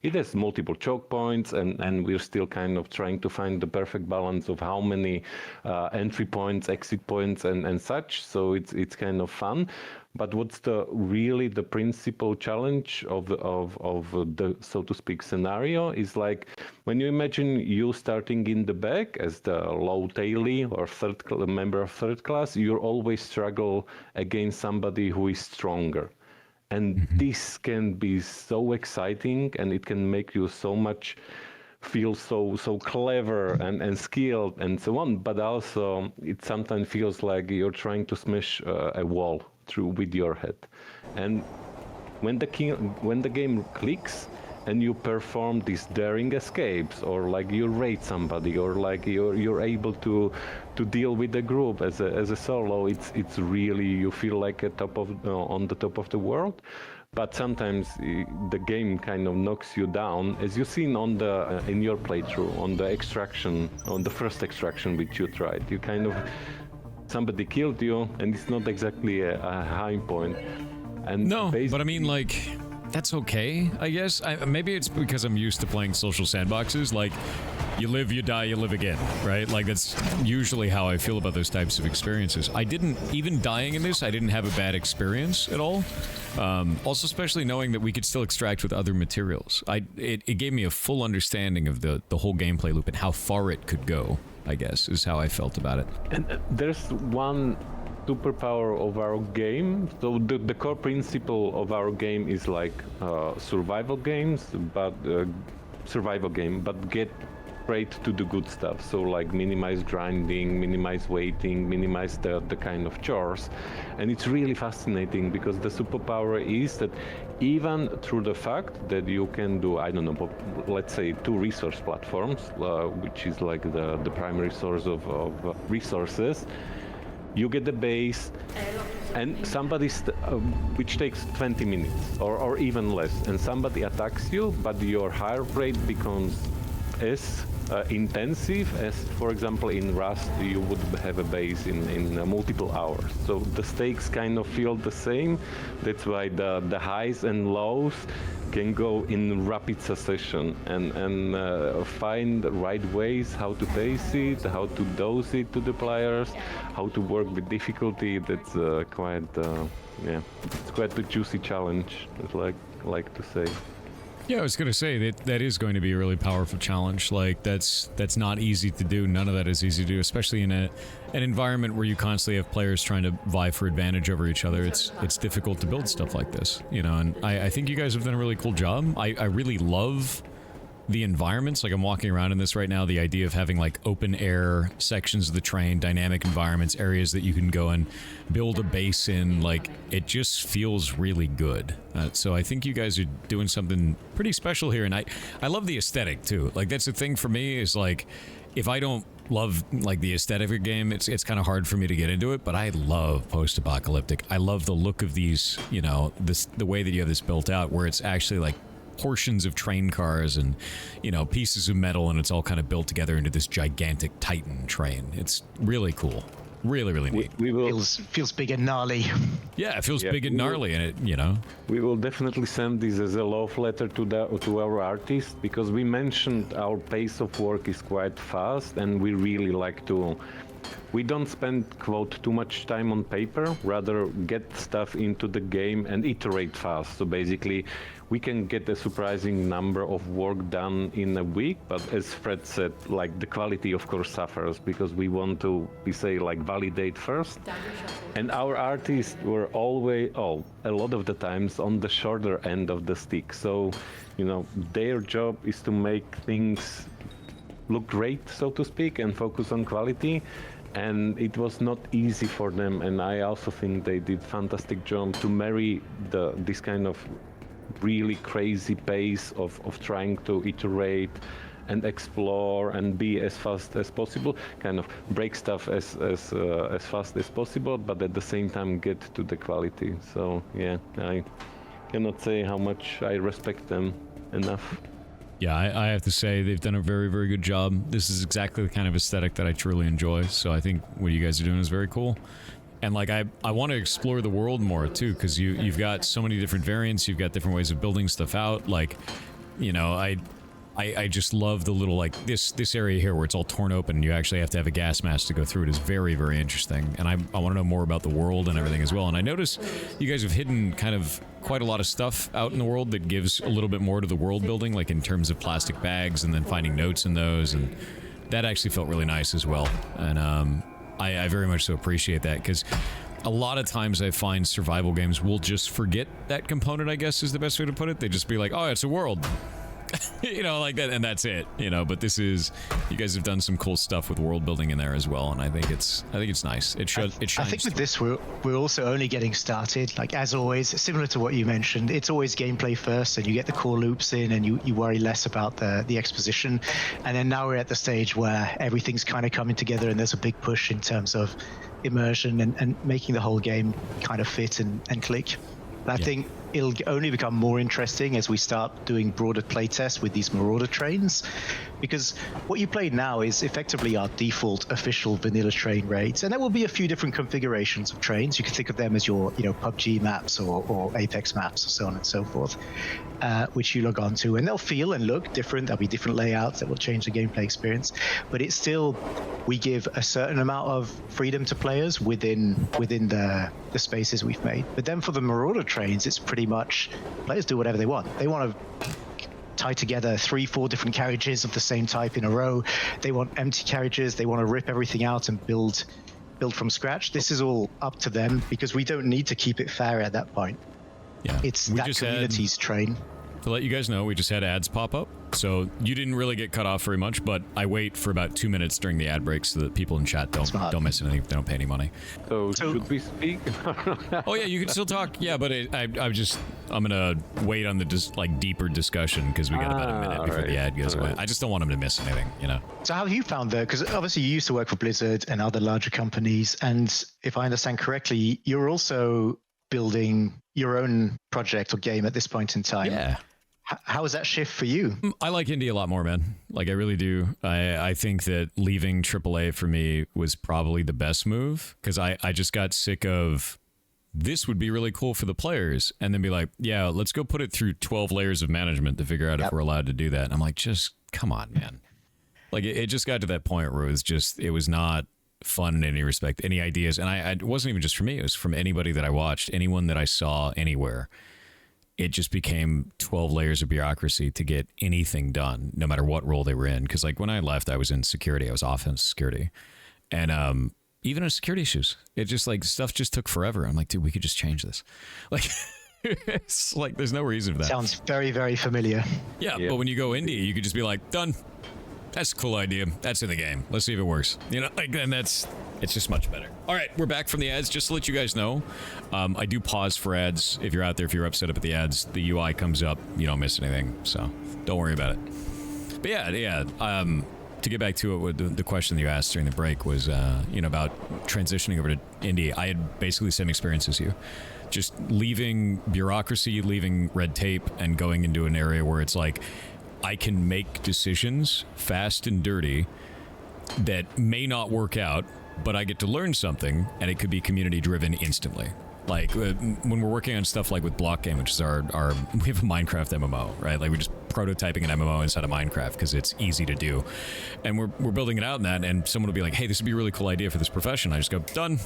It has multiple choke points, and we're still kind of trying to find the perfect balance of how many entry points, exit points, and such. So it's kind of fun. But what's the principal challenge of the so to speak scenario is like when you imagine you starting in the back as the low tailie or member of third class, you always struggle against somebody who is stronger. And this can be so exciting, and it can make you so much feel so clever and skilled and so on. But also, it sometimes feels like you're trying to smash a wall through with your head. And when the game clicks and you perform these daring escapes, or like you raid somebody, or like you're able to deal with the group as a solo, it's really, you feel like on the top of the world. But sometimes the game kind of knocks you down, as you've seen in your playthrough on the first extraction which you tried. You kind of, somebody killed you, and it's not exactly a high point. And no, but I mean, like, that's okay, I guess. Maybe it's because I'm used to playing social sandboxes. Like, you live, you die, you live again, right? Like, that's usually how I feel about those types of experiences. Even dying in this, I didn't have a bad experience at all. Also, especially knowing that we could still extract with other materials. It gave me a full understanding of the whole gameplay loop and how far it could go, I guess, is how I felt about it. And there's one superpower of our game. So the core principle of our game is like survival games, but get straight to the good stuff. So like minimize grinding, minimize waiting, minimize the kind of chores. And it's really fascinating because the superpower is that even through the fact that you can do, I don't know, let's say 2 resource platforms, which is like the primary source of resources, you get the base, and somebody, which takes 20 minutes or even less, and somebody attacks you, but your heart rate becomes as intensive as, for example, in Rust, you would have a base in multiple hours. So the stakes kind of feel the same. That's why the highs and lows can go in rapid succession, and find the right ways how to pace it, how to dose it to the players, how to work with difficulty. That's quite it's quite a juicy challenge, I'd like to say. Yeah, I was going to say that is going to be a really powerful challenge. Like that's not easy to do. None of that is easy to do, especially in an environment where you constantly have players trying to vie for advantage over each other. It's difficult to build stuff like this, you know. And I think you guys have done a really cool job. I really love the environments. Like I'm walking around in this right now, the idea of having like open air sections of the train, dynamic environments, areas that you can go and build a base in, like it just feels really good. So I think you guys are doing something pretty special here, and I love the aesthetic too. Like that's the thing for me, is like if I don't love like the aesthetic of a game, it's kind of hard for me to get into it, but I love post-apocalyptic. I love the look of these, you know, the way that you have this built out, where it's actually like portions of train cars and, you know, pieces of metal, and it's all kind of built together into this gigantic Titan train. It's really cool. Really, really neat. We will Feels big and gnarly. Yeah, it feels big and gnarly, and it, you know. We will definitely send this as a love letter to our artists, because we mentioned our pace of work is quite fast, and we really like to. We don't spend, quote, too much time on paper, rather get stuff into the game and iterate fast. So basically, we can get a surprising number of work done in a week, but as Fred said, like the quality of course suffers, because we want to, validate first. And our artists were always, a lot of the times on the shorter end of the stick. So, you know, their job is to make things look great, so to speak, and focus on quality. And it was not easy for them, and I also think they did fantastic job to marry this kind of really crazy pace of trying to iterate and explore and be as fast as possible, kind of break stuff as fast as possible, but at the same time get to the quality. So yeah, I cannot say how much I respect them enough. Yeah, I have to say they've done a very, very good job. This is exactly the kind of aesthetic that I truly enjoy, so I think what you guys are doing is very cool. And like I want to explore the world more too, because you've got so many different variants, you've got different ways of building stuff out. Like, you know, I just love the little, like, this area here where it's all torn open and you actually have to have a gas mask to go through it is very, very interesting. And I want to know more about the world and everything as well. And I noticed you guys have hidden kind of quite a lot of stuff out in the world that gives a little bit more to the world building, like in terms of plastic bags and then finding notes in those. And that actually felt really nice as well. And I very much so appreciate that, because a lot of times I find survival games will just forget that component, I guess is the best way to put it. They just be like, oh, it's a world. You know, like that, and that's it, you know. But this is, you guys have done some cool stuff with world building in there as well, and I think it's nice. It shines. I think with this we're also only getting started. Like, as always, similar to what you mentioned, it's always gameplay first, and you get the core loops in, and you worry less about the exposition. And then now we're at the stage where everything's kind of coming together, and there's a big push in terms of immersion and making the whole game kind of fit and click. And I think it'll only become more interesting as we start doing broader playtests with these Marauder trains, because what you play now is effectively our default official vanilla train raids, and there will be a few different configurations of trains. You can think of them as your, PUBG maps or Apex maps, or so on and so forth, which you log on to, and they'll feel and look different. There'll be different layouts that will change the gameplay experience, but it's still, we give a certain amount of freedom to players within the spaces we've made. But then for the Marauder trains, it's pretty much players do whatever they want. They want to tie together 3-4 different carriages of the same type in a row. They want empty carriages. They want to rip everything out and build from scratch. This is all up to them, because we don't need to keep it fair at that point. Yeah, it's that community's train. To let you guys know, we just had ads pop up. So you didn't really get cut off very much, but I wait for about 2 minutes during the ad break so that people in chat don't miss anything. They don't pay any money. So should we speak? Oh yeah, you can still talk. Yeah, but I'm gonna wait on the deeper discussion because we got about a minute before the ad goes away. I just don't want them to miss anything, you know. So how have you found that? Because obviously you used to work for Blizzard and other larger companies, and if I understand correctly, you're also building your own project or game at this point in time. Yeah. How was that shift for you? I like indie a lot more, man. Like, I really do. I think that leaving AAA for me was probably the best move because I just got sick of this would be really cool for the players and then be like, yeah, let's go put it through 12 layers of management to figure out if we're allowed to do that. And I'm like, just come on, man. Like, it just got to that point where it was not fun in any respect, any ideas. And it wasn't even just for me. It was from anybody that I watched, anyone that I saw anywhere. It just became 12 layers of bureaucracy to get anything done, no matter what role they were in. Because like when I left, I was in security. I was offense security. And even in security issues, it just like stuff just took forever. I'm like, dude, we could just change this. Like, it's like there's no reason for that. Sounds very, very familiar. Yeah, but when you go indie, you could just be like, done. That's a cool idea. That's in the game. Let's see if it works. You know, like, and it's just much better. All right, we're back from the ads. Just to let you guys know, I do pause for ads. If you're out there, if you're upset about the ads, the UI comes up. You don't miss anything, so don't worry about it. But yeah. To get back to it, the question that you asked during the break was, about transitioning over to indie. I had basically the same experience as you. Just leaving bureaucracy, leaving red tape, and going into an area where it's like, I can make decisions fast and dirty that may not work out, but I get to learn something, and it could be community driven instantly. Like when we're working on stuff like with Block Game, which is our we have a Minecraft MMO, right? Like we're just prototyping an MMO inside of Minecraft because it's easy to do, and we're building it out in that. And someone will be like, "Hey, this would be a really cool idea for this profession." I just go, "Done.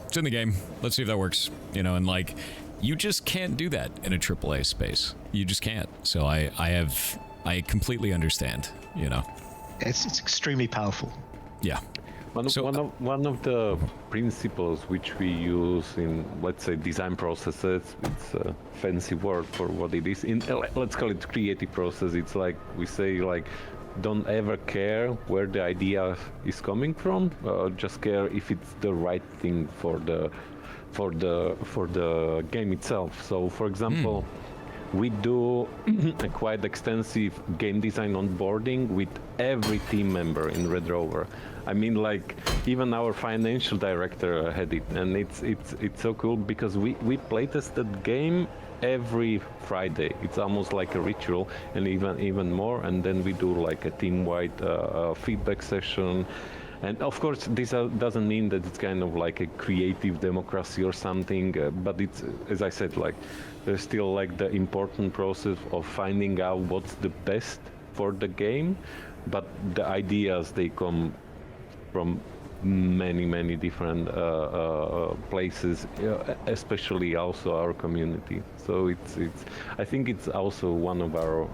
It's in the game. Let's see if that works." You know, and like you just can't do that in a AAA space. You just can't. So I completely understand, you know. It's extremely powerful. Yeah. One of the principles which we use in, let's say, design processes, it's a fancy word for what it is. Let's call it creative process. It's like we say, like, don't ever care where the idea is coming from. Just care if it's the right thing for the game itself. So, for example. We do a quite extensive game design onboarding with every team member in Red Rover. I mean, like, even our financial director had it, and it's so cool because we playtest that game every Friday. It's almost like a ritual, and even more. And then we do like a team-wide feedback session. And of course, this doesn't mean that it's kind of like a creative democracy or something, but it's, as I said, like, there's still like the important process of finding out what's the best for the game, but the ideas, they come from many different places, especially also our community. So it's I think it's also one of our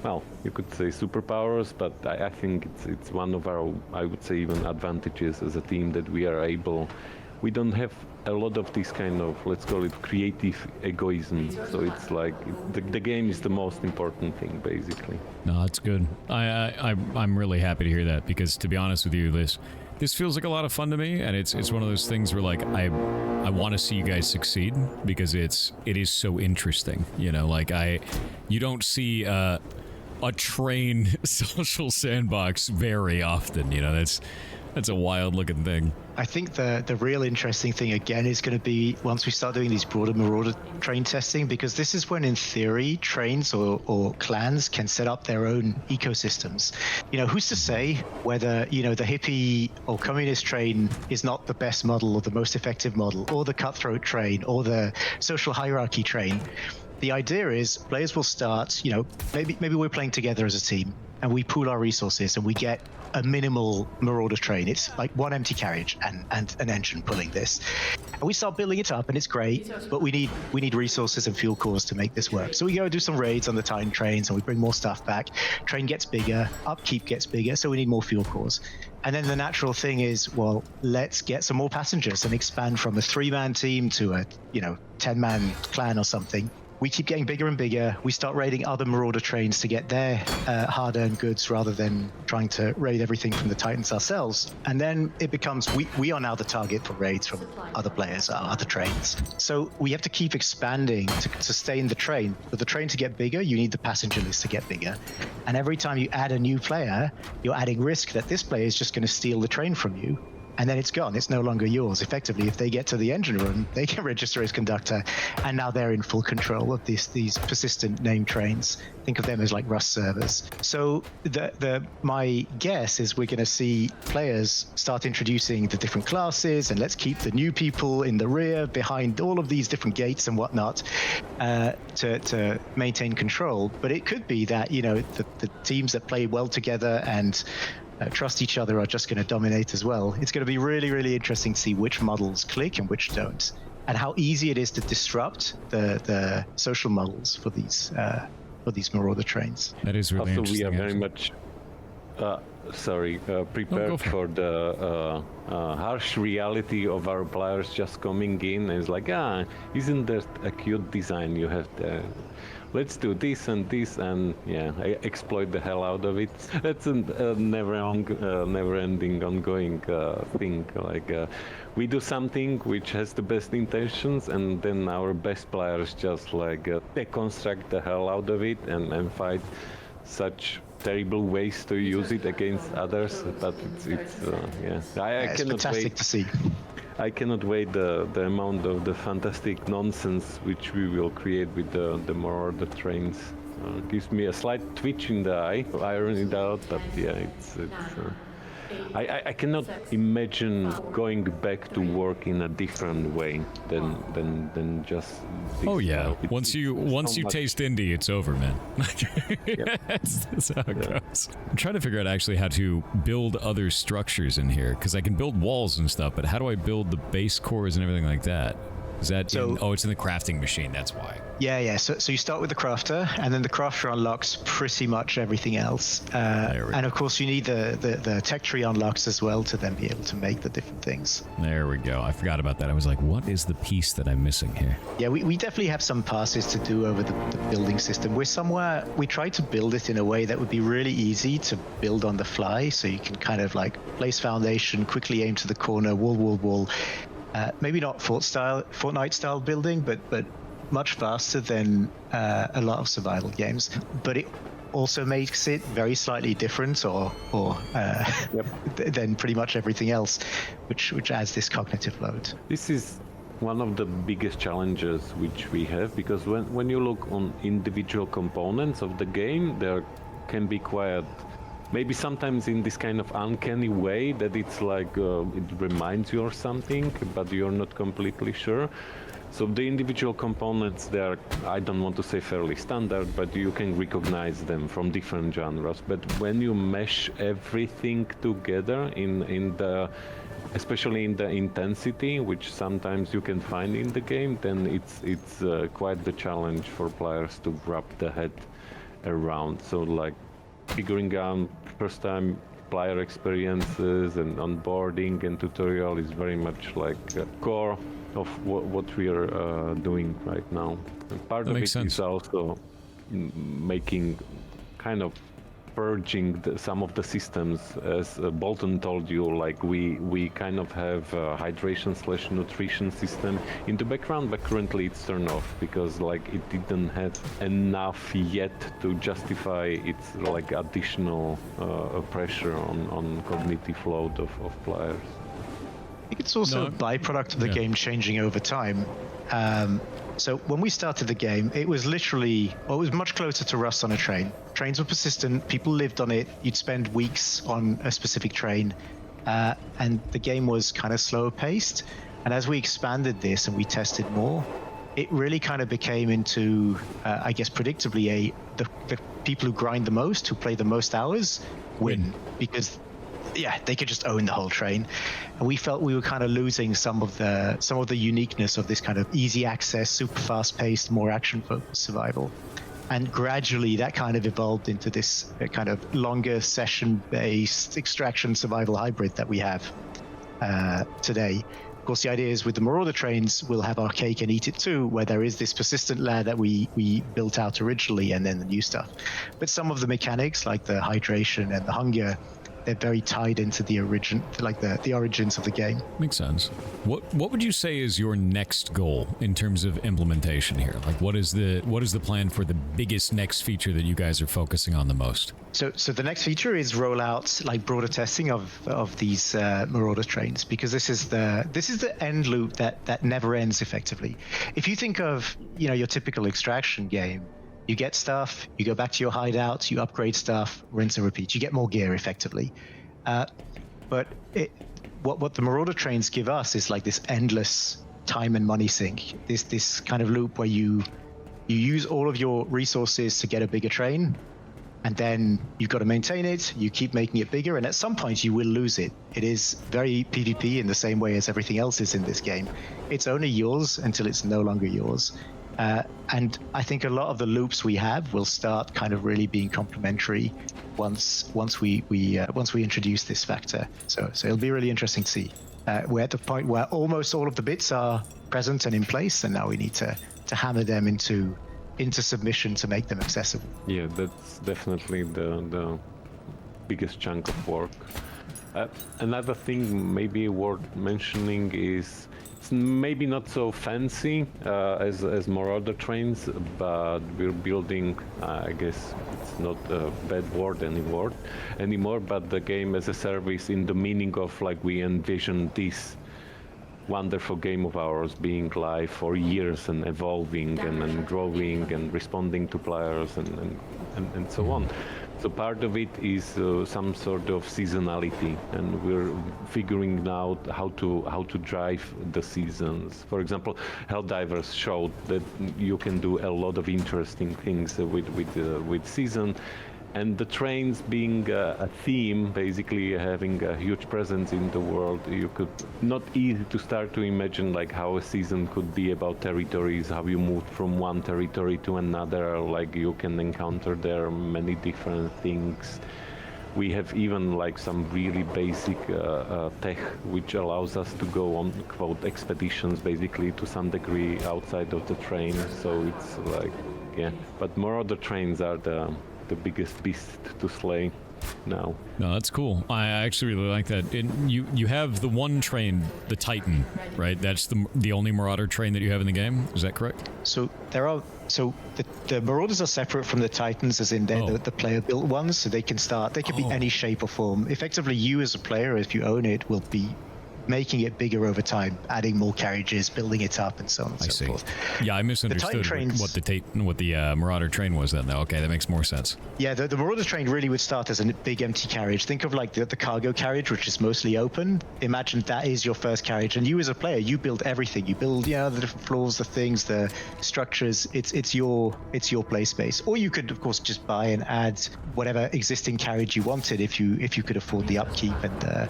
well, you could say superpowers, but I think it's one of our, I would say, even advantages as a team, that we don't have a lot of this kind of, let's call it, creative egoism. So it's like the game is the most important thing, basically. No, that's good. I'm really happy to hear that, because to be honest with you, this feels like a lot of fun to me, and it's one of those things where, like, I want to see you guys succeed, because it is so interesting, you know. Like, you don't see a train social sandbox very often, you know. That's a wild looking thing. I think the real interesting thing again is going to be once we start doing these broader Marauder train testing, because this is when, in theory, trains or clans can set up their own ecosystems. You know, who's to say whether, you know, the hippie or communist train is not the best model or the most effective model, or the cutthroat train or the social hierarchy train. The idea is players will start, you know, maybe we're playing together as a team and we pool our resources and we get a minimal Marauder train. It's like one empty carriage and an engine pulling this. And we start building it up and it's great, but we need resources and fuel cores to make this work. So we go do some raids on the time trains and we bring more stuff back. Train gets bigger, upkeep gets bigger, so we need more fuel cores. And then the natural thing is, well, let's get some more passengers and expand from a 3-man team to a, you know, 10-man clan or something. we keep getting bigger and bigger. We start raiding other Marauder trains to get their hard-earned goods rather than trying to raid everything from the Titans ourselves. And then it becomes we are now the target for raids from other players, other trains. So we have to keep expanding to sustain the train. For the train to get bigger, you need the passenger list to get bigger. And every time you add a new player, you're adding risk that this player is just going to steal the train from you. And then it's gone. It's no longer yours. Effectively, if they get to the engine room, they can register as conductor, and now they're in full control of these persistent named trains. Think of them as like Rust servers. So my guess is we're going to see players start introducing the different classes, and let's keep the new people in the rear behind all of these different gates and whatnot to maintain control. But it could be that the teams that play well together and trust each other are just going to dominate as well. It's going to be really, really interesting to see which models click and which don't, and how easy it is to disrupt the social models for these Marauder trains. That is really interesting. Also, we are very much prepared for the harsh reality of our players just coming in. It's like, isn't that a cute design you have there? Let's do this and this, and exploit the hell out of it. That's a never-ending, ongoing thing. Like we do something which has the best intentions, and then our best players just like deconstruct the hell out of it and fight such terrible ways to use it against others. But it's it's fantastic to see. I cannot wait the amount of the fantastic nonsense which we will create with the Marauder trains. Gives me a slight twitch in the eye. I iron it out, but it's I cannot imagine going back to work in a different way than just this. Oh yeah, once you taste indie, it's over, man. That's how it goes. I'm trying to figure out actually how to build other structures in here, because I can build walls and stuff, but how do I build the base cores and everything like that? Is that it's in the crafting machine, that's why. Yeah. So you start with the crafter, and then the crafter unlocks pretty much everything else. And of course you need the tech tree unlocks as well to then be able to make the different things. There we go. I forgot about that. I was like, what is the piece that I'm missing here? Yeah, we definitely have some passes to do over the building system. We tried to build it in a way that would be really easy to build on the fly, so you can kind of like place foundation, quickly aim to the corner, wall. Maybe not Fortnite style building, but much faster than a lot of survival games. But it also makes it very slightly different than pretty much everything else, which adds this cognitive load. This is one of the biggest challenges which we have, because when you look on individual components of the game, there can be quite maybe sometimes in this kind of uncanny way that it's like it reminds you of something, but you're not completely sure. So the individual components, they are, I don't want to say fairly standard, but you can recognize them from different genres. But when you mesh everything together especially in the intensity, which sometimes you can find in the game, then it's quite the challenge for players to wrap the head around. So like figuring out first time player experiences and onboarding and tutorial is very much like core of what we are doing right now. And part of it is also making kind of purging some of the systems, as Bolton told you, like we kind of have a hydration/nutrition system in the background, but currently it's turned off because like it didn't have enough yet to justify its like additional pressure on cognitive load of players. I think it's also a byproduct of the game changing over time. So when we started the game, it was much closer to Rust on a train. Trains were persistent, people lived on it, you'd spend weeks on a specific train, and the game was kind of slower paced. And as we expanded this and we tested more, it really kind of became into, I guess predictably, the people who grind the most, who play the most hours, win. Because they could just own the whole train, and we felt we were kind of losing some of the uniqueness of this kind of easy access, super fast paced, more action focused survival. And gradually that kind of evolved into this kind of longer session based extraction survival hybrid that we have today. Of course, the idea is with the Marauder trains, we'll have our cake and eat it too, where there is this persistent layer that we built out originally and then the new stuff. But some of the mechanics, like the hydration and the hunger, they're very tied into the the origins of the game. Makes sense. What would you say is your next goal in terms of implementation here? Like, what is the plan for the biggest next feature that you guys are focusing on the most? So the next feature is roll out like broader testing of these Marauder trains, because this is the end loop that never ends effectively. If you think of your typical extraction game, you get stuff, you go back to your hideout, you upgrade stuff, rinse and repeat. You get more gear effectively. But what the Marauder trains give us is like this endless time and money sink. This kind of loop where you use all of your resources to get a bigger train, and then you've got to maintain it, you keep making it bigger, and at some point you will lose it. It is very PvP in the same way as everything else is in this game. It's only yours until it's no longer yours. And I think a lot of the loops we have will start kind of really being complementary once we introduce this factor. So it'll be really interesting to see. We're at the point where almost all of the bits are present and in place, and now we need to hammer them into submission to make them accessible. Yeah, that's definitely the biggest chunk of work. Another thing maybe worth mentioning is it's maybe not so fancy as Marauder trains, but we're building, I guess it's not a bad word anymore, but the game as a service in the meaning of like we envision this wonderful game of ours being live for years and evolving and growing and responding to players and so on. So part of it is some sort of seasonality, and we're figuring out how to drive the seasons. For example, Helldivers showed that you can do a lot of interesting things with season. And the trains being a theme, basically having a huge presence in the world, you could not easy to start to imagine like how a season could be about territories, how you move from one territory to another, like you can encounter there many different things. We have even like some really basic tech which allows us to go on quote expeditions basically to some degree outside of the train. So it's like, yeah, but more of the trains are the biggest beast to slay now. No, that's cool. I actually really like that. You have the one train, the Titan, right? That's the only Marauder train that you have in the game. Is that correct? So the Marauders are separate from the Titans, as in they're the player built ones. So they can be any shape or form. Effectively, you as a player, if you own it, will be making it bigger over time, adding more carriages, building it up, and so on and so forth. Yeah, I misunderstood what the Marauder train was then, though. Okay, that makes more sense. Yeah, the Marauder train really would start as a big empty carriage. Think of like the cargo carriage, which is mostly open. Imagine that is your first carriage, and you as a player, you build everything. You build, the different floors, the things, the structures. It's your play space. Or you could, of course, just buy and add whatever existing carriage you wanted if you could afford the upkeep and the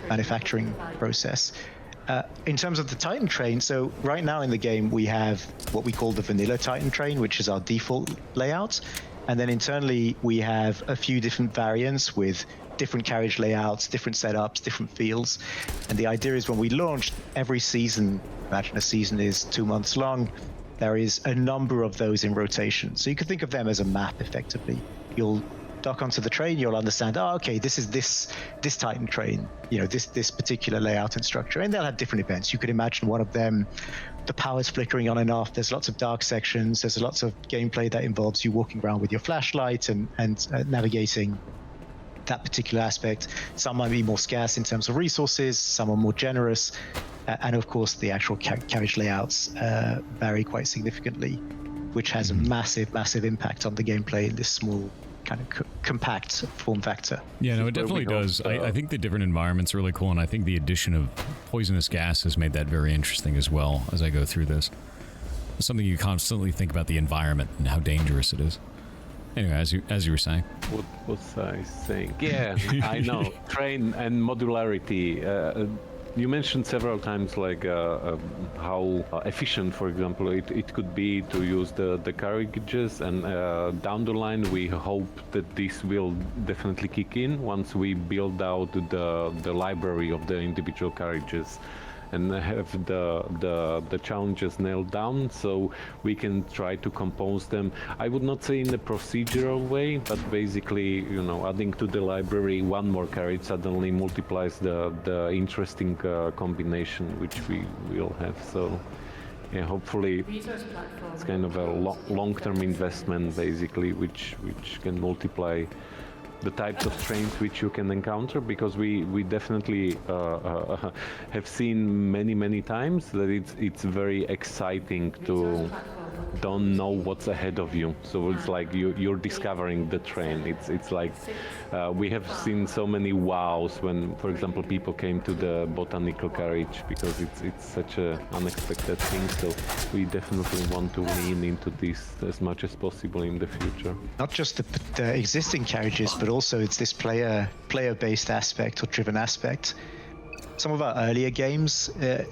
manufacturing process. In terms of the Titan train, so right now in the game we have what we call the vanilla Titan train, which is our default layout, and then internally we have a few different variants with different carriage layouts, different setups, different fields. And the idea is when we launch every season, imagine a season is 2 months long, there is a number of those in rotation. So you can think of them as a map effectively. You'll dock onto the train, you'll understand, okay, this is this Titan train, this particular layout and structure, and they'll have different events. You could imagine one of them, the power's flickering on and off, there's lots of dark sections, there's lots of gameplay that involves you walking around with your flashlight and navigating that particular aspect. Some might be more scarce in terms of resources, some are more generous, and of course the actual carriage layouts vary quite significantly, which has a massive impact on the gameplay in this small kind of compact form factor. Yeah, no, it definitely does. I think the different environments are really cool, and I think the addition of poisonous gas has made that very interesting as well as I go through this. It's something you constantly think about the environment and how dangerous it is. Anyway, as you were saying. What was I saying? Yeah, I know. Train and modularity. You mentioned several times like how efficient, for example, it could be to use the carriages, and down the line we hope that this will definitely kick in once we build out the library of the individual carriages and have the challenges nailed down, so we can try to compose them. I would not say in a procedural way, but basically, you know, adding to the library one more carriage suddenly multiplies the interesting combination which we will have. So yeah, hopefully it's kind of a long-term investment basically, which can multiply the types of trains which you can encounter, because we definitely have seen many times that it's very exciting to don't know what's ahead of you. So it's like you're discovering the train. It's like we have seen so many wows when, for example, people came to the botanical carriage, because it's such a unexpected thing. So we definitely want to lean into this as much as possible in the future. Not just the existing carriages, but also it's this player-based aspect or driven aspect. Some of our earlier games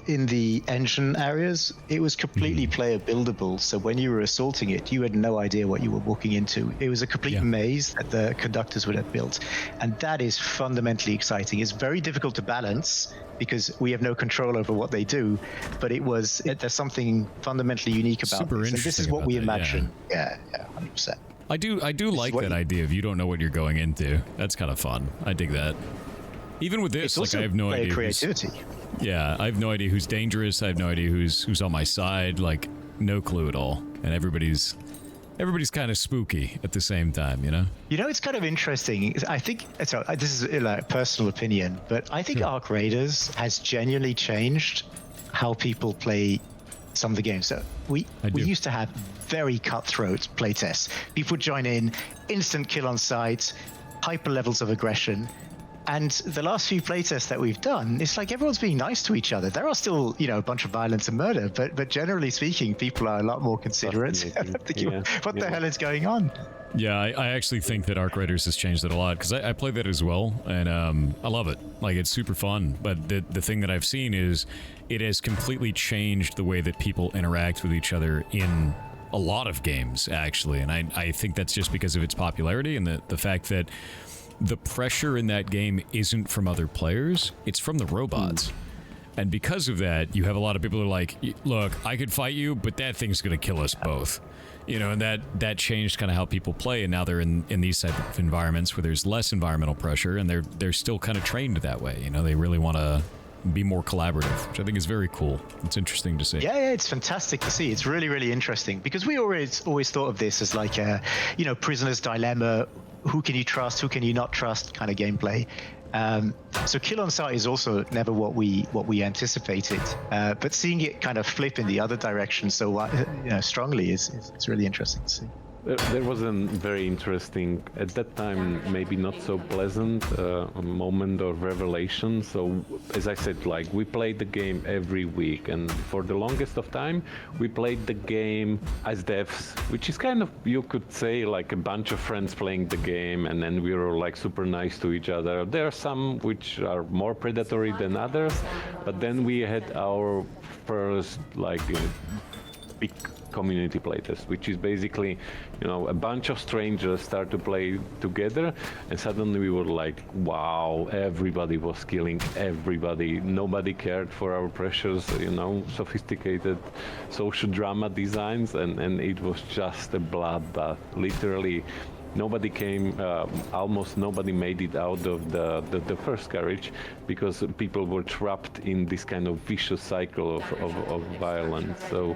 in the engine areas, it was completely player buildable. So when you were assaulting it, you had no idea what you were walking into. It was a complete maze that the conductors would have built. And that is fundamentally exciting. It's very difficult to balance because we have no control over what they do, but there's something fundamentally unique about Super this. And this is what we that, imagine. Yeah, 100%. I do like that idea of you don't know what you're going into. That's kind of fun. I dig that. Even with this, like, I have no idea. Creativity. I have no idea who's dangerous. I have no idea who's on my side. Like, no clue at all. And everybody's kind of spooky at the same time, you know? You know, it's kind of interesting. I think, so this is a personal opinion, but I think Arc Raiders has genuinely changed how people play some of the games. So we used to have very cutthroat playtests. People would join in, instant kill on sight, hyper levels of aggression. And the last few playtests that we've done, it's like everyone's being nice to each other. There are still, a bunch of violence and murder, but generally speaking, people are a lot more considerate. Thinking, what the hell is going on? Yeah, I actually think that Arc Raiders has changed it a lot, because I play that as well, and I love it. Like, it's super fun. But the thing that I've seen is it has completely changed the way that people interact with each other in a lot of games, actually. And I think that's just because of its popularity and the fact that the pressure in that game isn't from other players, it's from the robots. And because of that, you have a lot of people who are like, look, I could fight you, but that thing's going to kill us both. And that changed kind of how people play, and now they're in these type of environments where there's less environmental pressure, and they're still kind of trained that way. They really want to be more collaborative, which I think is very cool. It's interesting to see. Yeah, it's fantastic to see. It's really, really interesting, because we always thought of this as like a, prisoner's dilemma. Who can you trust? Who can you not trust? Kind of gameplay. So kill on sight is also never what we anticipated. But seeing it kind of flip in the other direction so strongly is really interesting to see. There was a very interesting, at that time, maybe not so pleasant moment of revelation. So, as I said, like, we played the game every week, and for the longest of time, we played the game as devs, which is kind of, you could say, like a bunch of friends playing the game, and then we were like super nice to each other. There are some which are more predatory than others, but then we had our first, big community playtest, which is basically, a bunch of strangers start to play together, and suddenly we were like, wow, everybody was killing everybody. Nobody cared for our precious, sophisticated social drama designs, and it was just a bloodbath. Literally, nobody came, almost nobody made it out of the first carriage, because people were trapped in this kind of vicious cycle of violence. So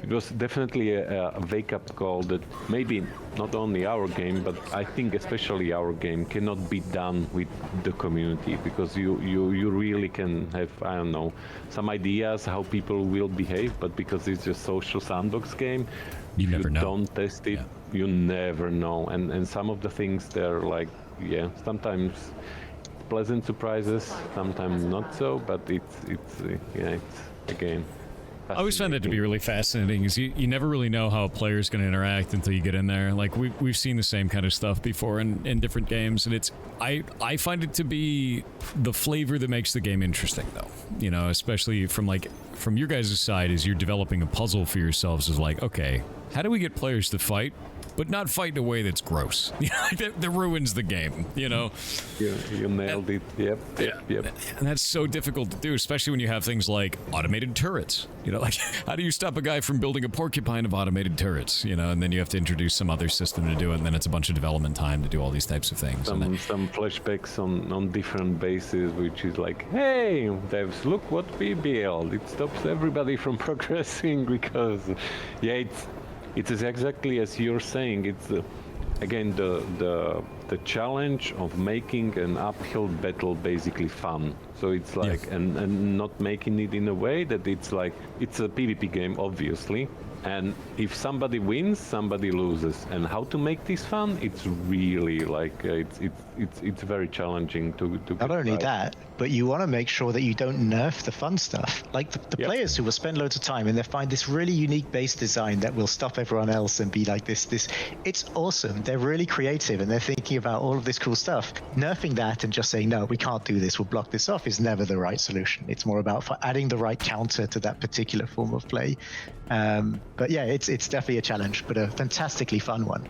it was definitely a wake-up call that maybe not only our game, but I think especially our game cannot be done with the community, because you really can have, I don't know, some ideas how people will behave, but because it's a social sandbox game, you never know. Don't test it, you never know. And some of the things, they're like, sometimes pleasant surprises, sometimes not so, but it's a game. I always found it to be really fascinating is you never really know how a player's going to interact until you get in there. Like we've seen the same kind of stuff before in different games, and I find it to be the flavor that makes the game interesting, though. You know, especially from your guys' side, as you're developing a puzzle for yourselves, is like, okay, how do we get players to fight, but not fight in a way that's gross? That ruins the game, you know? You nailed it. Yep. And that's so difficult to do, especially when you have things like automated turrets. You know, like, how do you stop a guy from building a porcupine of automated turrets? You know, and then you have to introduce some other system to do it, and then it's a bunch of development time to do all these types of things. Some flashbacks on different bases, which is like, hey, devs, look what we built. It stops everybody from progressing because, yeah, it's exactly as you're saying. It's again the challenge of making an uphill battle basically fun. So it's like and not making it in a way that it's like it's a PvP game, obviously. And if somebody wins, somebody loses. And how to make this fun? It's really like it's very challenging to Not only right. that, but you want to make sure that you don't nerf the fun stuff. Like the players who will spend loads of time and they find this really unique base design that will stop everyone else and be like this. It's awesome. They're really creative and they're thinking about all of this cool stuff. Nerfing that and just saying, no, we can't do this, we'll block this off is never the right solution. It's more about adding the right counter to that particular form of play. But yeah, it's definitely a challenge, but a fantastically fun one.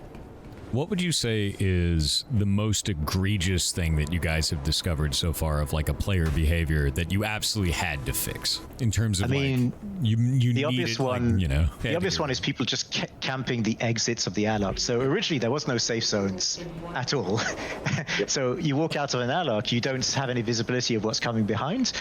What would you say is the most egregious thing that you guys have discovered so far of like a player behavior that you absolutely had to fix in terms of you the obvious one, like, you know, the obvious one is people just camping the exits of the airlock. So originally there was no safe zones at all. So you walk out of an airlock, you don't have any visibility of what's coming behind.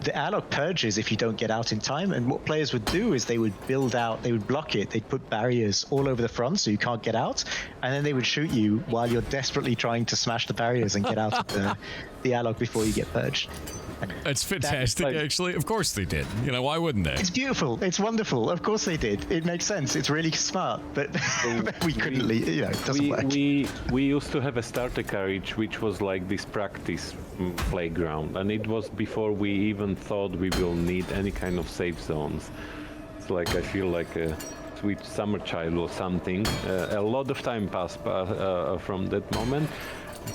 The airlock purges if you don't get out in time, and what players would do is they would block it, they'd put barriers all over the front so you can't get out, and then they would shoot you while you're desperately trying to smash the barriers and get out of the airlock before you get purged. That's fantastic, actually. Of course they did. You know, why wouldn't they? It's beautiful. It's wonderful. Of course they did. It makes sense. It's really smart, but we couldn't leave. You know, it doesn't work. We used to have a starter carriage, which was like this practice playground, and it was before we even thought we will need any kind of safe zones. It's like I feel like a sweet summer child or something. A lot of time passed from that moment.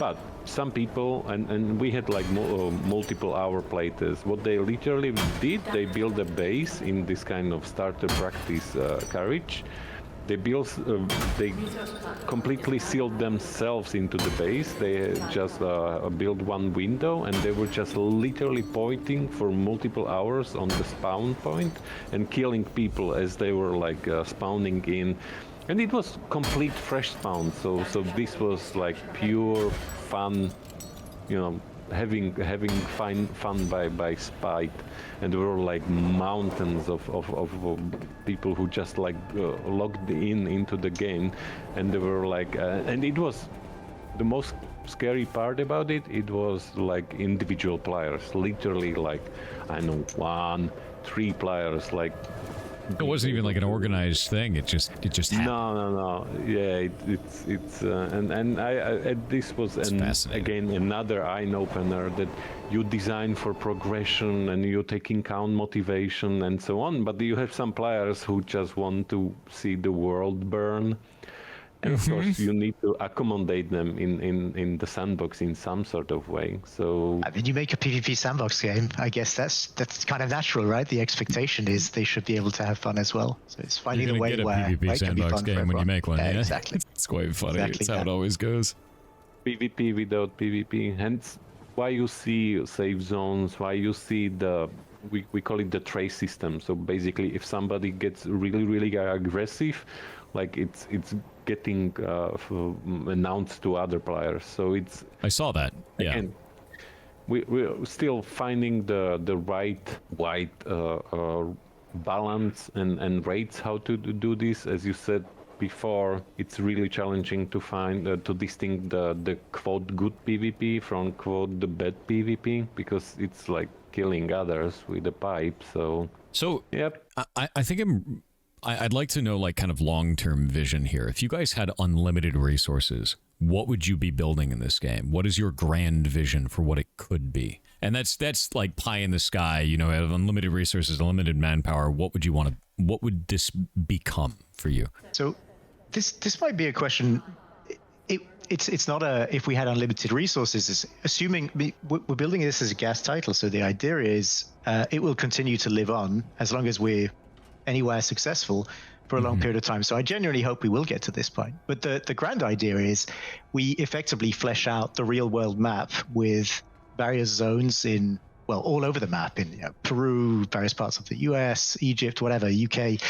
But some people, and we had like multiple hour playtesters, what they literally did, they built a base in this kind of starter practice carriage. They completely sealed themselves into the base. They just built one window and they were just literally pointing for multiple hours on the spawn point and killing people as they were like spawning in. And it was complete fresh spawn, so this was like pure fun, you know, having fun by spite, and there were like mountains of people who just like logged into the game, and they were like, and it was the most scary part about it. It was like individual players, literally like I know 3 players like. It wasn't even like an organized thing. It just happened. No. Yeah, it's and this was again another eye opener that you design for progression and you take in count motivation and so on. But you have some players who just want to see the world burn. And of course, you need to accommodate them in the sandbox in some sort of way. So I mean, you make a PvP sandbox game. I guess that's kind of natural, right? The expectation is they should be able to have fun as well. So it's finding a way get a where PvP it can be sandbox fun for game when you everyone. make one. Yeah, exactly. It's quite funny. Exactly It's how it always goes. PvP without PvP. Hence, why you see safe zones? Why you see we call it the trace system. So basically, if somebody gets really aggressive, like it's getting announced to other players. So it's. I saw that. Yeah. Again, we're still finding the right balance and rates how to do this. As you said before, it's really challenging to find to distinguish the quote good PvP from quote the bad PvP, because it's like killing others with a pipe. So yep. I think I'd like to know like kind of long-term vision here. If you guys had unlimited resources, what would you be building in this game? What is your grand vision for what it could be? And that's like pie in the sky, you know, have unlimited resources, unlimited manpower. What would you want to, what would this become for you? So this might be a question. It's not a, if we had unlimited resources, it's assuming we're building this as a gas title. So the idea is it will continue to live on as long as we're anywhere successful for a long period of time. So I genuinely hope we will get to this point. But the grand idea is we effectively flesh out the real world map with various zones in, well, all over the map in, you know, Peru, various parts of the US, Egypt, whatever, UK.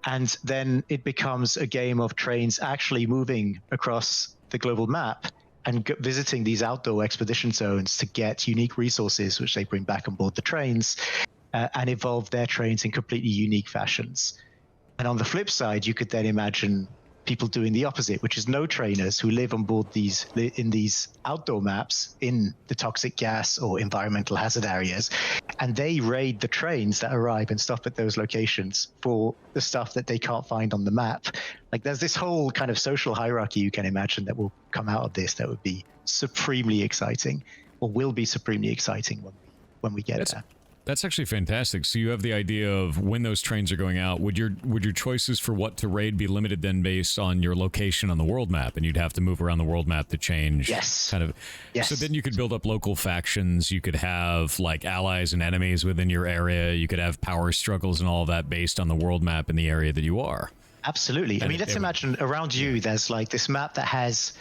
And then it becomes a game of trains actually moving across the global map and visiting these outdoor expedition zones to get unique resources, which they bring back on board the trains, and evolve their trains in completely unique fashions. And on the flip side, you could then imagine people doing the opposite, which is no trainers who live on board in these outdoor maps in the toxic gas or environmental hazard areas, and they raid the trains that arrive and stop at those locations for the stuff that they can't find on the map. Like, there's this whole kind of social hierarchy you can imagine that will come out of this that would be supremely exciting, or will be supremely exciting when we get there. That's actually fantastic. So you have the idea of when those trains are going out, would your choices for what to raid be limited then based on your location on the world map, and you'd have to move around the world map to change? Yes. Kind of. Yes. So then you could build up local factions. You could have like allies and enemies within your area. You could have power struggles and all that based on the world map in the area that you are. Absolutely. I mean, let's imagine around you, there's like this map that has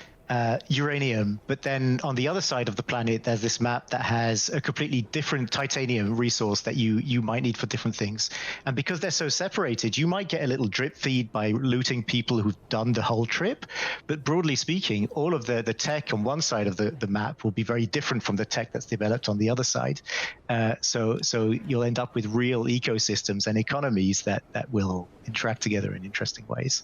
uranium, but then on the other side of the planet there's this map that has a completely different titanium resource that you might need for different things. And because they're so separated, you might get a little drip feed by looting people who've done the whole trip, but broadly speaking, all of the tech on one side of the map will be very different from the tech that's developed on the other side. So you'll end up with real ecosystems and economies that will interact together in interesting ways.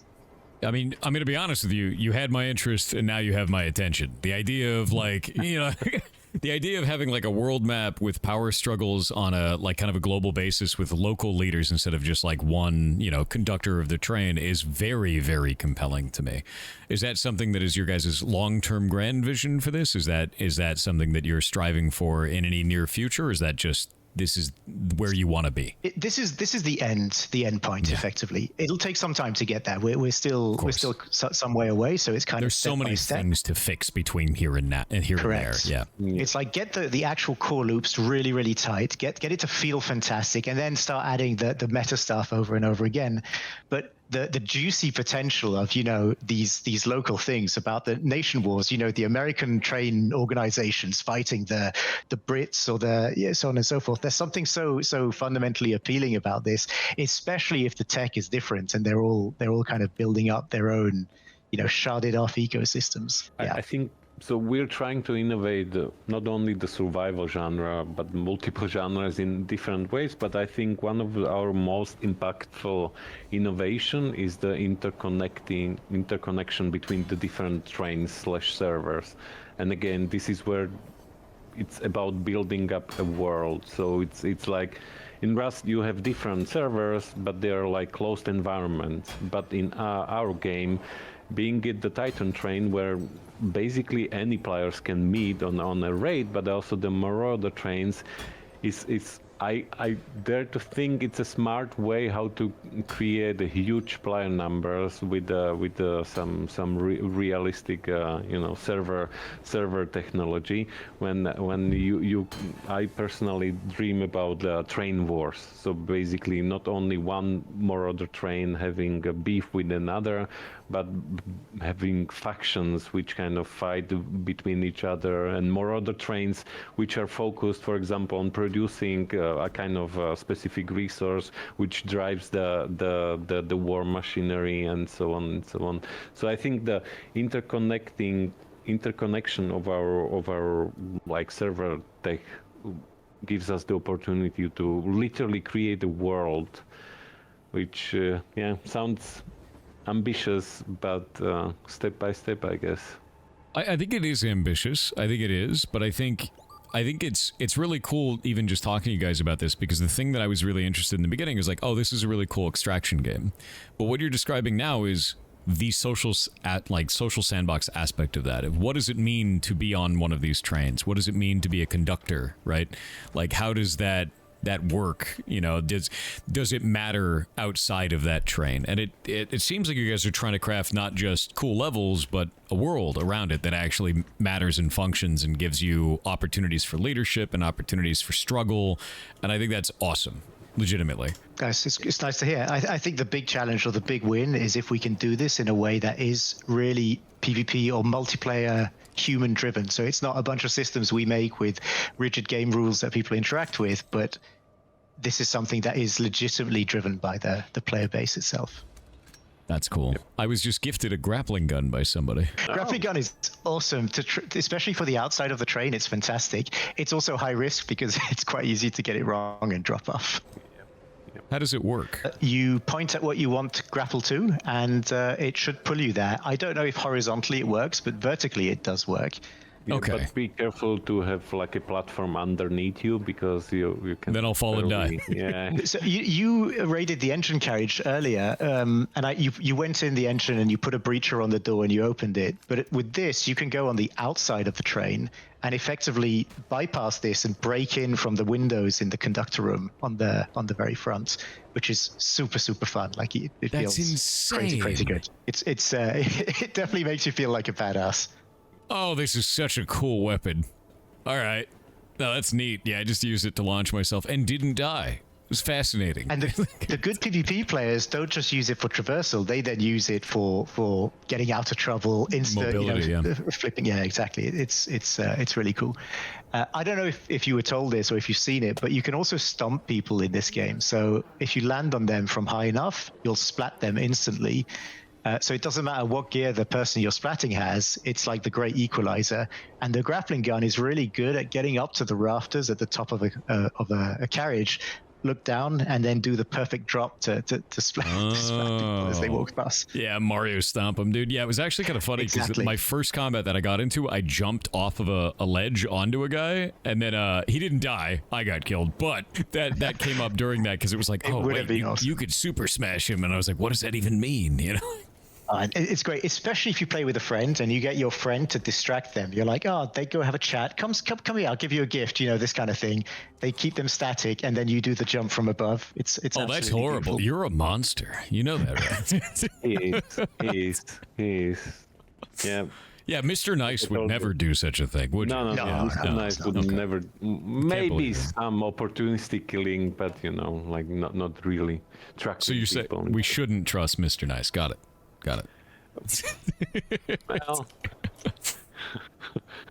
I mean, I'm going to be honest with you. You had my interest, and now you have my attention. The idea of, like, you know, the idea of having, like, a world map with power struggles on a, like, kind of a global basis with local leaders instead of just, like, one, you know, conductor of the train is very, very compelling to me. Is that something that is your guys' long-term grand vision for this? Is that something that you're striving for in any near future, or is that just... this is where you want to be? This is the end point. Yeah. Effectively, it'll take some time to get there. We're still some way away, so it's kind there's of so many things to fix between here and now and here Correct. and there. Yeah, it's like get the actual core loops really, really tight, get it to feel fantastic, and then start adding the meta stuff over and over again. But the juicy potential of, you know, these local things about the nation wars, you know, the American train organizations fighting the Brits or so on and so forth. There's something so fundamentally appealing about this, especially if the tech is different and they're all kind of building up their own, you know, sharded off ecosystems. Yeah. I think so. We're trying to innovate not only the survival genre, but multiple genres in different ways. But I think one of our most impactful innovation is the interconnection between the different trains/servers. And again, this is where it's about building up a world. So it's like in Rust you have different servers, but they're like closed environments. But in our game, being it the Titan train, where basically any players can meet on a raid, but also the Marauder trains is I dare to think it's a smart way how to create a huge player numbers with some realistic you know, server technology. When you I personally dream about train wars. So basically, not only one Marauder train having a beef with another, but having factions which kind of fight between each other, and Marauder trains which are focused, for example, on producing a kind of specific resource which drives the war machinery and so on and so on. So I think the interconnection of our like server tech gives us the opportunity to literally create a world, which sounds ambitious, but step by step, I guess. I think it is ambitious. I think it is, but I think it's really cool even just talking to you guys about this, because the thing that I was really interested in the beginning is like, oh, this is a really cool extraction game. But what you're describing now is the social sandbox aspect of that. What does it mean to be on one of these trains? What does it mean to be a conductor, right? Like, how does that work? You know, does it matter outside of that train? And it seems like you guys are trying to craft not just cool levels, but a world around it that actually matters and functions and gives you opportunities for leadership and opportunities for struggle. And I think that's awesome. Legitimately. Guys, it's nice to hear. I think the big challenge or the big win is if we can do this in a way that is really PvP or multiplayer human driven. So it's not a bunch of systems we make with rigid game rules that people interact with, but this is something that is legitimately driven by the player base itself. That's cool. I was just gifted a grappling gun by somebody. Grappling gun is awesome, especially for the outside of the train. It's fantastic. It's also high risk because it's quite easy to get it wrong and drop off. How does it work? You point at what you want to grapple to, and it should pull you there. I don't know if horizontally it works, but vertically it does work. Yeah, okay. But be careful to have like a platform underneath you because you can. Then I'll fall and die. Yeah. So you raided the engine carriage earlier, and you went in the engine and you put a breacher on the door and you opened it. But with this, you can go on the outside of the train and effectively bypass this and break in from the windows in the conductor room on the very front, which is super fun. Like it That's feels insane. crazy good. It's it definitely makes you feel like a badass. Oh, this is such a cool weapon. All right. No, that's neat. Yeah, I just used it to launch myself and didn't die. It was fascinating. And the good PvP players don't just use it for traversal; they then use it for getting out of trouble, Mobility, flipping. Yeah, exactly. It's really cool. I don't know if you were told this or if you've seen it, but you can also stomp people in this game. So if you land on them from high enough, you'll splat them instantly. So it doesn't matter what gear the person you're splatting has, it's like the great equalizer. And the grappling gun is really good at getting up to the rafters at the top of a carriage, look down, and then do the perfect drop to splat people as they walk past. Yeah, Mario stomp them, dude. Yeah, it was actually kind of funny because my first combat that I got into, I jumped off of a ledge onto a guy, and then he didn't die. I got killed, but that came up during that because it was like, oh, wait, you could super smash him, and I was like, what does that even mean, you know? It's great, especially if you play with a friend and you get your friend to distract them. You're like, oh, they go have a chat. Come here, I'll give you a gift. You know, this kind of thing. They keep them static, and then you do the jump from above. It's oh, that's horrible. Beautiful. You're a monster. You know that, right? He is. Yeah. Yeah, Mr. Nice would never do such a thing, would you? No. Mr. Nice would never. Maybe some opportunistic killing, but like not really tracking. So you say we shouldn't trust Mr. Nice. Got it. Well,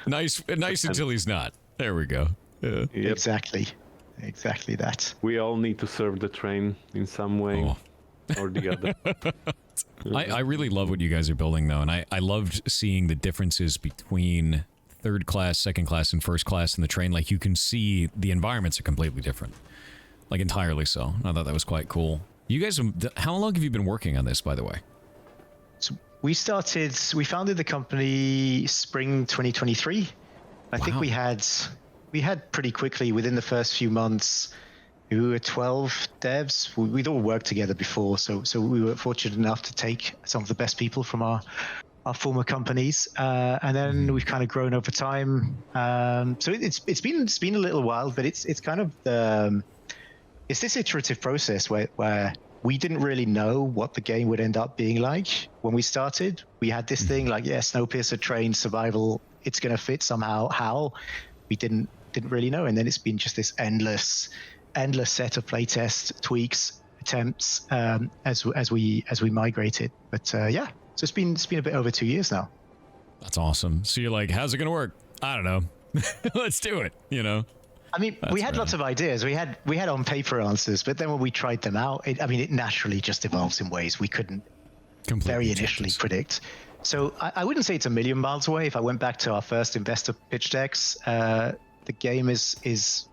nice until he's not. There we go. Yeah. Yep. Exactly that. We all need to serve the train in some way or the other. I really love what you guys are building, though, and I loved seeing the differences between third class, second class, and first class in the train. Like, you can see the environments are completely different. Like, entirely so. I thought that was quite cool. You guys, how long have you been working on this, by the way? So we founded the company spring 2023. I think we had pretty quickly within the first few months. We were 12 devs. We'd all worked together before, so we were fortunate enough to take some of the best people from our former companies, and then we've kind of grown over time. So it's been a little while, but it's kind of it's this iterative process where we didn't really know what the game would end up being like when we started. We had this thing like, Snowpiercer train survival, it's going to fit somehow. How? We didn't really know. And then it's been just this endless set of playtests, tweaks, attempts as we migrated. But so it's been a bit over 2 years now. That's awesome. So you're like, how's it going to work? I don't know. Let's do it. I mean, we had lots of ideas. We had on paper answers, but then when we tried them out, it naturally just evolves in ways we couldn't very initially predict. So I wouldn't say it's a million miles away. If I went back to our first investor pitch decks, the game is it's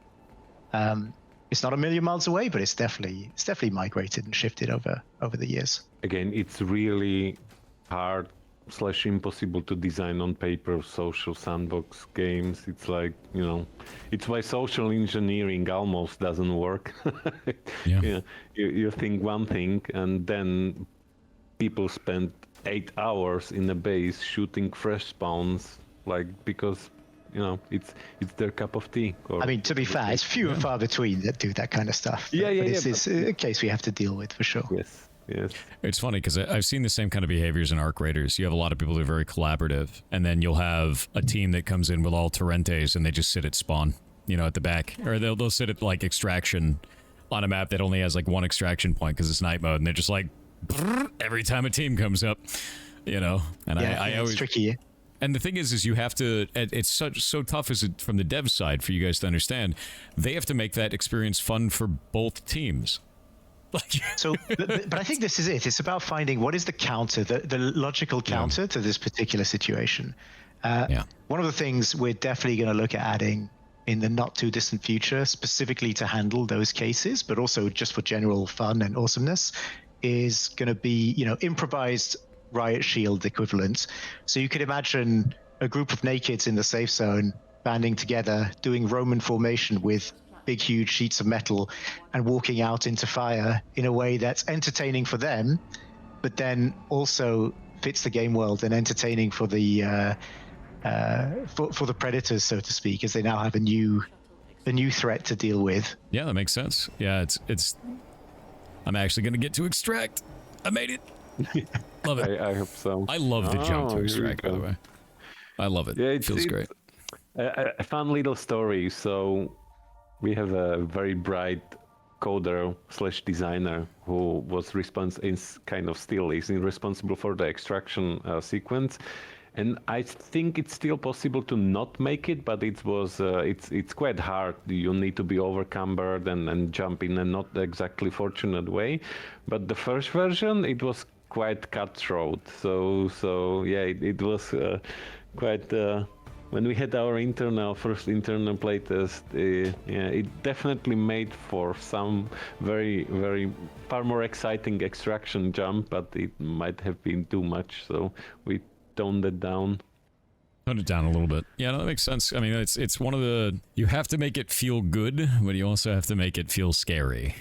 not a million miles away, but it's definitely migrated and shifted over the years. Again, it's really hard / impossible to design on paper social sandbox games. It's like, it's why social engineering almost doesn't work. Yeah. You think one thing and then people spend 8 hours in a base shooting fresh spawns, like because it's their cup of tea. I mean, to be fair, it's few and far between that do that kind of stuff. But it's a case we have to deal with for sure. Yes. It's funny because I've seen the same kind of behaviors in Arc Raiders. You have a lot of people who are very collaborative, and then you'll have a team that comes in with all Torrentes and they just sit at spawn, at the back, or they'll sit at like extraction on a map that only has like one extraction point because it's night mode, and they're just like every time a team comes up, And I always it's tricky. And the thing is you have to. It's so tough as from the dev side for you guys to understand. They have to make that experience fun for both teams. So, but I think this is it. It's about finding what is the counter, the logical counter to this particular situation. One of the things we're definitely going to look at adding in the not too distant future, specifically to handle those cases, but also just for general fun and awesomeness, is going to be, improvised riot shield equivalent. So you could imagine a group of nakeds in the safe zone banding together, doing Roman formation with big, huge sheets of metal and walking out into fire in a way that's entertaining for them, but then also fits the game world and entertaining for the for the predators, so to speak, as they now have a new threat to deal with. Yeah, that makes sense. Yeah, it's. I'm actually going to get to extract. I made it. Love it. I hope so. I love the jump to extract, by the way. I love it. Yeah, it feels great. A fun little story. So we have a very bright coder / designer who was responsible for the extraction sequence, and I think it's still possible to not make it, but it's quite hard. You need to be overcumbered and jump in a not exactly fortunate way. But the first version, it was quite cutthroat. So yeah, it was quite. When we had our first internal playtest, it definitely made for some very, very far more exciting extraction jump, but it might have been too much, so we toned it down. Toned it down a little bit. Yeah, no, that makes sense. I mean, it's one of the, you have to make it feel good, but you also have to make it feel scary,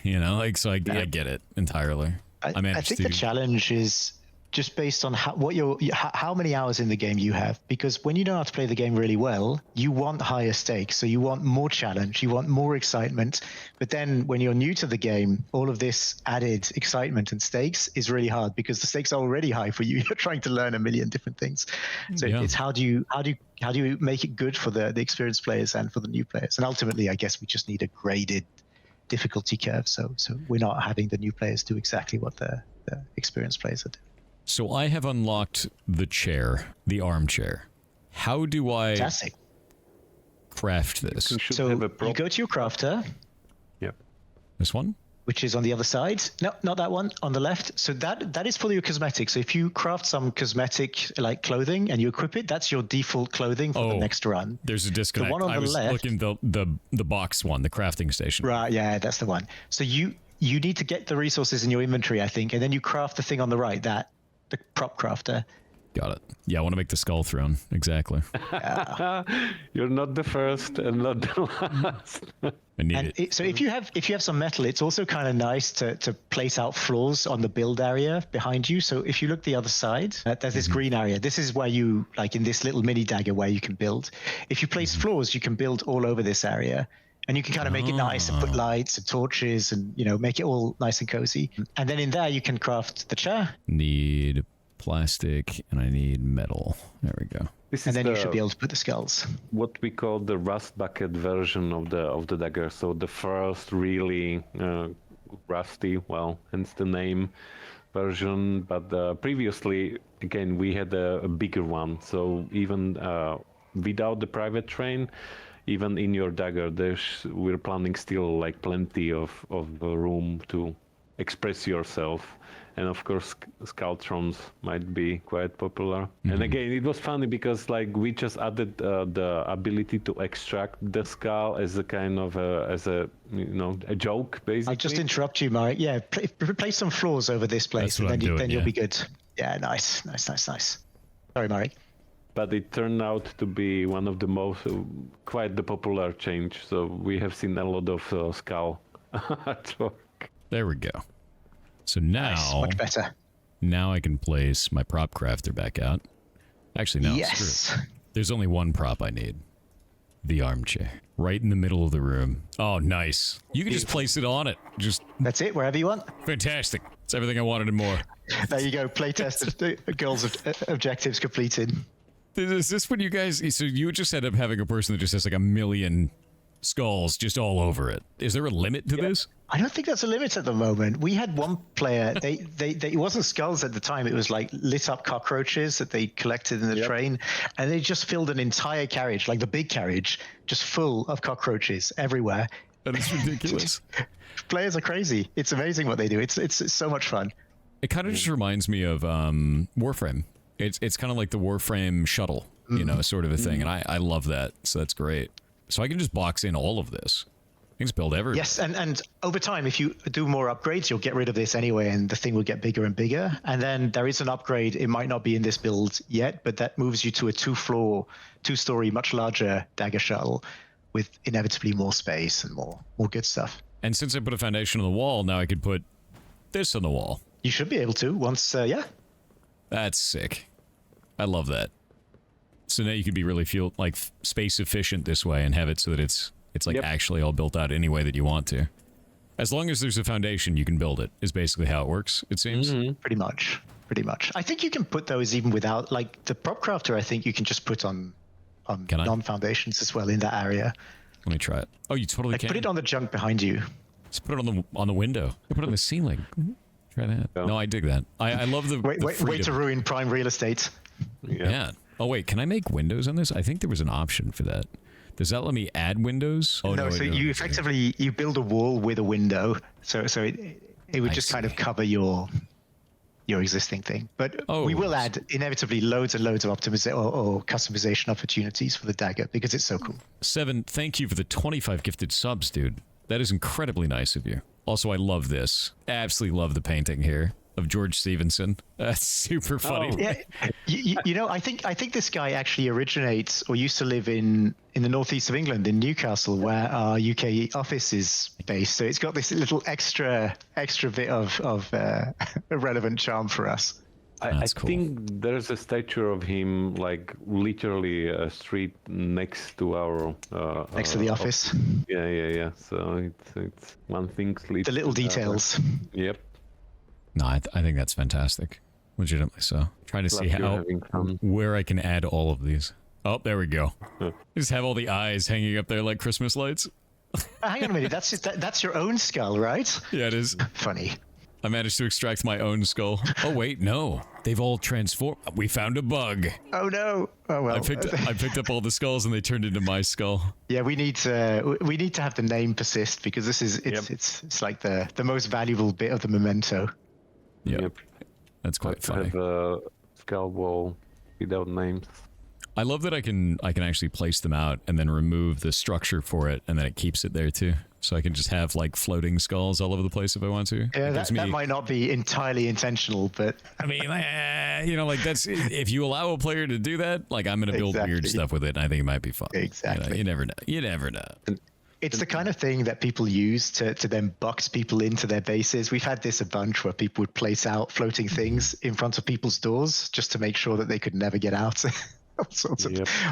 so I get it entirely. I think the challenge is just based on how many hours in the game you have, because when you know how to play the game really well, you want higher stakes, so you want more challenge, you want more excitement. But then when you're new to the game, all of this added excitement and stakes is really hard because the stakes are already high for you. You're trying to learn a million different things. So it's how do you make it good for the experienced players and for the new players? And ultimately, I guess we just need a graded difficulty curve, so we're not having the new players do exactly what the experienced players are doing. So I have unlocked the armchair. How do I craft this? So you go to your crafter. Yep. This one? Which is on the other side. No, not that one, on the left. So that is for your cosmetics. So if you craft some cosmetic like clothing and you equip it, that's your default clothing for the next run. There's a disconnect. The one on I was left, looking the box one, the crafting station. Right, yeah, that's the one. So you need to get the resources in your inventory, I think, and then you craft the thing on the right, the prop crafter. Got it. Yeah, I want to make the skull throne. Exactly. You're not the first and not the last. I need it. So if you have some metal, it's also kind of nice to place out floors on the build area behind you. So if you look the other side, there's this green area. This is where you, like in this little mini dagger where you can build. If you place floors, you can build all over this area. And you can kind of make it nice and put lights and torches and, make it all nice and cozy. And then in there, you can craft the chair. Need plastic and I need metal. There we go. And then you should be able to put the skulls. What we call the rust bucket version of the dagger. So the first really rusty, well, hence the name, version. But previously, again, we had a bigger one. So even without the private train, even in your dagger, we're planning still like plenty of room to express yourself. And of course, Skulltrons might be quite popular. Mm-hmm. And again, it was funny because like we just added the ability to extract the skull as a kind of a joke, basically. I'll just interrupt you, Marek. Yeah, place some floors over this place, and then you'll be good. Yeah, nice. Sorry, Marek. But it turned out to be one of the most, quite the popular change. So we have seen a lot of skull artwork. There we go. So now, nice, much better. Now I can place my prop crafter back out. Actually, no. Yes. Screw it. There's only one prop I need. The armchair. Right in the middle of the room. Oh, nice. You can just place it on it. Just That's it, wherever you want. fantastic. It's everything I wanted and more. There you go. Playtest goals objectives completed. Is this when you guys... So you just end up having a person that just has like a million skulls just all over it. Is there a limit to this? I don't think that's a limit at the moment. We had one player, they it wasn't skulls at the time, it was like lit up cockroaches that they collected in the train, and they just filled an entire carriage, like the big carriage, just full of cockroaches everywhere. That is ridiculous. Players are crazy. It's amazing what they do. It's so much fun. It kind of just reminds me of Warframe. It's kind of like the Warframe shuttle, you know, sort of a thing, and I love that, so that's great. So I can just box in all of this. I can just build everything. Yes, and over time, if you do more upgrades, you'll get rid of this anyway, and the thing will get bigger and bigger. And then there is an upgrade. It might not be in this build yet, but that moves you to a two-story, much larger dagger shuttle with inevitably more space and more good stuff. And since I put a foundation on the wall, now I could put this on the wall. You should be able to once, yeah. That's sick. I love that. So now you could be really feel like space efficient this way and have it so that it's like actually all built out any way that you want to. As long as there's a foundation, you can build it, is basically how it works, it seems. Pretty much. I think you can put those even without, like, the prop crafter, I think you can just put on non-foundations as well in that area. Let me try it. Oh, you totally Like, can. put it on the junk behind you. Just put it on the window. Put it on the ceiling. Try that. No, I dig that. I love the Way to ruin prime real estate. Yeah. Oh, wait, can I make windows on this? I think there was an option for that. Does that let me add windows? Oh, No, so you effectively, you build a wall with a window. So it would just kind of cover your existing thing. But we will add inevitably loads and loads of optimization or customization opportunities for the dagger because it's so cool. 7, thank you for the 25 gifted subs, dude. That is incredibly nice of you. Also, I love this. Absolutely love the painting here of George Stevenson. That's super funny. Yeah, you know, I think this guy actually originates or used to live in the northeast of England, in Newcastle, where our UK office is based. So it's got this little extra bit of relevant charm for us. I think there's a statue of him, like literally a street next to our next to the office. Yeah. So it's one thing. The little details. Yep. No, I think that's fantastic. Legitimately so. Trying to see where I can add all of these. Oh, there we go. Just have all the eyes hanging up there like Christmas lights. Hang on a minute. That's your own skull, right? Yeah, it is. Funny. I managed to extract my own skull. Oh wait, no. They've all transformed. We found a bug. Oh no. Oh well. I picked up all the skulls and they turned into my skull. Yeah, we need to have the name persist because this is it's like the most valuable bit of the memento. Yep. That's quite funny. Have a skull wall without names. I love that I can actually place them out and then remove the structure for it, and then it keeps it there too. So I can just have like floating skulls all over the place if I want to. Yeah, that might not be entirely intentional, but I mean, you know, like that's if you allow a player to do that, like I'm gonna build weird stuff with it, and I think it might be fun. Exactly. You never know. You never know. It's the kind of thing that people use to then box people into their bases. We've had this a bunch where people would place out floating things in front of people's doors just to make sure that they could never get out.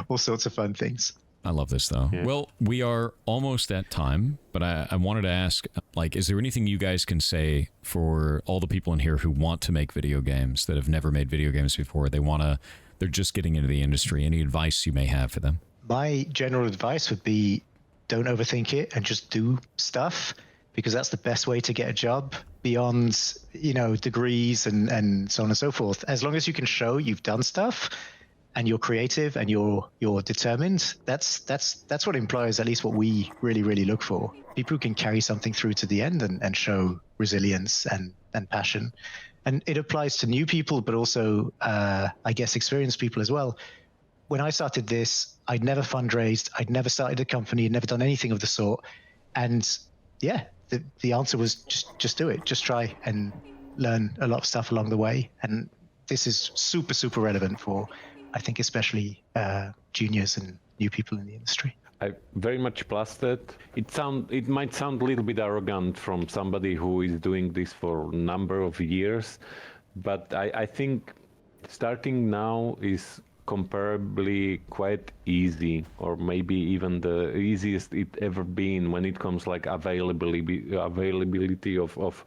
all sorts of fun things. I love this though. Yeah. Well, we are almost at time, but I wanted to ask, like, is there anything you guys can say for all the people in here who want to make video games that have never made video games before? They're just getting into the industry. Any advice you may have for them? My general advice would be, don't overthink it and just do stuff, because that's the best way to get a job beyond, you know, degrees and so on and so forth. As long as you can show you've done stuff and you're creative and you're determined, that's what employers, at least what we really look for. People who can carry something through to the end and show resilience and passion. And it applies to new people, but also, I guess, experienced people as well. When I started this, I'd never fundraised, I'd never started a company, I'd never done anything of the sort. And yeah, the answer was just do it. Just try and learn a lot of stuff along the way. And this is super relevant for, I think, especially juniors and new people in the industry. I very much plus that. It might sound a little bit arrogant from somebody who is doing this for a number of years, but I think starting now is comparably quite easy, or maybe even the easiest it ever been when it comes like availability of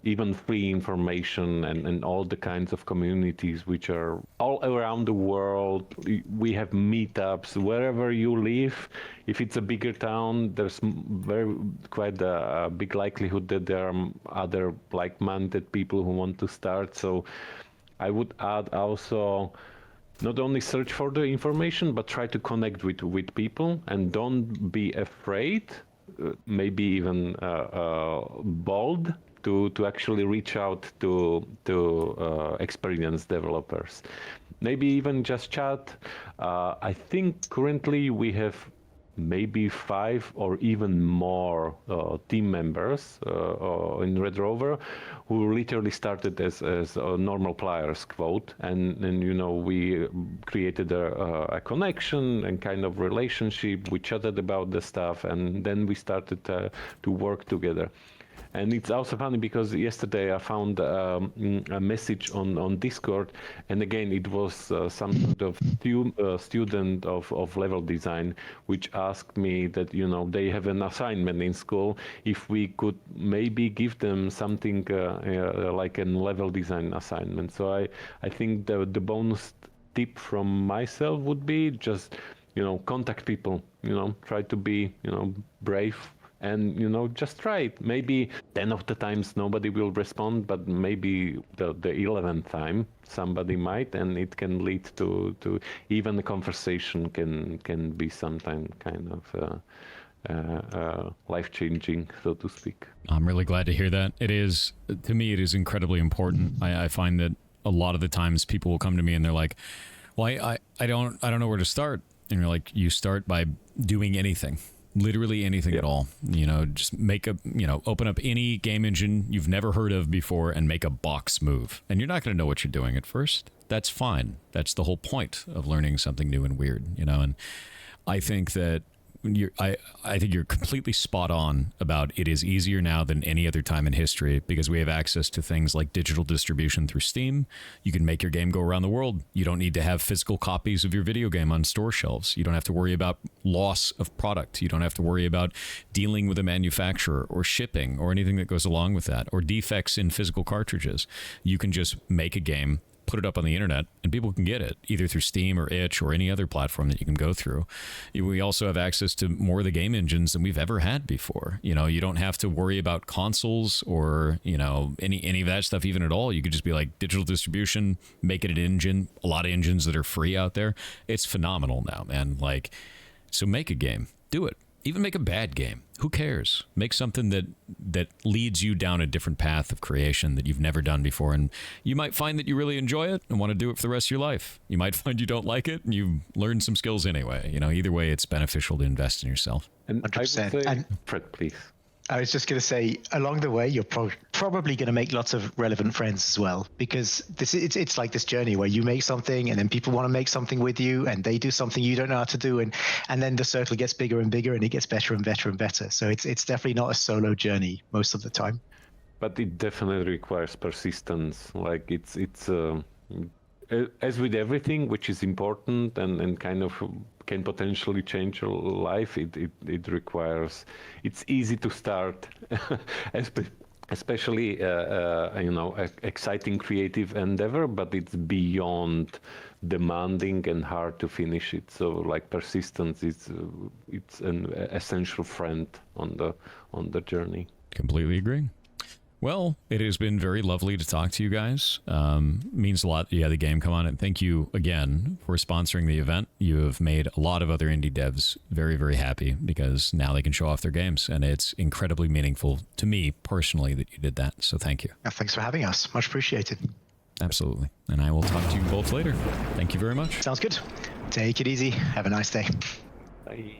even free information and all the kinds of communities which are all around the world. We have meetups wherever you live. If it's a bigger town, there's quite a big likelihood that there are other like-minded people who want to start. So I would add also, not only search for the information, but try to connect with people, and don't be afraid, maybe even bold, to actually reach out to experienced developers. Maybe even just chat. I think currently we have maybe 5 or even more team members in Red Rover who literally started as normal players, quote, and we created a connection and kind of relationship. We chatted about the stuff, and then we started to work together. And it's also funny because yesterday I found a message on Discord, and again it was some sort of student of level design, which asked me that they have an assignment in school, if we could maybe give them something like a level design assignment. So I think the bonus tip from myself would be just contact people, try to be brave. And just try it. Maybe 10 of the times nobody will respond, but maybe the 11th time somebody might, and it can lead to even the conversation can be sometime kind of life-changing, so to speak. I'm really glad to hear that. It is, to me, it is incredibly important. I find that a lot of the times people will come to me and they're like, well, I don't know where to start. And you're like, you start by doing anything. Literally anything at all. Just make open up any game engine you've never heard of before and make a box move. And you're not going to know what you're doing at first. That's fine. That's the whole point of learning something new and weird, and I think that I think you're completely spot on about it is easier now than any other time in history because we have access to things like digital distribution through Steam. You can make your game go around the world. You don't need to have physical copies of your video game on store shelves. You don't have to worry about loss of product. You don't have to worry about dealing with a manufacturer or shipping or anything that goes along with that, or defects in physical cartridges. You can just make a game, put it up on the internet, and people can get it either through Steam or Itch or any other platform that you can go through. We also have access to more of the game engines than we've ever had before. You don't have to worry about consoles or any of that stuff even at all. You could just be like digital distribution, make it an engine. A lot of engines that are free out there. It's phenomenal now, man. So make a game, do it. Even make a bad game. Who cares? Make something that leads you down a different path of creation that you've never done before. And you might find that you really enjoy it and want to do it for the rest of your life. You might find you don't like it and you learn some skills anyway. Either way, it's beneficial to invest in yourself. And 100%. I would say, Fred, please. I was just going to say, along the way, you're probably going to make lots of relevant friends as well, because it's like this journey where you make something and then people want to make something with you and they do something you don't know how to do. And then the circle gets bigger and bigger and it gets better and better and better. So it's definitely not a solo journey most of the time. But it definitely requires persistence. Like it's as with everything which is important and kind of can potentially change your life, it requires, it's easy to start, especially exciting creative endeavor, but it's beyond demanding and hard to finish it. So like persistence is it's an essential friend on the journey. Completely agree. Well, it has been very lovely to talk to you guys. Means a lot that you had the game come on, and thank you again for sponsoring the event. You have made a lot of other indie devs very, very happy because now they can show off their games, and it's incredibly meaningful to me personally that you did that. So thank you. Thanks for having us. Much appreciated. Absolutely. And I will talk to you both later. Thank you very much. Sounds good. Take it easy. Have a nice day. Bye.